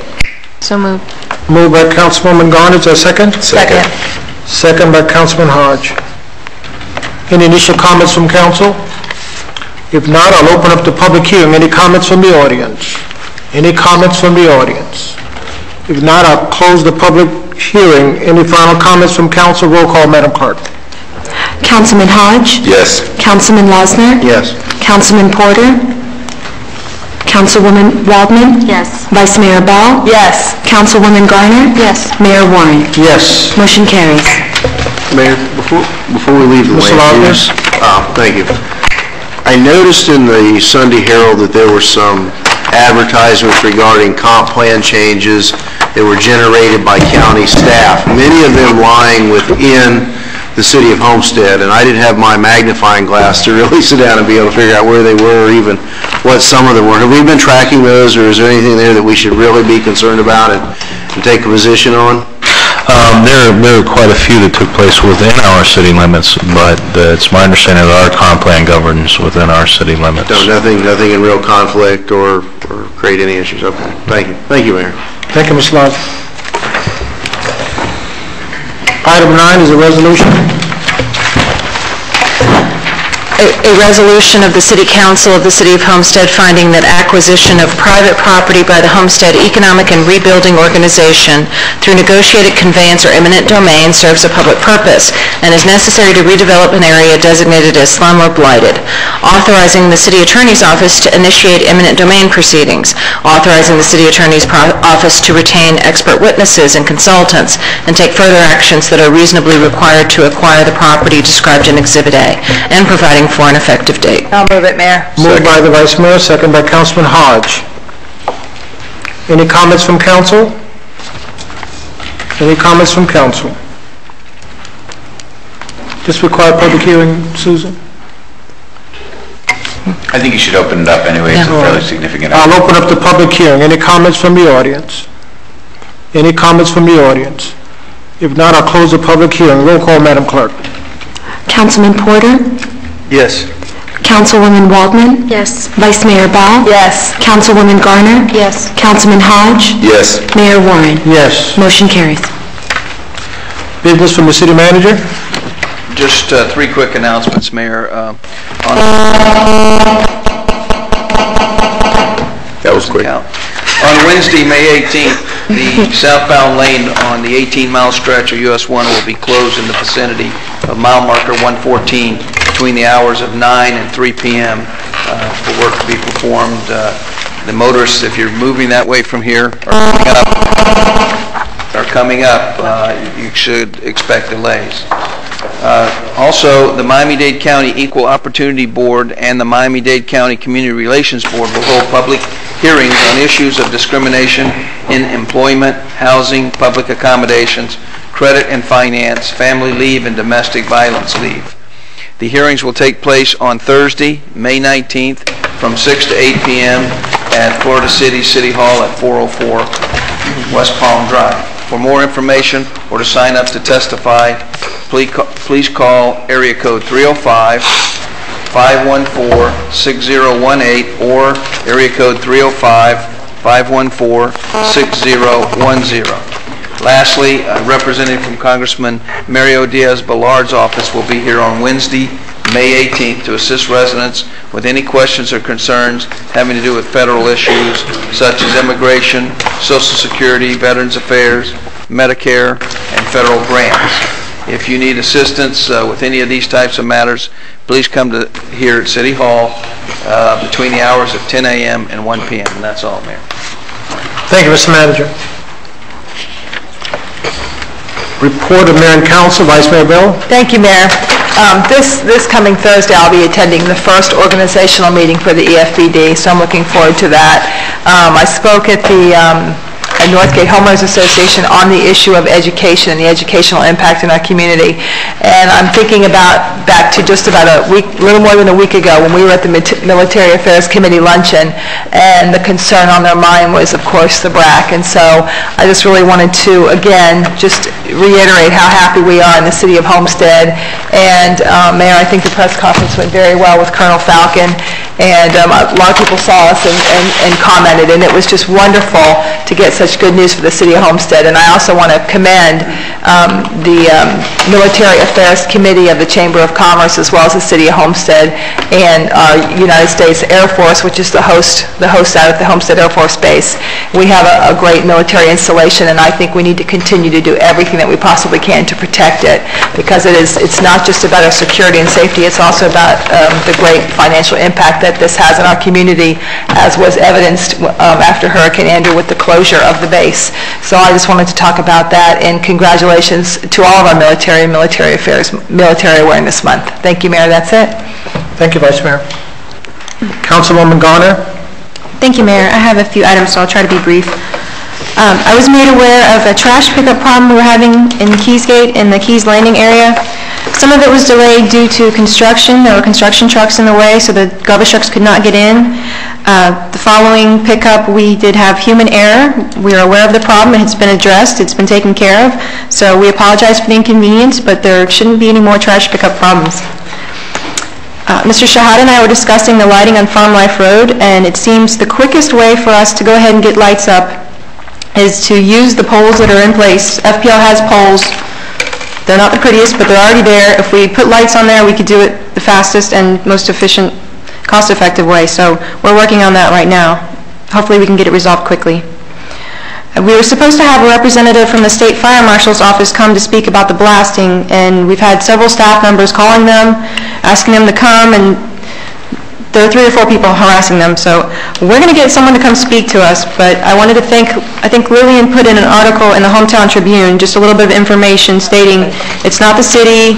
So moved. Moved by Councilwoman Garner, is there a second? Second. Second by Councilman Hodge. Any initial comments from council? If not, I'll open up the public hearing. Any comments from the audience? Any comments from the audience? If not, I'll close the public hearing. Any final comments from council? Roll call, Madam Clerk. Councilman Hodge? Yes. Councilman Losner? Yes. Councilman Porter? Councilwoman Waldman? Yes. Vice Mayor Bell? Yes. Councilwoman Garner? Yes. Mayor Warren? Yes. Motion carries. Mayor, before we leave the Mr. land use, thank you. I noticed in the Sunday Herald that there were some advertisements regarding comp plan changes that were generated by county staff, many of them lying within the city of Homestead, and I didn't have my magnifying glass to really sit down and be able to figure out where they were or even what some of them were. Have we been tracking those, or is there anything there that we should really be concerned about and take a position on? There are quite a few that took place within our city limits, but it's my understanding that our comp plan governs within our city limits. No, nothing in real conflict or create any issues. Okay, thank you. Thank you, Mayor. Thank you, Mr. Lodge. Item 9 is a resolution. A resolution of the City Council of the City of Homestead finding that acquisition of private property by the Homestead Economic and Rebuilding Organization through negotiated conveyance or eminent domain serves a public purpose and is necessary to redevelop an area designated as slum or blighted. Authorizing the City Attorney's Office to initiate eminent domain proceedings. Authorizing the City Attorney's Office to retain expert witnesses and consultants and take further actions that are reasonably required to acquire the property described in Exhibit A, and providing for an effective date. I'll move it, Mayor. Moved by the Vice Mayor, second by Councilman Hodge. Any comments from council? Any comments from council? This require public hearing, Susan? I think you should open it up anyway. It's a fairly significant item. I'll open up the public hearing. Any comments from the audience? Any comments from the audience? If not, I'll close the public hearing. Roll call, Madam Clerk. Councilman Porter? Yes. Councilwoman Waldman? Yes. Vice Mayor Bell? Yes. Councilwoman Garner? Yes. Councilman Hodge? Yes. Mayor Warren? Yes. Motion carries. Business from the city manager? Just 3 quick announcements, Mayor. That was quick. On Wednesday, May 18th, the southbound lane on the 18-mile stretch of US 1 will be closed in the vicinity of mile marker 114 between the hours of 9 and 3 p.m. For work to be performed. The motorists, if you're moving that way from here, are coming up, you should expect delays. Also, the Miami-Dade County Equal Opportunity Board and the Miami-Dade County Community Relations Board will hold public hearings on issues of discrimination in employment, housing, public accommodations, credit and finance, family leave, and domestic violence leave. The hearings will take place on Thursday, May 19th from 6 to 8 p.m. at Florida City Hall at 404 West Palm Drive. For more information or to sign up to testify, please call area code 305-514-6018 or area code 305-514-6010. Lastly, a representative from Congressman Mario Diaz-Balard's office will be here on Wednesday, May 18th to assist residents with any questions or concerns having to do with federal issues such as immigration, Social Security, Veterans Affairs, Medicare, and federal grants. If you need assistance with any of these types of matters, please come to here at City Hall between the hours of 10 a.m. and 1 p.m. And that's all, Mayor. Thank you, Mr. Manager. Report of Mayor and Council, Vice Mayor Bell. Thank you, Mayor. This coming Thursday, I'll be attending the first organizational meeting for the EFBD, so I'm looking forward to that. I spoke at the Northgate Homeowners Association on the issue of education and the educational impact in our community. And I'm thinking back to just about a little more than a week ago when we were at the Military Affairs Committee luncheon, and the concern on their mind was, of course, the BRAC. And so I just really wanted to, again, just reiterate how happy we are in the city of Homestead. And Mayor, I think the press conference went very well with Colonel Falcon, and a lot of people saw us and commented, and it was just wonderful to get such good news for the city of Homestead. And I also want to commend the Military Affairs Committee of the Chamber of Commerce, as well as the city of Homestead, and our United States Air Force, which is the host out at the Homestead Air Force Base. We have a great military installation, and I think we need to continue to do everything that we possibly can to protect it, because it's not just about our security and safety, it's also about the great financial impact that this has in our community, as was evidenced after Hurricane Andrew with the closure of the base. So I just wanted to talk about that, and congratulations to all of our military and military affairs, Military Awareness Month. Thank you, Mayor. That's it. Thank you, Vice Mayor. Councilwoman Garner. Thank you, Mayor. I have a few items, so I'll try to be brief. I was made aware of a trash pickup problem we were having in Keysgate in the Keys Landing area. Some of it was delayed due to construction. There were construction trucks in the way, so the garbage trucks could not get in. The following pickup, we did have human error. We are aware of the problem. It's been addressed. It's been taken care of. So we apologize for the inconvenience, but there shouldn't be any more trash pickup problems. Mr. Shahad and I were discussing the lighting on Farm Life Road, and it seems the quickest way for us to go ahead and get lights up is to use the poles that are in place. FPL has poles. They're not the prettiest, but they're already there. If we put lights on there, we could do it the fastest and most efficient, cost-effective way. So we're working on that right now. Hopefully we can get it resolved quickly. We were supposed to have a representative from the State Fire Marshal's office come to speak about the blasting, and we've had several staff members calling them, asking them to come, and there are 3 or 4 people harassing them. So we're going to get someone to come speak to us, but I wanted to I think Lillian put in an article in the Hometown Tribune, just a little bit of information stating it's not the city,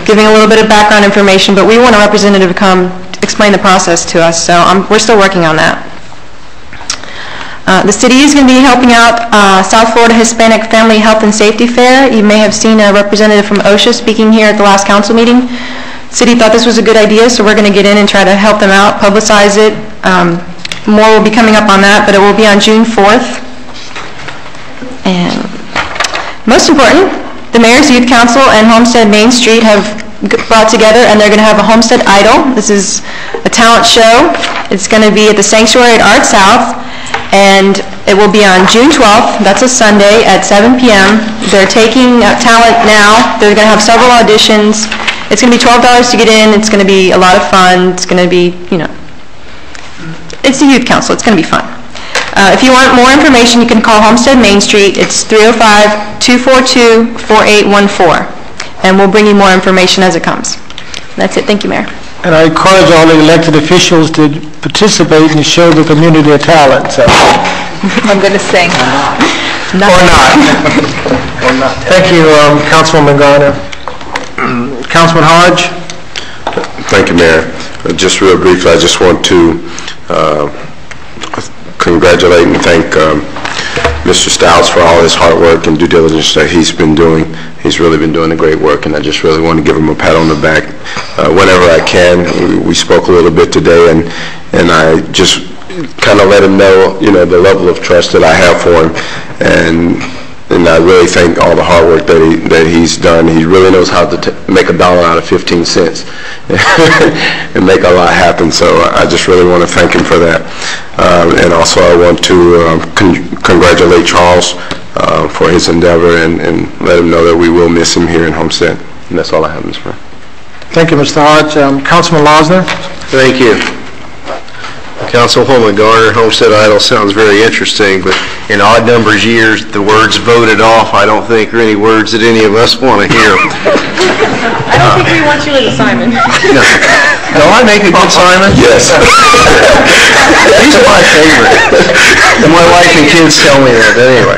giving a little bit of background information, but we want a representative to come explain the process to us. So we're still working on that. The city is going to be helping out South Florida Hispanic Family Health and Safety Fair. You may have seen a representative from OSHA speaking here at the last council meeting. City thought this was a good idea, so we're going to get in and try to help them out, publicize it. More will be coming up on that, but it will be on June 4th. And most important, the Mayor's Youth Council and Homestead Main Street have brought together, and they're going to have a Homestead Idol. This is a talent show. It's going to be at the Sanctuary at Art South, and it will be on June 12th. That's a Sunday at 7 p.m. They're taking talent now. They're going to have several auditions. It's going to be $12 to get in. It's going to be a lot of fun. It's going to be, it's the Youth Council. It's going to be fun. If you want more information, you can call Homestead Main Street. It's 305-242-4814. And we'll bring you more information as it comes. That's it. Thank you, Mayor. And I encourage all the elected officials to participate and show the community their talent. So. I'm going to sing. Or not. Thank you, Councilwoman Garner. Councilman Hodge. Thank you, Mayor. Just real briefly, I just want to congratulate and thank Mr. Stouts for all his hard work and due diligence that he's been doing. He's really been doing a great work, and I just really want to give him a pat on the back whenever I can. We spoke a little bit today, and I just kind of let him know, the level of trust that I have for him, and I really thank all the hard work that he's done. He really knows how to make $1 out of 15 cents and make a lot happen. So I just really want to thank him for that. And also I want to congratulate Charles for his endeavor and let him know that we will miss him here in Homestead. And that's all I have, Mr. Mayor. Thank you, Mr. Hodge. Councilman Losner. Thank you. Councilwoman Garner, Homestead Idle sounds very interesting, but in odd numbers years, the words voted off, I don't think are any words that any of us want to hear. I don't think we want you as a Simon. No. Do I make a good Simon? Yes. He's my favorite. My wife and kids tell me that, but anyway.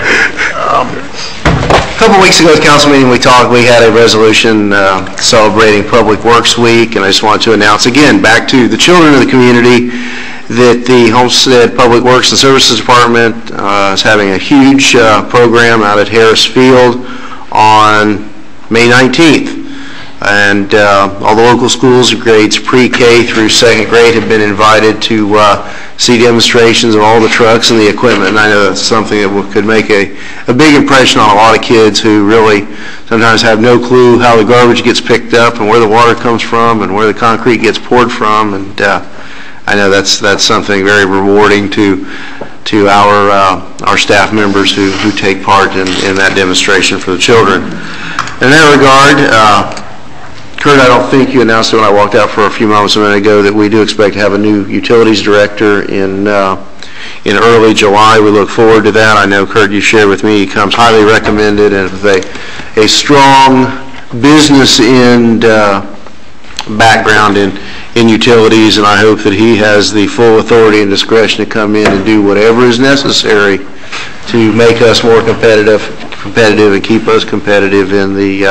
A couple weeks ago at the council meeting, we had a resolution celebrating Public Works Week, and I just wanted to announce again, back to the children of the community, that the Homestead Public Works and Services Department is having a huge program out at Harris Field on May 19th. And all the local schools, grades pre-K through second grade, have been invited to see demonstrations of all the trucks and the equipment. And I know that's something that could make a big impression on a lot of kids who really sometimes have no clue how the garbage gets picked up and where the water comes from and where the concrete gets poured from. And I know that's something very rewarding to our staff members who take part in that demonstration for the children. In that regard, Kurt, I don't think you announced it when I walked out for a few moments a minute ago that we do expect to have a new utilities director in early July. We look forward to that. I know, Kurt, you shared with me he comes highly recommended and with a strong business end background in utilities, and I hope that he has the full authority and discretion to come in and do whatever is necessary to make us more competitive and keep us competitive in the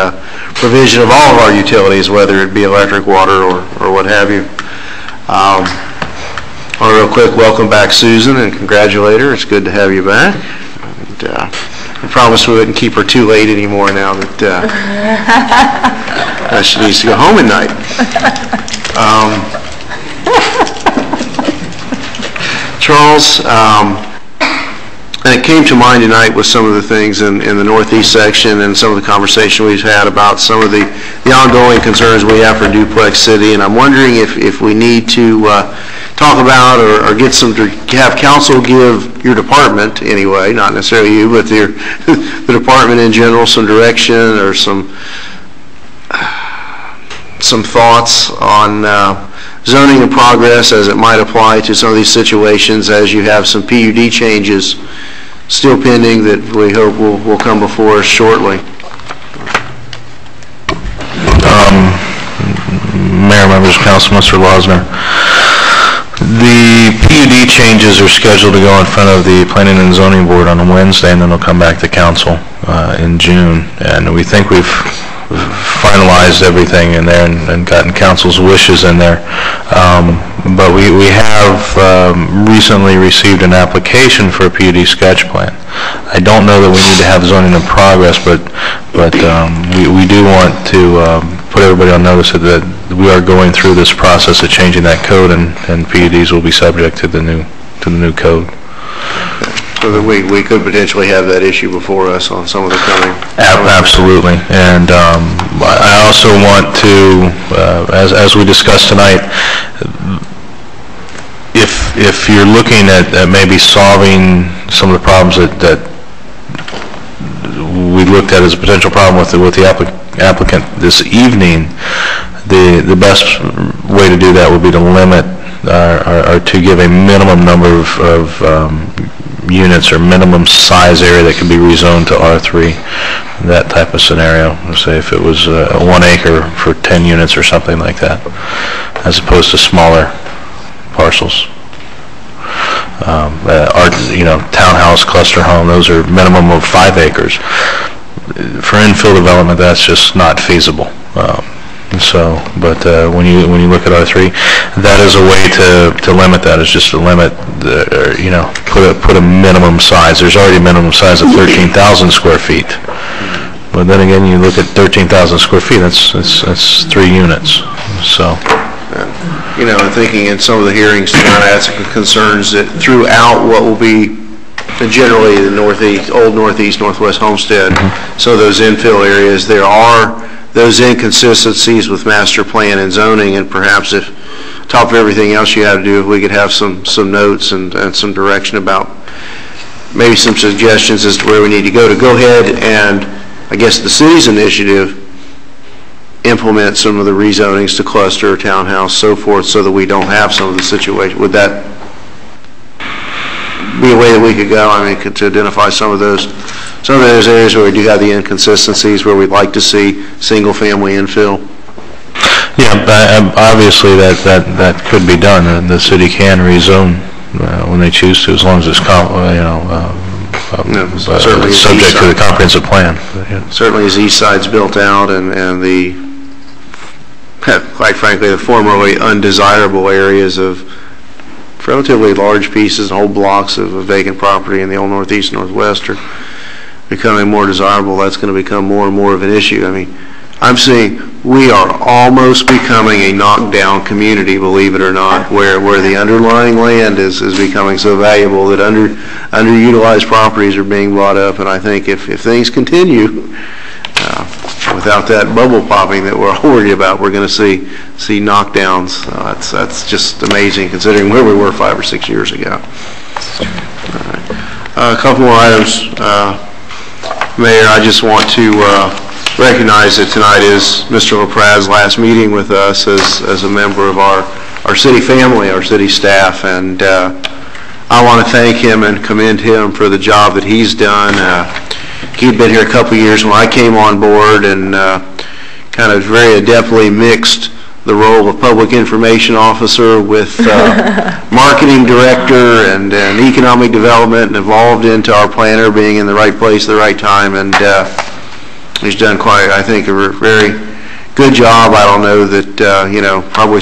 provision of all of our utilities, whether it be electric, water, or what have you. I want to real quick welcome back Susan and congratulate her. It's good to have you back. And, I promised we wouldn't keep her too late anymore now that she needs to go home at night. Charles, and it came to mind tonight with some of the things in the northeast section and some of the conversation we've had about some of the ongoing concerns we have for Duplex City, and I'm wondering if we need to talk about or get have council give your department anyway, not necessarily you, but the department in general some direction or some thoughts on zoning in progress as it might apply to some of these situations as you have some PUD changes still pending that we hope will come before us shortly. Mayor, members of council, Mr. Losner. The PUD changes are scheduled to go in front of the Planning and Zoning Board on Wednesday, and then they'll come back to council in June. And we think we've finalized everything in there and gotten council's wishes in there. But we have recently received an application for a PUD sketch plan. I don't know that we need to have zoning in progress, but we do want to put everybody on notice that we are going through this process of changing that code, and PUDs will be subject to the new code. So that we could potentially have that issue before us on some of the coming. Absolutely, and I also want to, as we discussed tonight, if you're looking at maybe solving some of the problems that we looked at as a potential problem with the applicant this evening, the best way to do that would be to limit or to give a minimum number of units or minimum size area that can be rezoned to R3, that type of scenario. Say if it was 1 acre for 10 units or something like that, as opposed to smaller parcels. Townhouse, cluster home, those are minimum of 5 acres. For infill development, that's just not feasible. When you look at R3, that is a way to limit that. Is just to limit put a minimum size. There's already a minimum size of 13,000 square feet. But then again, you look at 13,000 square feet. That's 3 units. So. And thinking in some of the hearings tonight, I had some concerns that throughout what will be generally the old northeast, northwest Homestead, so those infill areas, there are those inconsistencies with master plan and zoning, and perhaps if top of everything else you have to do, if we could have some notes and some direction about maybe some suggestions as to where we need to go ahead and, I guess the city's initiative, implement some of the rezonings to cluster, townhouse, so forth, so that we don't have some of the situation. Would that be a way that we could go, I mean, to identify some of those areas where we do have the inconsistencies, where we'd like to see single-family infill. Yeah, obviously that could be done, and the city can rezone when they choose to, as long as it's, subject to the comprehensive plan. Certainly as east side's built out and the, quite frankly, the formerly undesirable areas of relatively large pieces, whole blocks of vacant property in the old northeast and northwest are becoming more desirable. That's going to become more and more of an issue. I mean, I'm seeing we are almost becoming a knockdown community, believe it or not, where the underlying land is becoming so valuable that underutilized properties are being brought up. And I think if things continue without that bubble popping that we're all worried about, we're going to see knockdowns. That's just amazing considering where we were 5 or 6 years ago. A couple more items, Mayor. I just want to recognize that tonight is Mr. LaPrad's last meeting with us as a member of our city family, our city staff, and I want to thank him and commend him for the job that he's done. He'd been here a couple years when I came on board and kind of very adeptly mixed the role of public information officer with marketing director and economic development, and evolved into our planner being in the right place at the right time, and he's done quite, I think, a very good job. I don't know that, probably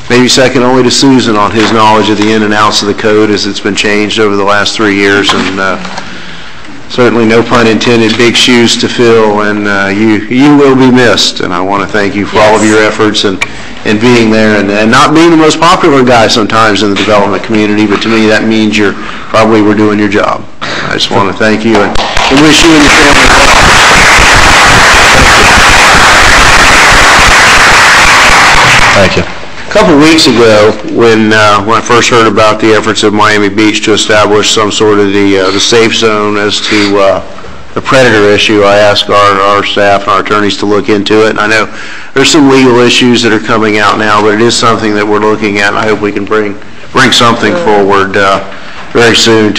maybe second only to Susan on his knowledge of the in and outs of the code as it's been changed over the last 3 years, and certainly, no pun intended, big shoes to fill, and you will be missed. And I want to thank you for all of your efforts and being there, and not being the most popular guy sometimes in the development community, but to me that means we're doing your job. I just want to thank you and wish you and your family well. Thank you. A couple of weeks ago, when I first heard about the efforts of Miami Beach to establish some sort of the safe zone as to the predator issue, I asked our staff and our attorneys to look into it. And I know there's some legal issues that are coming out now, but it is something that we're looking at, and I hope we can bring something forward very soon.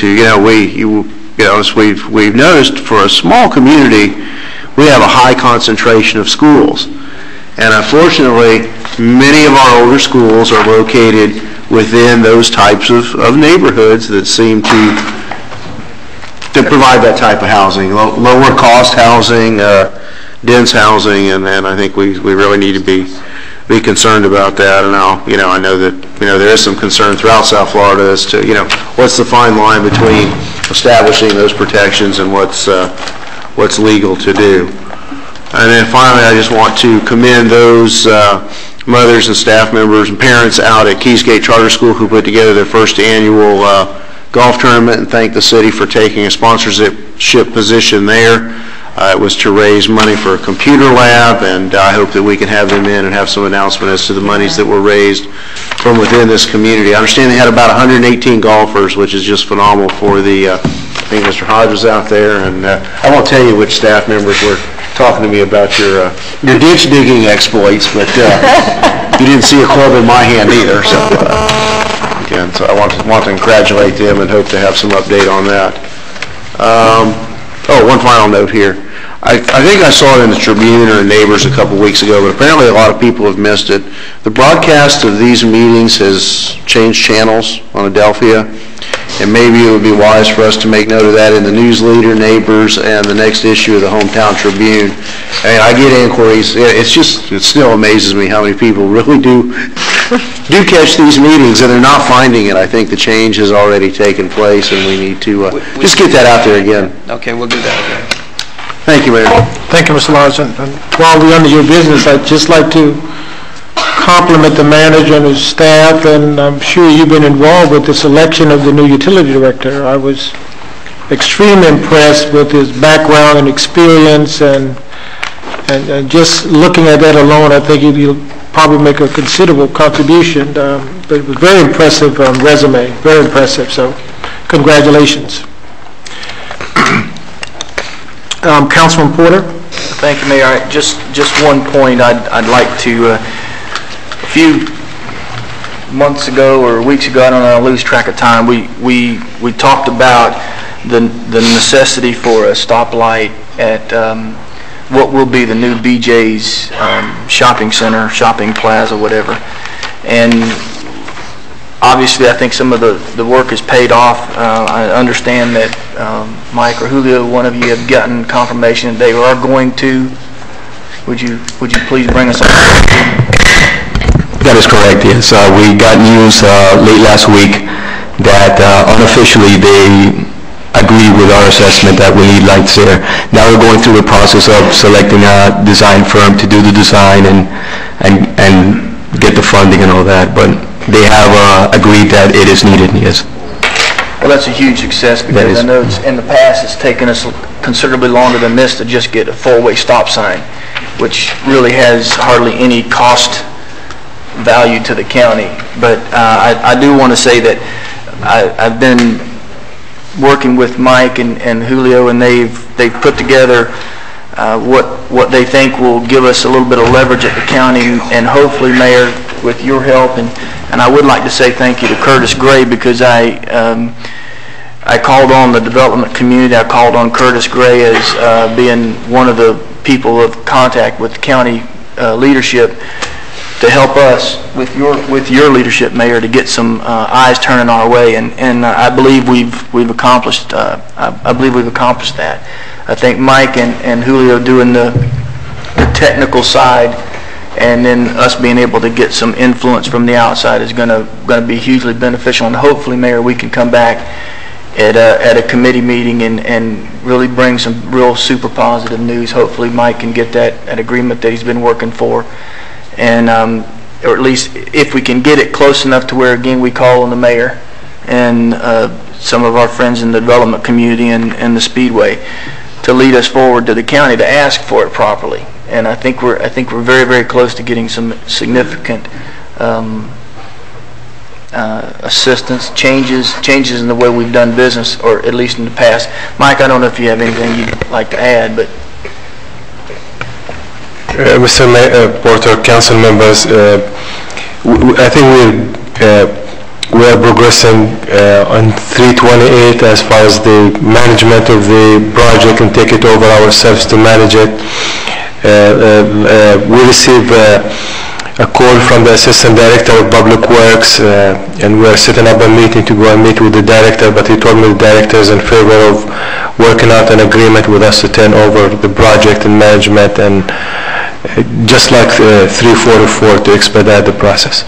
As we've noticed, for a small community, we have a high concentration of schools, and unfortunately, many of our older schools are located within those types of neighborhoods that seem to provide that type of housing, lower cost housing, dense housing, and I think we really need to be concerned about that. And I know that there is some concern throughout South Florida as to what's the fine line between establishing those protections and what's legal to do. And then finally, I just want to commend those mothers and staff members and parents out at Keysgate Charter School who put together their first annual golf tournament, and thank the city for taking a sponsorship position there. It was to raise money for a computer lab, and I hope that we can have them in and have some announcement as to the monies that were raised from within this community. I understand they had about 118 golfers, which is just phenomenal for the, I think Mr. Hodge was out there, and I won't tell you which staff members were talking to me about your ditch digging exploits, but you didn't see a club in my hand either. So again, so I want to congratulate them and hope to have some update on that. One final note here. I think I saw it in the Tribune or in Neighbors a couple weeks ago, but apparently a lot of people have missed it. The broadcast of these meetings has changed channels on Adelphia, and maybe it would be wise for us to make note of that in the News Leader, Neighbors, and the next issue of the Hometown Tribune. I mean, I get inquiries. It still amazes me how many people really do catch these meetings, and they're not finding it. I think the change has already taken place, and we need to just get that out there again. Okay, we'll do that again. Thank you, Mayor. Thank you, Mr. Larson. And while we're under your business, I'd just like to compliment the manager and his staff, and I'm sure you've been involved with the selection of the new utility director. I was extremely impressed with his background and experience, and just looking at that alone, I think he'll probably make a considerable contribution. But it was a very impressive resume, very impressive, so congratulations. Councilman Porter? Thank you, Mayor. Just one point I'd like to, months ago or weeks ago, I don't know, I lose track of time, we talked about the necessity for a stoplight at what will be the new BJ's shopping center, shopping plaza, whatever. And obviously, I think some of the work is paid off. I understand that Mike or Julio, one of you, have gotten confirmation that they are going to. Would you please bring us up? That is correct, yes. We got news late last week that unofficially they agree with our assessment that we need lights there. Now we're going through the process of selecting a design firm to do the design and get the funding and all that, but they have agreed that it is needed, yes. Well, that's a huge success because I know in the past it's taken us considerably longer than this to just get a four-way stop sign, which really has hardly any cost value to the county. But I do want to say that I've been working with Mike and Julio, and they've put together what they think will give us a little bit of leverage at the county, and hopefully, Mayor, with your help, and I would like to say thank you to Curtis Gray, because I called on the development community. I called on Curtis Gray as being one of the people of contact with the county leadership to help us with your leadership, Mayor, to get some eyes turning our way, and I believe we've accomplished. I believe we've accomplished that. I think Mike and Julio doing the technical side, and then us being able to get some influence from the outside is going to be hugely beneficial. And hopefully, Mayor, we can come back at a committee meeting and really bring some real super positive news. Hopefully, Mike can get that agreement that he's been working for. And or at least if we can get it close enough to where, again, we call on the mayor and some of our friends in the development community and the Speedway to lead us forward to the county to ask for it properly. And I think we're very, very close to getting some significant assistance, changes in the way we've done business, or at least in the past. Mike, I don't know if you have anything you'd like to add, but. Mr. Porter, council members, I think we are progressing on 328 as far as the management of the project and take it over ourselves to manage it. We received a call from the Assistant Director of Public Works, and we are setting up a meeting to go and meet with the Director, but he told me the Director is in favor of working out an agreement with us to turn over the project and management, and just like 344 to expedite the process.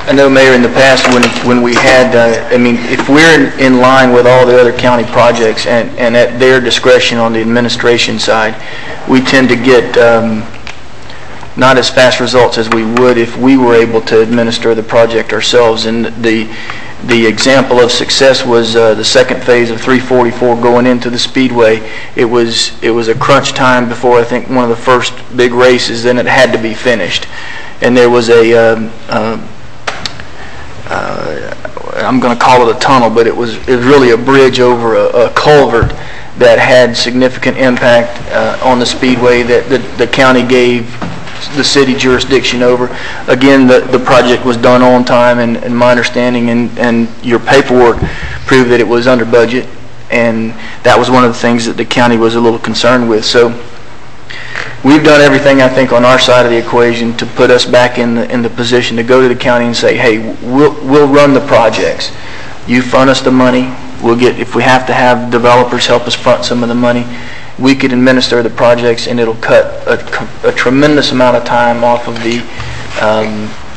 I know, Mayor, in the past when we had, I mean, if we're in line with all the other county projects and at their discretion on the administration side, we tend to get not as fast results as we would if we were able to administer the project ourselves. And the example of success was the second phase of 344 going into the Speedway. It was a crunch time before, I think, one of the first big races, then it had to be finished. And there was I'm going to call it a tunnel, but it was really a bridge over a culvert that had significant impact on the Speedway that the county gave the city jurisdiction over. Again, the project was done on time, and my understanding and your paperwork proved that it was under budget, and that was one of the things that the county was a little concerned with. So we've done everything, I think, on our side of the equation to put us back in the position to go to the county and say, hey, we'll run the projects. You front us the money. We'll get, if we have to have developers help us front some of the money, we could administer the projects, and it'll cut a tremendous amount of time off of the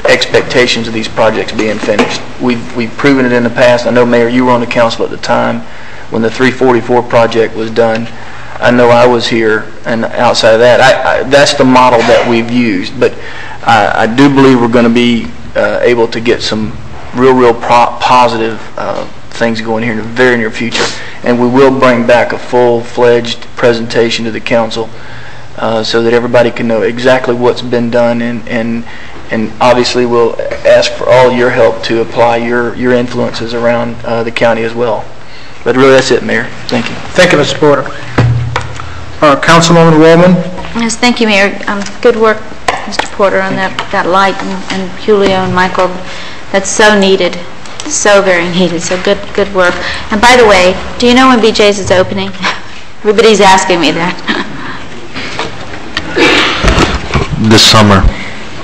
expectations of these projects being finished. We've proven it in the past. I know, Mayor, you were on the council at the time when the 344 project was done. I know I was here, and outside of that, that's the model that we've used. But I do believe we're going to be able to get some real positive things going here in the very near future, and we will bring back a full-fledged presentation to the council so that everybody can know exactly what's been done, and obviously we'll ask for all your help to apply your influences around the county as well. But really, that's it, Mayor. Thank you. Thank you, Mr. Porter. Councilwoman Wallman. Yes, thank you, Mayor. Good work, Mr. Porter, on that light, and Julio and Michael. that's so needed, so very needed. So good work. And by the way, do you know when BJ's is opening? Everybody's asking me that. This summer.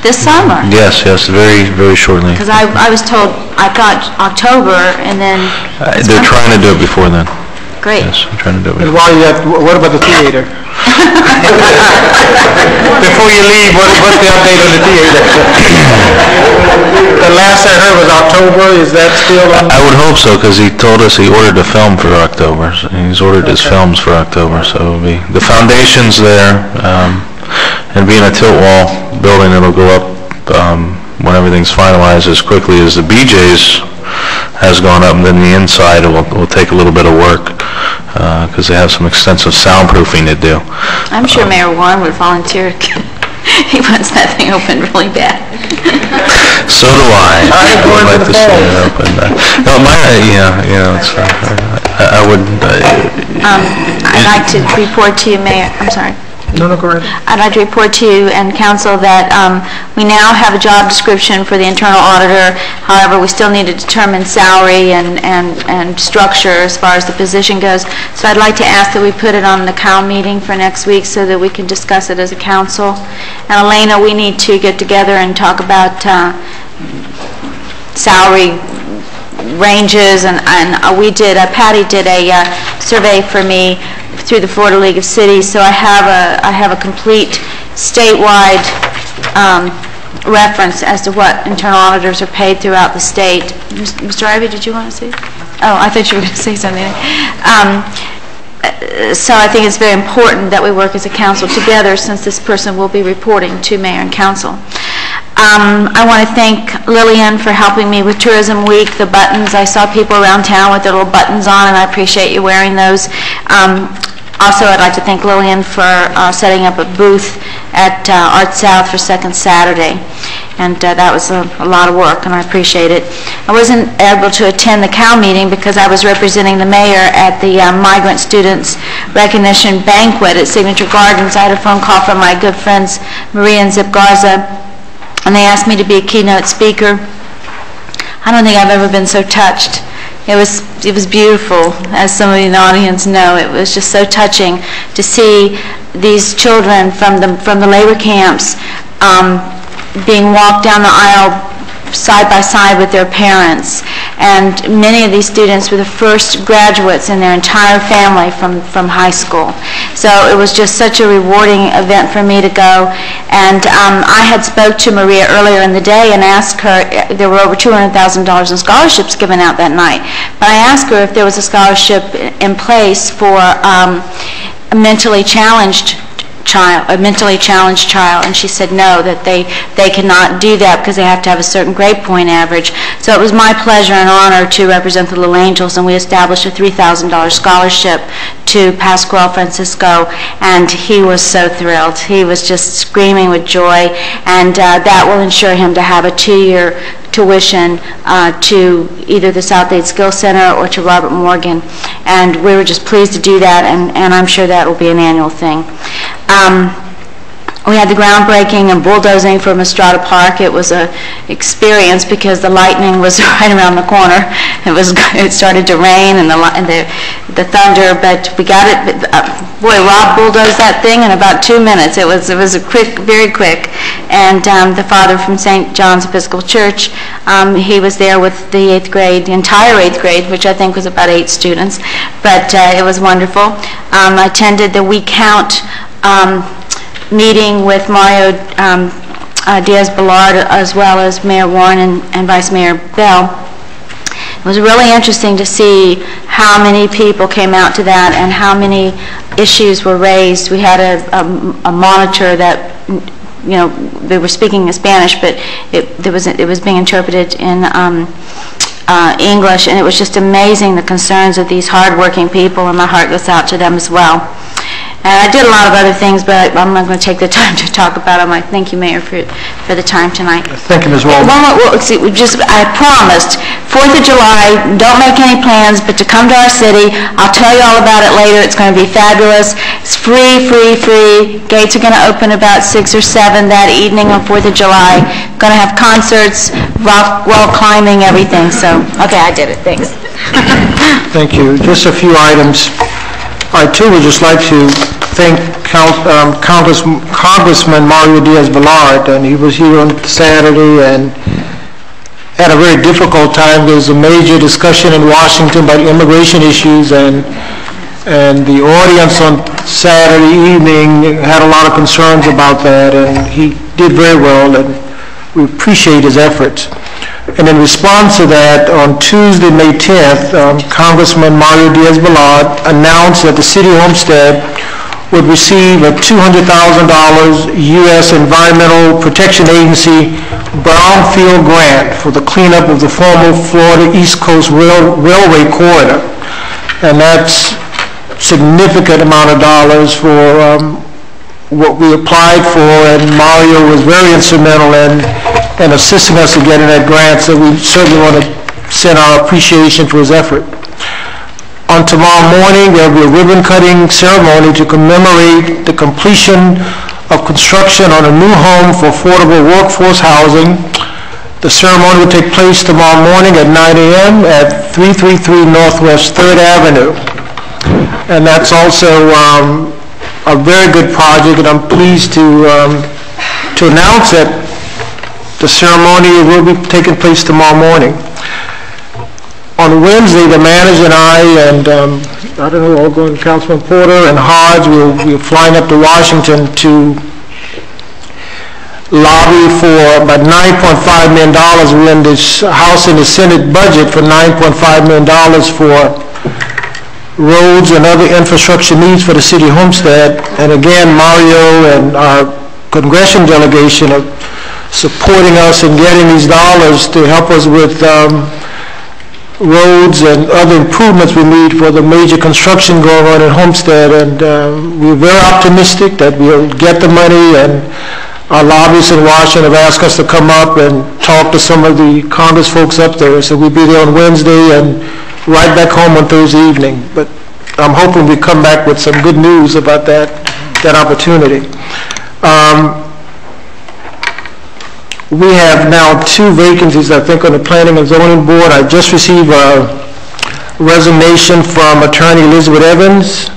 This summer? Yes, very, very shortly. Because I was told, I thought October, and then... They're trying to do it before then. Great. Yes, I'm trying to do it. And while you're at, what about the theater? Before you leave, what's the update on the theater? The last I heard was October. Is that still on? I would hope so, because he told us he ordered a film for October. So he's ordered his films for October, so it'll be the foundation's there, and being a tilt wall building, it'll go up when everything's finalized as quickly as the BJ's has gone up, and then the inside will take a little bit of work because they have some extensive soundproofing to do. I'm sure Mayor Warren would volunteer. He wants that thing open really bad. So do I. I would like to see it open. No, I would. I'd like to report to you, Mayor. I'm sorry. No, go ahead. I'd like to report to you and council that we now have a job description for the internal auditor. However, we still need to determine salary and structure as far as the position goes. So I'd like to ask that we put it on the COW meeting for next week so that we can discuss it as a council. And Elena, we need to get together and talk about salary ranges, and Patty did a survey for me through the Florida League of Cities, so I have a complete statewide reference as to what internal auditors are paid throughout the state. Mr. Ivey, did you want to say? Oh, I thought you were going to say something. So I think it's very important that we work as a council together, since this person will be reporting to mayor and council. I want to thank Lillian for helping me with Tourism Week, the buttons. I saw people around town with their little buttons on, and I appreciate you wearing those. Also, I'd like to thank Lillian for setting up a booth at Art South for Second Saturday. And that was a lot of work, and I appreciate it. I wasn't able to attend the COW meeting because I was representing the mayor at the Migrant Students Recognition Banquet at Signature Gardens. I had a phone call from my good friends Maria and Zip Garza, and they asked me to be a keynote speaker. I don't think I've ever been so touched. It was beautiful, as some of you in the audience know. It was just so touching to see these children from the labor camps being walked down the aisle side by side with their parents. And many of these students were the first graduates in their entire family from high school. So it was just such a rewarding event for me to go. And I had spoke to Maria earlier in the day and asked her, there were over $200,000 in scholarships given out that night, but I asked her if there was a scholarship in place for a mentally challenged child, and she said no, that they cannot do that because they have to have a certain grade point average. So it was my pleasure and honor to represent the Little Angels, and we established a $3,000 scholarship to Pascual Francisco, and he was so thrilled. He was just screaming with joy, and that will ensure him to have a 2-year tuition to either the South Dade Skills Center or to Robert Morgan. And we were just pleased to do that, and I'm sure that will be an annual thing. We had the groundbreaking and bulldozing for Estrada Park. It was an experience because the lightning was right around the corner. It started to rain and the thunder, but we got it. Boy, Rob bulldozed that thing in about 2 minutes. It was a quick, very quick. And the father from St. John's Episcopal Church, he was there with the 8th grade, the entire 8th grade, which I think was about 8 students. But it was wonderful. I attended the We Count meeting with Mario Diaz-Balart, as well as Mayor Warren and Vice Mayor Bell. It was really interesting to see how many people came out to that and how many issues were raised. We had a monitor that, you know, they were speaking in Spanish, but it was being interpreted in English, and it was just amazing, the concerns of these hardworking people, and my heart goes out to them as well. And I did a lot of other things, but I'm not going to take the time to talk about them. I thank you, Mayor, for the time tonight. Thank you, Ms. Walden. I promised, 4th of July, don't make any plans, but to come to our city. I'll tell you all about it later. It's going to be fabulous. It's free, free, free. Gates are going to open about 6 or 7 that evening on 4th of July. Going to have concerts, rock wall climbing, everything. So, okay, I did it. Thanks. Thank you. Just a few items. I, too, would just like to thank Congressman Mario Diaz-Balart, and he was here on Saturday and had a very difficult time. There was a major discussion in Washington about immigration issues, and the audience on Saturday evening had a lot of concerns about that, and he did very well, and we appreciate his efforts. And in response to that, on Tuesday, May 10th, Congressman Mario Diaz-Balart announced that the City of Homestead would receive a $200,000 U.S. Environmental Protection Agency brownfield grant for the cleanup of the former Florida East Coast Railway corridor. And that's a significant amount of dollars for what we applied for, and Mario was very instrumental in assisting us in getting that grant, so we certainly want to send our appreciation for his effort. On tomorrow morning, there will be a ribbon-cutting ceremony to commemorate the completion of construction on a new home for affordable workforce housing. The ceremony will take place tomorrow morning at 9 a.m. at 333 Northwest 3rd Avenue. And that's also a very good project, and I'm pleased to announce that the ceremony will be taking place tomorrow morning. On Wednesday, the manager and I don't know, all going, Councilman Porter and Hodge, we're flying up to Washington to lobby for about $9.5 million. We're in this House and the Senate budget for $9.5 million for roads and other infrastructure needs for the City of Homestead. And again, Mario and our congressional delegation are supporting us in getting these dollars to help us with roads and other improvements we need for the major construction going on in Homestead. And we're very optimistic that we'll get the money, and our lobbyists in Washington have asked us to come up and talk to some of the Congress folks up there. So we'll be there on Wednesday and right back home on Thursday evening. But I'm hoping we come back with some good news about that opportunity. We have now 2 vacancies, I think, on the Planning and Zoning Board. I just received a resignation from Attorney Elizabeth Evans.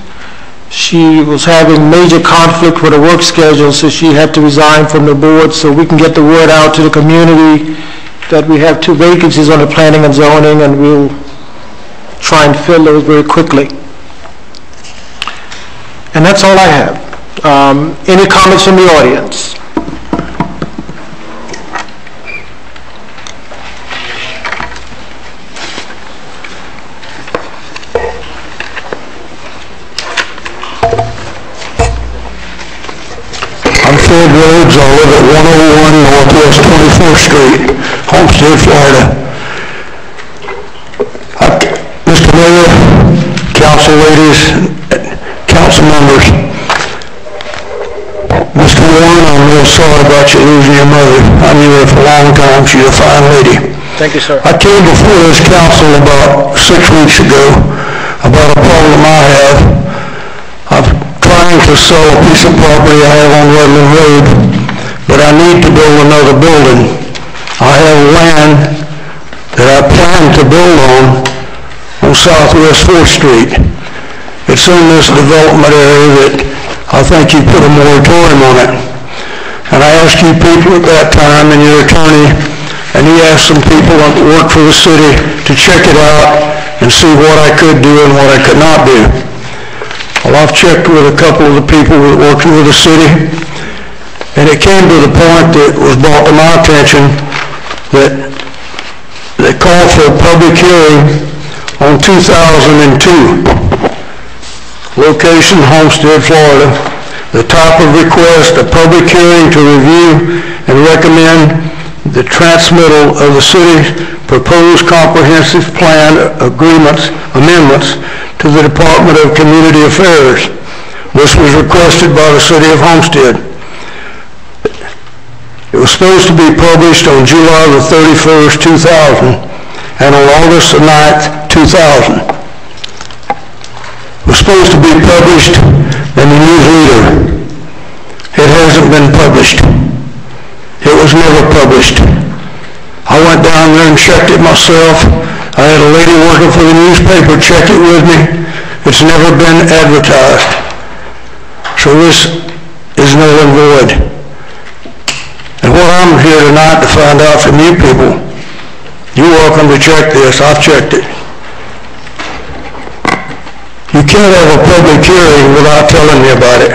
She was having major conflict with her work schedule, so she had to resign from the board, so we can get the word out to the community that we have 2 vacancies on the Planning and Zoning, and we'll try and fill those very quickly. And that's all I have. Any comments from the audience? I'm Fred Rhodes. I live at 101 Northwest 24th Street, Homestead, Florida. Mr. Mayor, council ladies, council members, Mr. Warren, I'm real sorry about you losing your mother. I knew her for a long time. She's a fine lady. Thank you, sir. I came before this council about 6 weeks ago about a problem I have. I'm trying to sell a piece of property I have on Redland Road, but I need to build another building. I have land that I plan to build on Southwest 4th Street. It's in this development area that I think you put a moratorium on it. And I asked you people at that time and your attorney, and he asked some people that work for the city to check it out and see what I could do and what I could not do. Well, I've checked with a couple of the people that work with the city, and it came to the point that was brought to my attention that they called for a public hearing on 2002. Location, Homestead, Florida. The type of request, a public hearing to review and recommend the transmittal of the city's proposed comprehensive plan amendments to the Department of Community Affairs. This was requested by the city of Homestead. It was supposed to be published on July the 31st, 2000, and on August the 9th, 2000. It was supposed to be published in the News Leader. It hasn't been published. It was never published. I went down there and checked it myself. I had a lady working for the newspaper check it with me. It's never been advertised. So this is null and void. And what I'm here tonight to find out from you people, you're welcome to check this. I've checked it. You can't have a public hearing without telling me about it.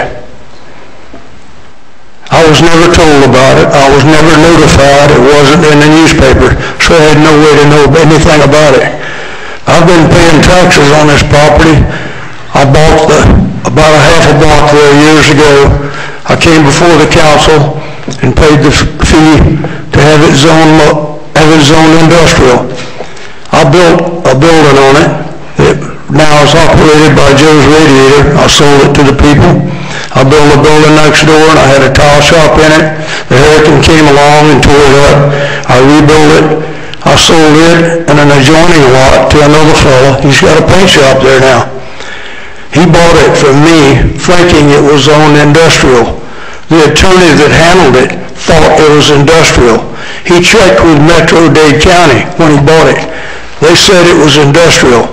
I was never told about it. I was never notified. It wasn't in the newspaper, so I had no way to know anything about it. I've been paying taxes on this property. I bought about a half a block there years ago. I came before the council and paid the fee to have it zoned industrial. I built a building on it. It now is operated by Joe's Radiator. I sold it to the people. I built a building next door and I had a tile shop in it. The hurricane came along and tore it up. I rebuilt it. I sold it and an adjoining lot to another fellow. He's got a paint shop there now. He bought it from me thinking it was zoned industrial. The attorney that handled it thought it was industrial. He checked with Metro-Dade County when he bought it. They said it was industrial.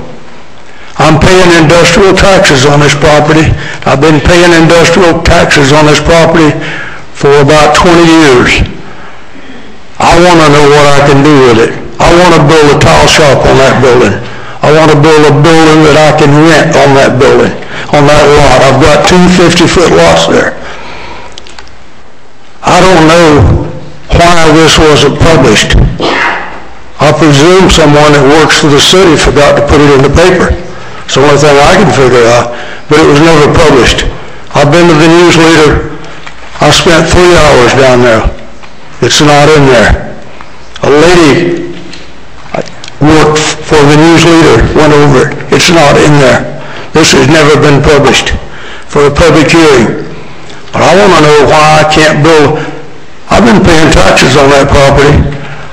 I'm paying industrial taxes on this property. I've been paying industrial taxes on this property for about 20 years. I want to know what I can do with it. I want to build a tile shop on that building. I want to build a building that I can rent on that building, on that lot. I've got two 50-foot lots there. I don't know why this wasn't published. I presume someone that works for the city forgot to put it in the paper. It's the only thing I can figure out, but it was never published. I've been to the News Leader. I spent 3 hours down there. It's not in there. A lady worked for the News Leader, went over it. It's not in there. This has never been published for a public hearing. But I want to know why I can't build. I've been paying taxes on that property.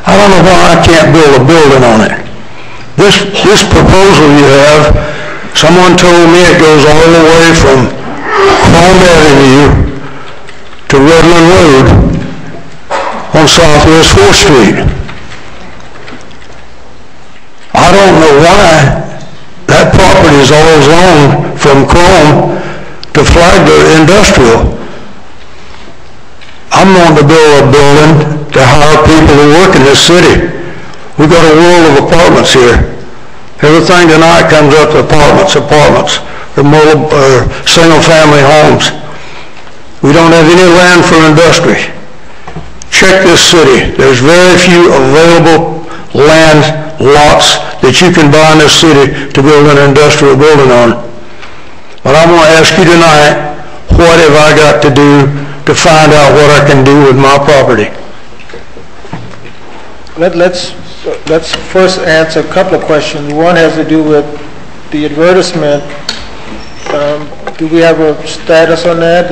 I don't know why I can't build a building on it. This proposal you have, someone told me it goes all the way from Chrome Avenue to Redland Road on Southwest 4th Street. I don't know why that property is all zoned from Chrome to Flagler Industrial. I'm wanting to build a building to hire people to work in this city. We've got a world of apartments here. Everything tonight comes up to apartments, or single-family homes. We don't have any land for industry. Check this city. There's very few available land lots that you can buy in this city to build an industrial building on. But I'm going to ask you tonight, what have I got to do to find out what I can do with my property? Let's first answer a couple of questions. One has to do with the advertisement. Do we have a status on that?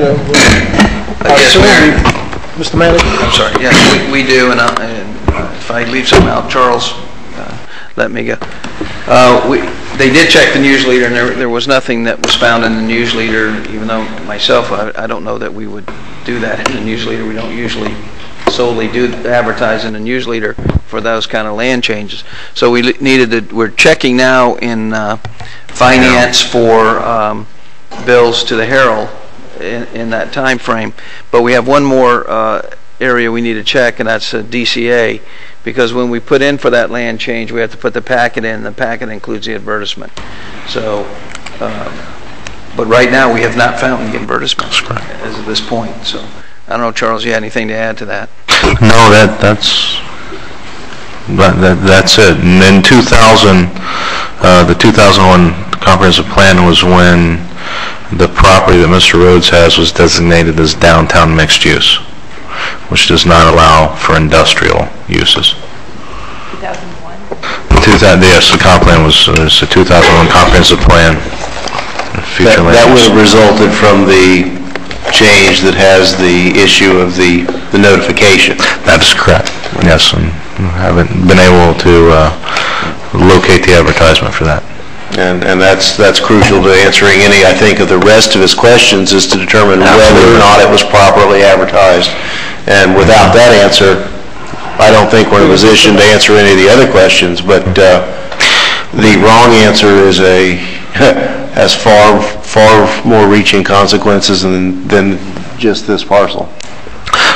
Yes, Mayor. Mr. Manager? I'm sorry. Yes, we do, and if I leave something out, Charles, let me go. They did check the News Leader, and there was nothing that was found in the News Leader, even though myself, I don't know that we would do that in the News Leader. We don't usually solely do advertise in the News Leader for those kind of land changes. So we're checking now in finance for bills to the Herald in that time frame. But we have one more area we need to check, and that's DCA, because when we put in for that land change, we have to put the packet in. The packet includes the advertisement. So, but right now we have not found the advertisements as of this point. So, I don't know, Charles, you had anything to add to that? No, that's it. And in 2000, the 2001 comprehensive plan was when the property that Mr. Rhodes has was designated as downtown mixed use, which does not allow for industrial uses. 2001? Yes, the comp plan was a 2001 comprehensive plan. future land That would use. have resulted from the change that has the issue of the notification. That is correct, yes, and haven't been able to locate the advertisement for that. And that's crucial to answering any, I think, of the rest of his questions, is to determine whether or not it was properly advertised. And without that answer, I don't think we're in a position to answer any of the other questions, but the wrong answer has far more reaching consequences than just this parcel.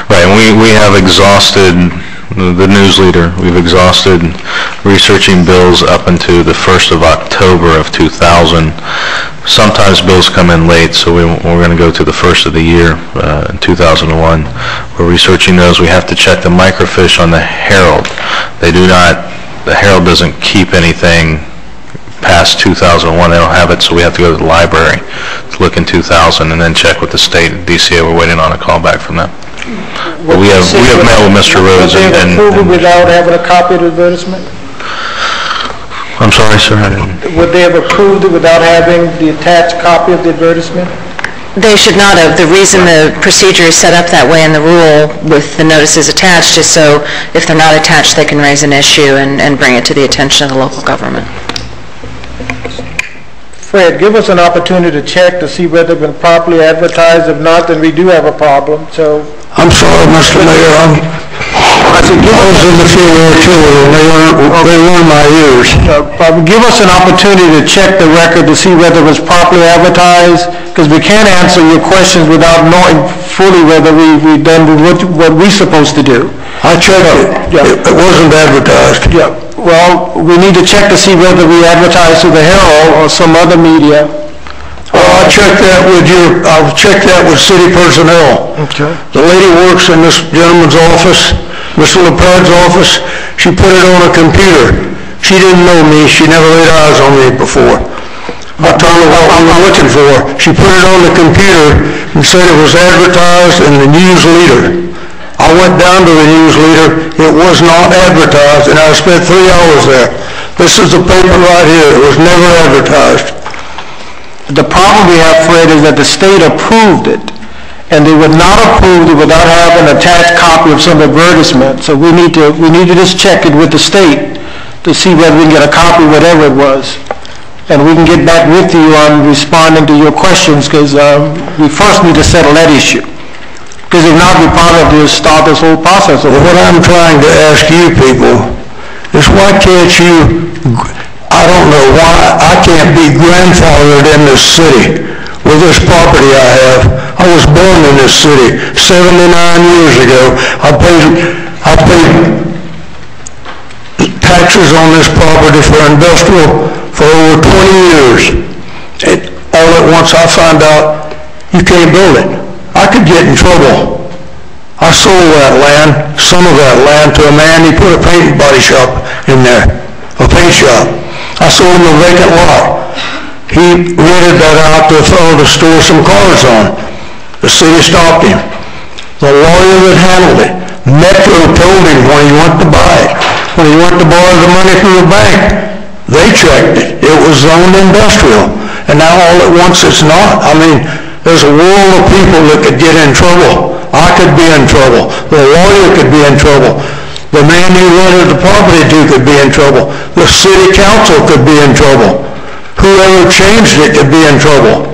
Right, and we have exhausted the news leader. We've exhausted researching bills up into the 1st of October of 2000. Sometimes bills come in late, so we're going to go to the first of the year, in 2001. We're researching those. We have to check the microfiche on the Herald. The Herald doesn't keep anything past 2001. They don't have it, so we have to go to the library to look in 2000 and then check with the state and DCA. We're waiting on a call back from them. But we have met with Mr. Rhodes Would they have approved it without having a copy of the advertisement? I'm sorry, sir, I didn't. Would they have approved it without having the attached copy of the advertisement? They should not have. The reason the procedure is set up that way in the rule with the notices attached is so if they're not attached, they can raise an issue and bring it to the attention of the local government. Fred, give us an opportunity to check to see whether it's been properly advertised. If not, then we do have a problem, so. I'm sorry, Mr. Mayor, I think I was in the field there too, and they weren't my ears. Give us an opportunity to check the record to see whether it was properly advertised, because we can't answer your questions without knowing fully whether we've done what we're supposed to do. I checked it. It wasn't advertised. Yeah. Well, we need to check to see whether we advertise to the Herald or some other media. I'll check that with city personnel. Okay. The lady works in this gentleman's office, Mr. LePard's office. She put it on a computer. She didn't know me. She never laid eyes on me before. I told her what we were looking for. She put it on the computer and said it was advertised in the News Leader. I went down to the News Leader. It was not advertised, and I spent 3 hours there. This is the paper right here. It was never advertised. The problem we have, Fred, is that the state approved it, and they would not approve it without having an attached copy of some advertisement. So we need to just check it with the state to see whether we can get a copy, whatever it was. And we can get back with you on responding to your questions, because we first need to settle that issue. Because if not, we're part of this, start this whole process. Well, what I'm trying to ask you people is why can't you, I don't know why I can't be grandfathered in this city with this property I have. I was born in this city 79 years ago. I paid taxes on this property for industrial for over 20 years. All at once I found out you can't build it. I could get in trouble. I sold that land, some of that land, to a man. He put a paint and body shop in there, a paint shop. I sold him a vacant lot. He rented that out to a fellow to store some cars on. The city stopped him. The lawyer that handled it, Metro, told him when he went to buy it, when he went to borrow the money from the bank, they checked it. It was zoned industrial. And now all at once it's not. I mean, there's a world of people that could get in trouble. I could be in trouble. The lawyer could be in trouble. The man you rented the property to could be in trouble. The city council could be in trouble. Whoever changed it could be in trouble.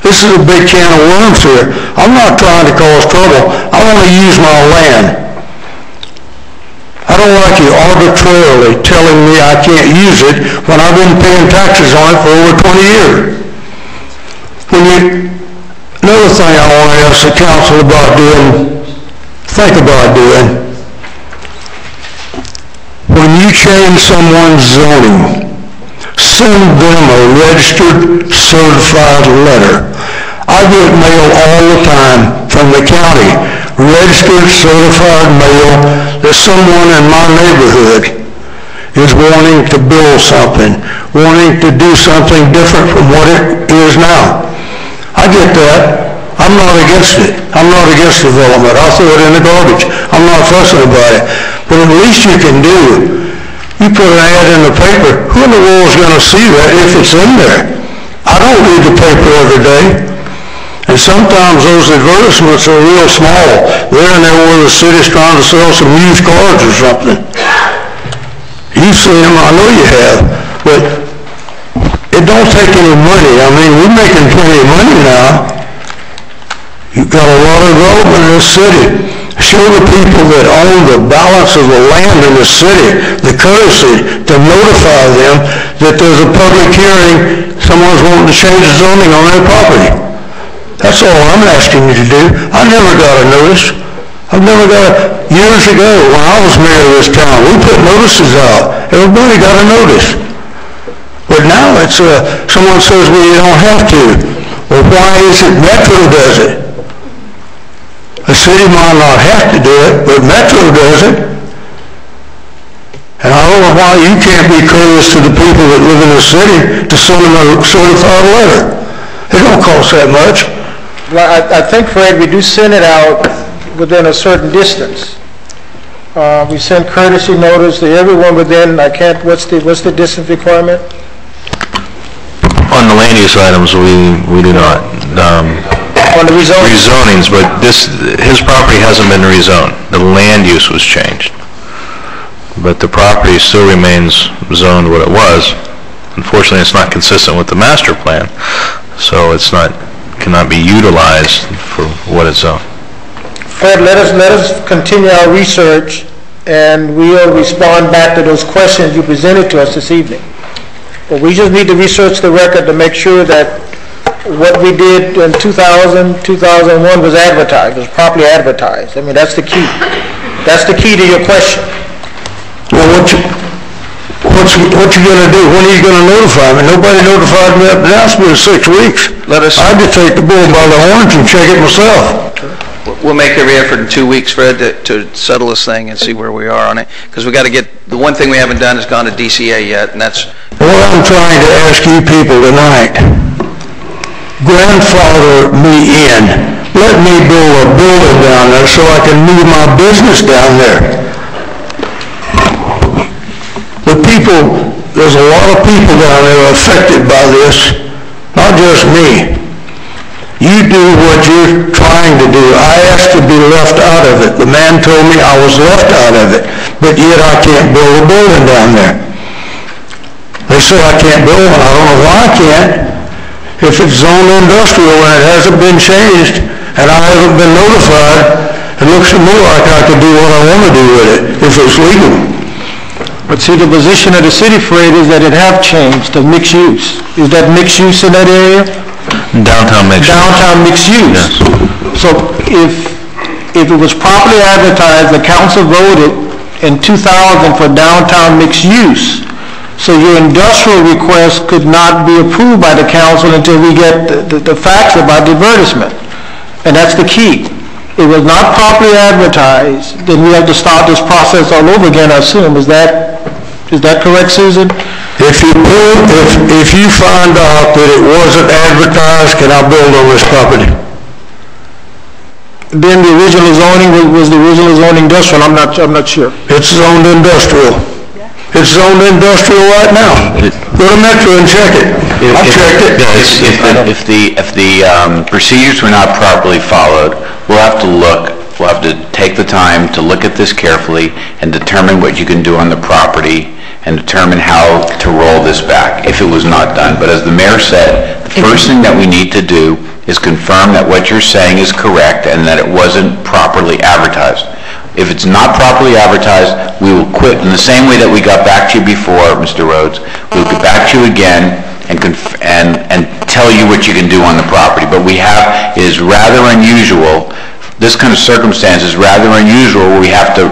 This is a big can of worms here. I'm not trying to cause trouble. I want to use my land. I don't like you arbitrarily telling me I can't use it when I've been paying taxes on it for over 20 years. Another thing I want to ask the council about think about doing, when you change someone's zoning, send them a registered, certified letter. I get mail all the time from the county, registered, certified mail that someone in my neighborhood is wanting to build something, wanting to do something different from what it is now. I get that. I'm not against it. I'm not against development. I'll throw it in the garbage. I'm not fussing about it. But at least you can do, you put an ad in the paper, who in the world is going to see that if it's in there? I don't read the paper every day, and sometimes those advertisements are real small. They're in there where the city's trying to sell some used cars or something. You've seen them, I know you have, but it don't take any money. I mean, we're making plenty of money now. You've got a lot of development in this city. Show the people that own the balance of the land in the city the courtesy to notify them that there's a public hearing, someone's wanting to change the zoning on their property. That's all I'm asking you to do. I never got a notice. Years ago, when I was mayor of this town, we put notices out. Everybody got a notice. But now it's, someone says, well, you don't have to. Well, why is it Metro does it? The city might not have to do it, but Metro does it. And I don't know why you can't be courteous to the people that live in the city to send them a certified letter. It don't cost that much. Well, I think, Fred, we do send it out within a certain distance. We send courtesy notice to everyone within, what's the distance requirement? On the land use items, we do not. On the rezonings, but his property hasn't been rezoned. The land use was changed. But the property still remains zoned what it was. Unfortunately, it's not consistent with the master plan, so cannot be utilized for what it's zoned. Fred, let us continue our research, and we'll respond back to those questions you presented to us this evening. But we just need to research the record to make sure that what we did in 2000, 2001 was advertised, was properly advertised. I mean, that's the key. That's the key to your question. Well, what you going to do? When are you going to notify me? Nobody notified me up to now. It's been 6 weeks. I had to take the bull by the horns and check it myself. We'll make every effort in 2 weeks, Fred, to settle this thing and see where we are on it. Because we got to get, the one thing we haven't done is gone to DCA yet, and that's... What I'm trying to ask you people tonight, grandfather me in. Let me build a building down there so I can move my business down there. The people, there's a lot of people down there affected by this, not just me. You do what you're trying to do. I asked to be left out of it. The man told me I was left out of it, but yet I can't build a building down there. They say I can't build one. I don't know why I can't. If it's zoned industrial and it hasn't been changed and I haven't been notified, it looks to me like I could do what I want to do with it if it's legal. But see, the position of the city, Fred, is that it have changed to mixed use. Is that mixed use in that area? Downtown mixed use. Downtown mixed use. Yes. So if it was properly advertised, the council voted in 2000 for downtown mixed use. So your industrial request could not be approved by the council until we get the facts about the advertisement. And that's the key. It was not properly advertised, then we have to start this process all over again, I assume. Is that correct, Susan? If you find out that it wasn't advertised, can I build on this property? Then the original zoning was the original zoning industrial. I'm not sure. It's zoned industrial. It's zoned industrial right now. Go to Metro and check it. I've checked it. If the procedures were not properly followed, we'll have to take the time to look at this carefully and determine what you can do on the property and determine how to roll this back if it was not done. But as the mayor said, the first thing that we need to do is confirm that what you're saying is correct and that it wasn't properly advertised. If it's not properly advertised, we will quit. In the same way that we got back to you before, Mr. Rhodes, we'll get back to you again and tell you what you can do on the property. But it is rather unusual, this kind of circumstance is rather unusual where we have to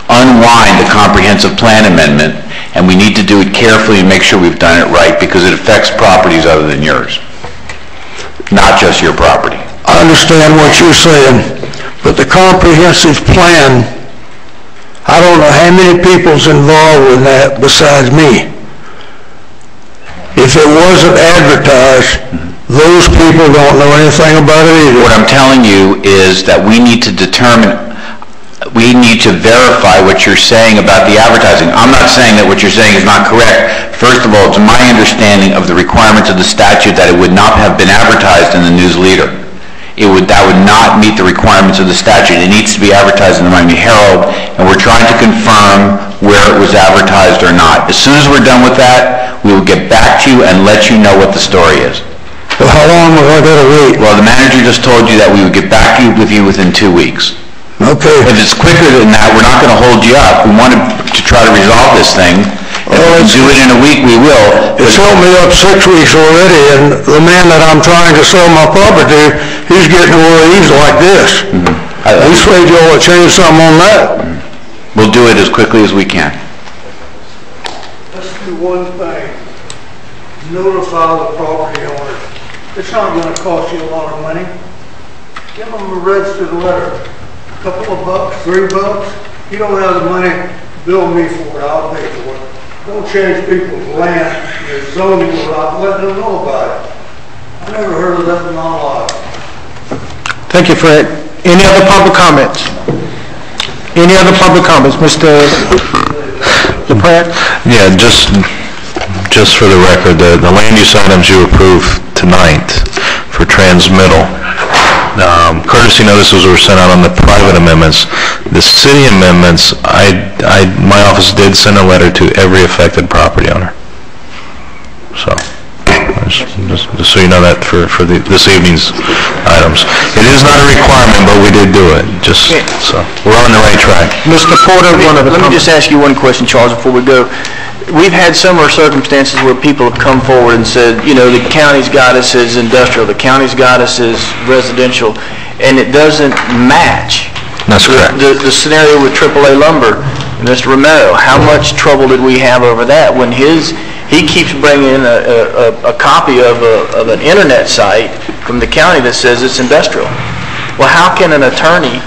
unwind the comprehensive plan amendment, and we need to do it carefully and make sure we've done it right because it affects properties other than yours, not just your property. I understand what you're saying, but the comprehensive plan, I don't know how many people's involved with that besides me. If it wasn't advertised, those people don't know anything about it either. What I'm telling you is that we need to determine, we need to verify what you're saying about the advertising. I'm not saying that what you're saying is not correct. First of all, it's my understanding of the requirements of the statute that it would not have been advertised in the News Leader. That would not meet the requirements of the statute. It needs to be advertised in the Miami Herald, and we're trying to confirm where it was advertised or not. As soon as we're done with that, we will get back to you and let you know what the story is. Well, how long have I got to wait? Well, the manager just told you that we would get back with you within 2 weeks. Okay. If it's quicker than that, we're not going to hold you up. We wanted to try to resolve this thing. If we can do it in a week, we will. It's held me up 6 weeks already, and the man that I'm trying to sell my property, he's getting where he's like this. He's afraid y'all will change something on that. We'll do it as quickly as we can. Let's do one thing. Notify the property owner. It's not going to cost you a lot of money. Give them a registered letter. A couple of bucks, $3. You don't have the money, bill me for it. I'll pay for it. Don't change people's land, their zoning without letting them know about it. I never heard of that in my life. Thank you, Fred. Any other public comments? Any other public comments? Mr. LaPrade? Yeah, just for the record, the land use items you approved tonight for transmittal, courtesy notices were sent out on the private amendments. The city amendments, my office did send a letter to every affected property owner. So, just so you know that for this evening's items. It is not a requirement, but we did do it. So we're on the right track. Mr. Porter, let me just ask you one question, Charles, before we go. We've had similar circumstances where people have come forward and said, the county's got us as industrial, the county's got us as residential, and it doesn't match. That's correct. The scenario with AAA Lumber, Mr. Romero, how much trouble did we have over that when he keeps bringing in a copy of an internet site from the county that says it's industrial? Well, how can an attorney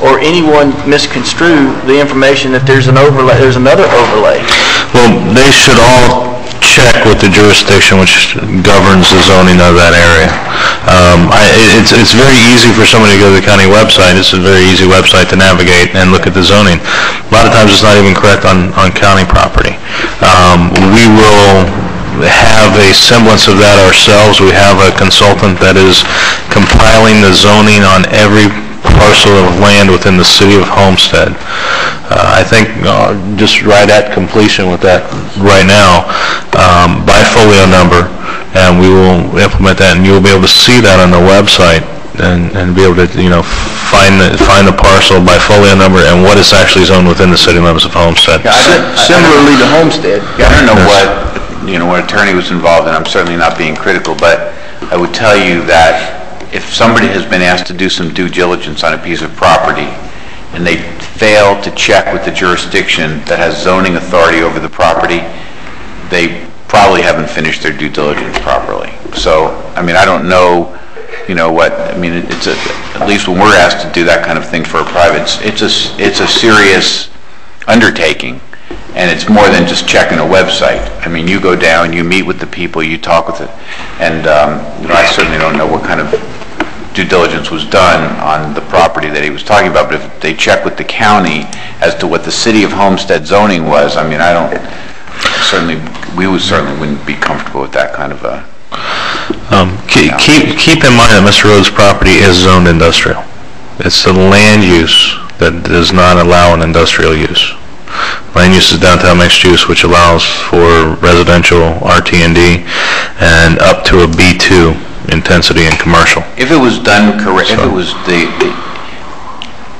or anyone misconstrue the information that there's another overlay? Well, they should all check with the jurisdiction which governs the zoning of that area. It's very easy for somebody to go to the county website. It's a very easy website to navigate and look at the zoning. A lot of times it's not even correct on county property. We will have a semblance of that ourselves. We have a consultant that is compiling the zoning on every parcel of land within the city of Homestead. I think just right at completion with that right now, by folio number, and we will implement that, and you'll be able to see that on the website and be able to find the parcel by folio number and what is actually zoned within the city limits of Homestead. Similarly to Homestead. I don't know what attorney was involved in. I'm certainly not being critical, but I would tell you that if somebody has been asked to do some due diligence on a piece of property and they fail to check with the jurisdiction that has zoning authority over the property, they probably haven't finished their due diligence properly. So, I don't know, it's at least when we're asked to do that kind of thing for a private, it's a serious undertaking. And it's more than just checking a website. You go down, you meet with the people, you talk with it. And I certainly don't know what kind of due diligence was done on the property that he was talking about, but if they check with the county as to what the city of Homestead zoning was, we certainly wouldn't be comfortable with that kind of a... Keep in mind that Mr. Rhodes' property is zoned industrial. It's the land use that does not allow an industrial use. Land use is downtown mixed use, which allows for residential RT&D and up to a B2 intensity in commercial. If it was done correct, if it was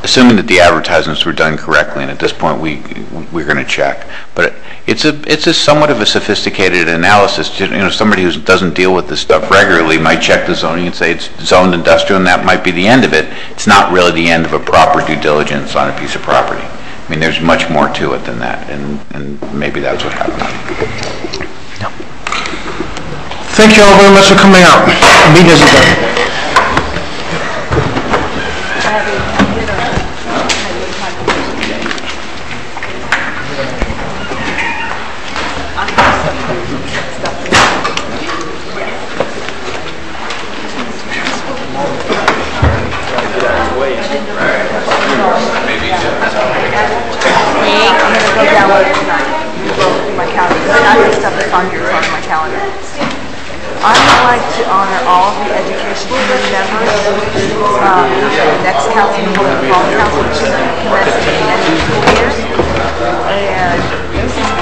assuming that the advertisements were done correctly, and at this point we're going to check, but it's a somewhat of a sophisticated analysis. Somebody who doesn't deal with this stuff regularly might check the zoning and say it's zoned industrial, and that might be the end of it. It's not really the end of a proper due diligence on a piece of property. There's much more to it than that, and maybe that's what happened. Thank you all very much for coming out. Meeting is adjourned. Maybe to honor all of the education committee members. The next council meeting, the fall council meeting, commencing the end of the school year. And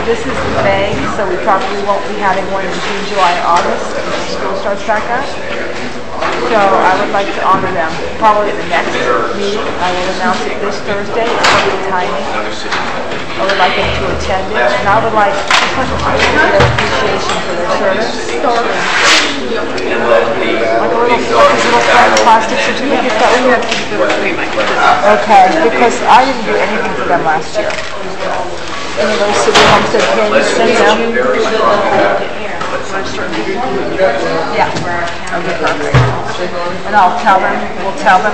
this is May, so we probably won't be having one in June, July, August when school starts back up. So I would like to honor them probably at the next meeting. I will announce it this Thursday at the timing. I would like them to attend it, and I would like their appreciation for their service. Like a little plastic certificate that we have. Okay, because I didn't do anything for them last year. Any of those city homestead pins, you know? Yeah. Okay, perfect. And we'll tell them